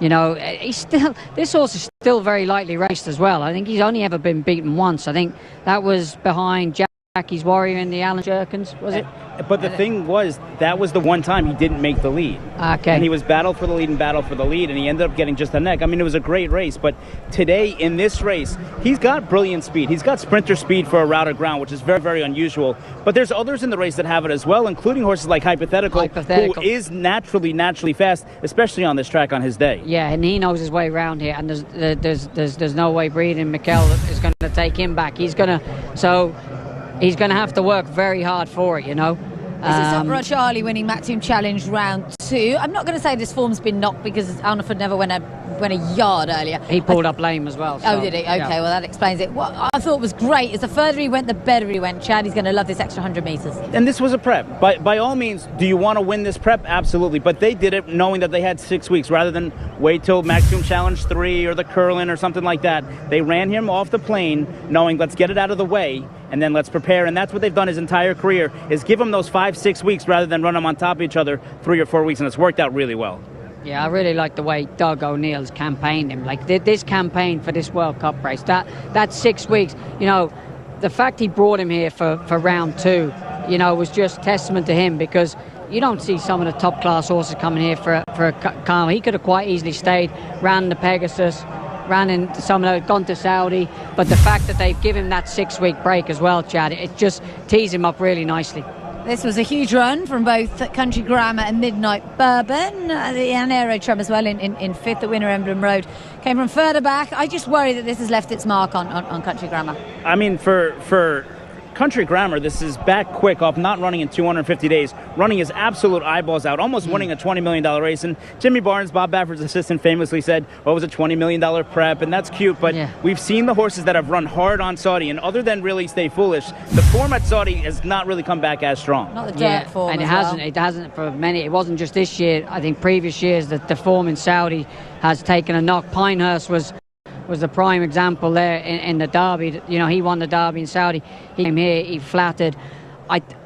You know, this horse is still very lightly raced as well. I think he's only ever been beaten once. I think that was behind Jackie's Warrior in the Alan Jerkins, was it?
But the thing was, that was the one time he didn't make the lead.
Okay.
And he was battled for the lead, and he ended up getting just a neck. I mean, it was a great race, but today in this race, he's got brilliant speed. He's got sprinter speed for a route of ground, which is very, very unusual. But there's others in the race that have it as well, including horses like Hypothetical. Who is naturally fast, especially on this track on his day.
Yeah, and he knows his way around here, and there's no way Breeding Mikel is going to take him back. He's going to have to work very hard for it, you know.
This is Hot Rod Charlie winning Maximum Challenge round 2. I'm not going to say this form's been knocked because Alneford never went a yard earlier.
He pulled up lame as well.
So, did he? Okay,
yeah.
Well, that explains it. What I thought was great is the further he went, the better he went. Chad, he's going to love this extra 100 metres.
And this was a prep. By all means, do you want to win this prep? Absolutely. But they did it knowing that they had 6 weeks rather than wait till Maximum Challenge 3 or the Curlin or something like that. They ran him off the plane knowing, let's get it out of the way and then let's prepare. And that's what they've done his entire career, is give him those 5-6 weeks rather than run them on top of each other 3 or 4 weeks. And it's worked out really well.
Yeah, I really like the way Doug O'Neill's campaigned him. Like this campaign for this World Cup race, that 6 weeks, you know, the fact he brought him here for round 2, you know, was just testament to him, because you don't see some of the top class horses coming here for a calm. He could have quite easily stayed, ran the Pegasus, ran in some of the, gone to Saudi, but the fact that they've given him that 6 week break as well, Chad, it just tees him up really nicely.
This was a huge run from both Country Grammar and Midnight Bourbon, and Aero Trem as well in fifth. The winner, Emblem Road, came from further back. I just worry that this has left its mark on Country Grammar.
I mean, for Country Grammar, this is back quick off not running in 250 days, running his absolute eyeballs out, almost winning a $20 million race. And Jimmy Barnes, Bob Baffert's assistant, famously said, well, it was a $20 million prep, and that's cute. But we've seen the horses that have run hard on Saudi, and other than really Stay Foolish, the form at Saudi has not really come back as strong.
Not the dirt form.
And it hasn't for many. It wasn't just this year. I think previous years that the form in Saudi has taken a knock. Pinehurst was the prime example there in the Derby. You know, he won the Derby in Saudi. He came here, he flattered.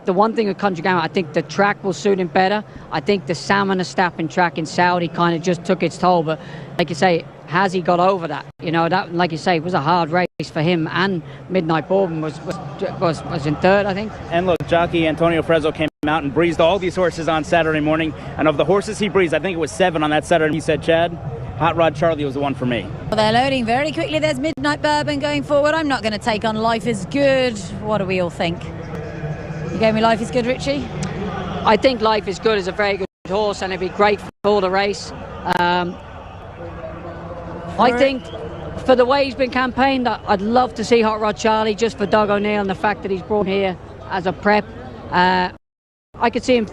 The one thing with Country Grammar, I think the track will suit him better. I think the Salmon Estappen track in Saudi kind of just took its toll. But like you say, has he got over that? You know, that, like you say, was a hard race for him. And Midnight Bourbon was in third, I think.
And look, jockey Antonio Frezzo came out and breezed all these horses on Saturday morning. And of the horses he breezed, I think it was 7 on that Saturday. He said, Chad, Hot Rod Charlie was the one for me.
Well, they're loading very quickly. There's Midnight Bourbon going forward. I'm not going to take on Life is Good. What do we all think? You gave me Life is Good, Richie?
I think Life is Good is a very good horse, and it'd be great for the race. I think for the way he's been campaigned, I'd love to see Hot Rod Charlie just for Doug O'Neill and the fact that he's brought him here as a prep. I could see him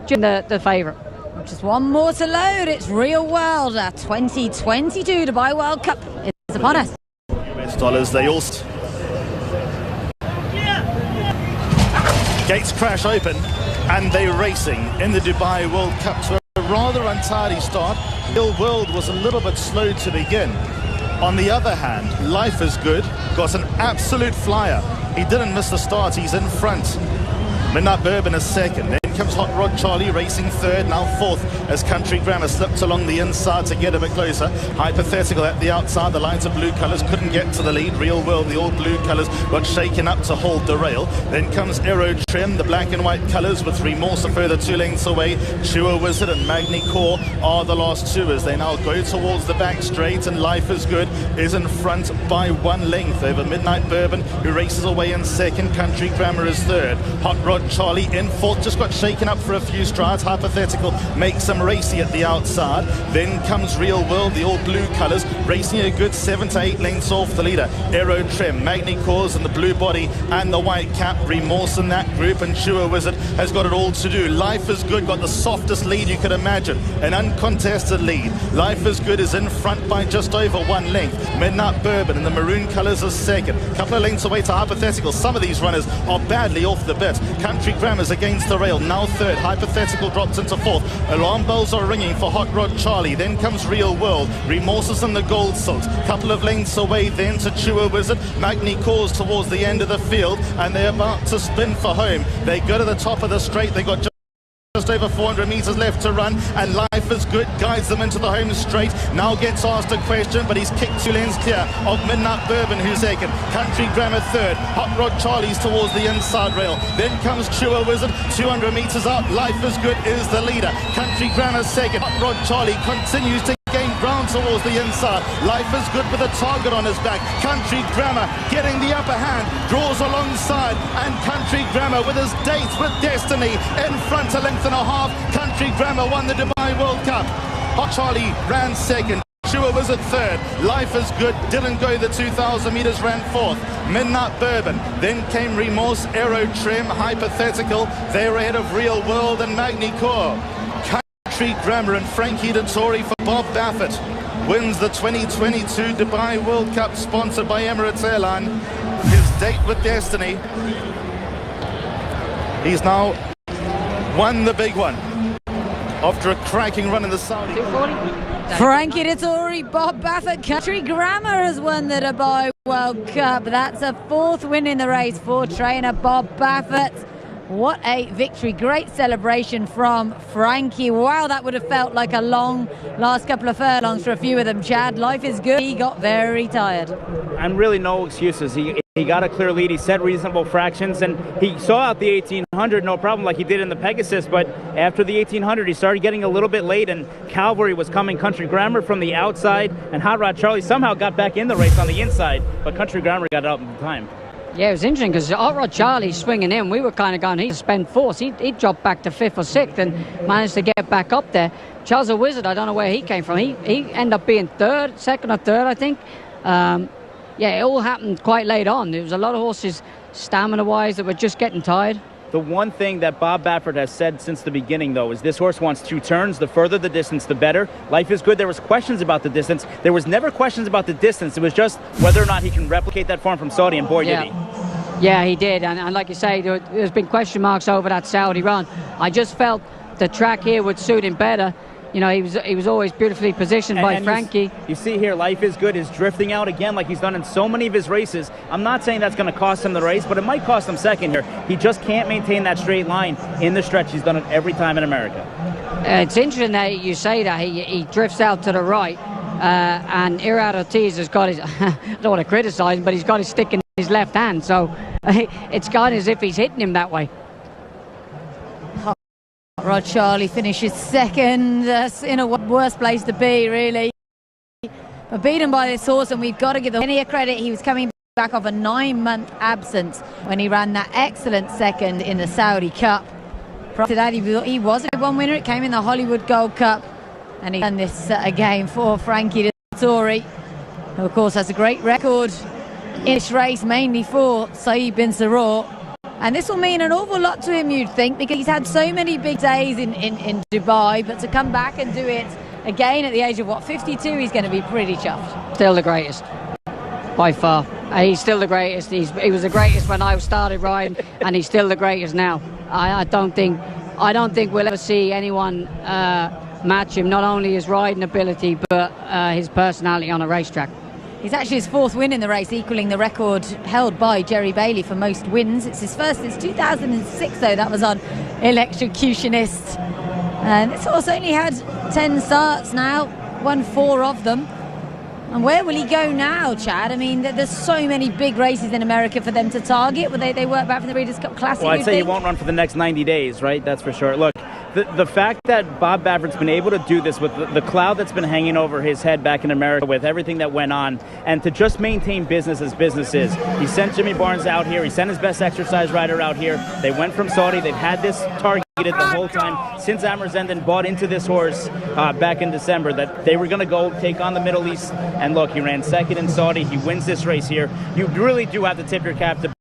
the favourite.
Just one more to load. It's Real World 2022 Dubai World Cup is upon us.
US dollars, they all... Gates crash open and they're racing in the Dubai World Cup to a rather untidy start. Real World was a little bit slow to begin. On the other hand, Life is Good got an absolute flyer. He didn't miss the start, he's in front. Midnight Bourbon is second. Then comes Hot Rod Charlie racing third, now fourth, as Country Grammar slipped along the inside to get a bit closer. Hypothetical at the outside, the lines of blue colours couldn't get to the lead. Real World, the all blue colours, got shaken up to hold the rail. Then comes Aero Trem, the black and white colours, with Remorse a further 2 lengths away. Chewer Wizard and Magni Core are the last two as they now go towards the back straight, and Life is Good is in front by 1 length over Midnight Bourbon, who races away in second. Country Grammar is third. Hot Rod Charlie in fourth, just got shaken up for a few strides. Hypothetical makes him racy at the outside. Then comes Real World, the all blue colours, racing a good 7 to 8 lengths off the leader. Aero Trem, Magni Cause and the blue body and the white cap. Remorse in that group, and Chewer Wizard has got it all to do. Life is Good got the softest lead you could imagine, an uncontested lead. Life is Good is in front by just over 1 length. Midnight Bourbon in the maroon colours is second, couple of lengths away to Hypothetical. Some of these runners are badly off the bit. Country Grammar's against the rail, now third. Hypothetical drops into fourth. Alarm bells are ringing for Hot Rod Charlie. Then comes Real World. Remorses in the gold silks. Couple of lengths away then to Chewer Wizard. Magni Cause towards the end of the field, and they're about to spin for home. They go to the top of the straight. They got Just over 400 metres left to run, and Life is Good guides them into the home straight. Now gets asked a question, but he's kicked 2 lengths clear of Midnight Bourbon, who's second. Country Grammar third. Hot Rod Charlie's towards the inside rail. Then comes Chua Wizard, 200 metres out. Life is Good is the leader. Country Grammar second. Hot Rod Charlie continues to gain ground towards the inside. Life is Good with a target on his back. Country Grammar getting the upper hand, draws alongside, and Country Grammar with his dates with Destiny in front, a length and a half. Country Grammar won the Dubai World Cup. Hot Charlie ran second. Chua Wizard third. Life is Good didn't go the 2,000 metres, ran fourth. Midnight Bourbon. Then came Remorse, Aero Trim, Hypothetical. They were ahead of Real World and Magni Core. Country Grammar and Frankie Dettori for Bob Baffert wins the 2022 Dubai World Cup, sponsored by Emirates Airline. His date with Destiny. He's now won the big one after a cracking run in the Saudi.
Frankie Dettori, Bob Baffert, Country Grammar has won the Dubai World Cup. That's a 4th win in the race for trainer Bob Baffert. What a victory. Great celebration from Frankie. Wow, that would have felt like a long last couple of furlongs for a few of them, Chad. Life is Good. He got very tired.
And really no excuses. He got a clear lead. He set reasonable fractions, and he saw out the 1800 no problem like he did in the Pegasus, but after the 1800 he started getting a little bit late, and Calvary was coming. Country Grammar from the outside, and Hot Rod Charlie somehow got back in the race on the inside, but Country Grammar got out in time.
Yeah, it was interesting because Hot Rod Charlie swinging in, we were kind of going, he'd spend force. He dropped back to 5th or 6th and managed to get back up there. Charles the Wizard, I don't know where he came from. He ended up being 2nd or 3rd, I think. Yeah, it all happened quite late on. There was a lot of horses, stamina-wise, that were just getting tired.
The one thing that Bob Baffert has said since the beginning, though, is this horse wants 2 turns. The further the distance, the better. Life is Good. There was questions about the distance. There was never questions about the distance. It was just whether or not he can replicate that form from Saudi, and boy, did he.
Yeah, he did. And like you say, there's been question marks over that Saudi run. I just felt the track here would suit him better. You know, he was always beautifully positioned by Frankie.
You see here, Life is Good is drifting out again like he's done in so many of his races. I'm not saying that's going to cost him the race, but it might cost him second here. He just can't maintain that straight line in the stretch. He's done it every time in America.
It's interesting that you say that. He drifts out to the right, and Irad Ortiz has got his, I don't want to criticise him, but he's got his stick in his left hand, so it's kind of as if he's hitting him that way.
Rod Charlie finishes second. In a worse place to be, really. But beaten by this horse, and we've got to give him any credit. He was coming back off a 9-month absence when he ran that excellent second in the Saudi Cup. Prior to that, he was a 1 winner. It came in the Hollywood Gold Cup, and he done this again for Frankie Dettori, who of course has a great record in this race, mainly for Saeed bin Suroor. And this will mean an awful lot to him, you'd think, because he's had so many big days in Dubai, but to come back and do it again at the age of, 52, he's going to be pretty chuffed.
Still the greatest, by far. He's still the greatest. He was the greatest when I started riding, and he's still the greatest now. I don't think we'll ever see anyone match him, not only his riding ability, but his personality on a racetrack.
He's actually his 4th win in the race, equaling the record held by Jerry Bailey for most wins. It's his first since 2006, though. That was on Electrocutionist. And this horse only had 10 starts now, won 4 of them. And where will he go now, Chad? I mean, there's so many big races in America for them to target. Will they work back from the Breeders' Cup Classic?
Well, I'd say he won't run for the next 90 days, right? That's for sure. Look, the fact that Bob Baffert's been able to do this with the cloud that's been hanging over his head back in America with everything that went on, and to just maintain business as business is. He sent Jimmy Barnes out here. He sent his best exercise rider out here. They went from Saudi. They've had this targeted the whole time since Amr Zendon bought into this horse back in December, that they were going to go take on the Middle East. And look, he ran second in Saudi. He wins this race here. You really do have to tip your cap to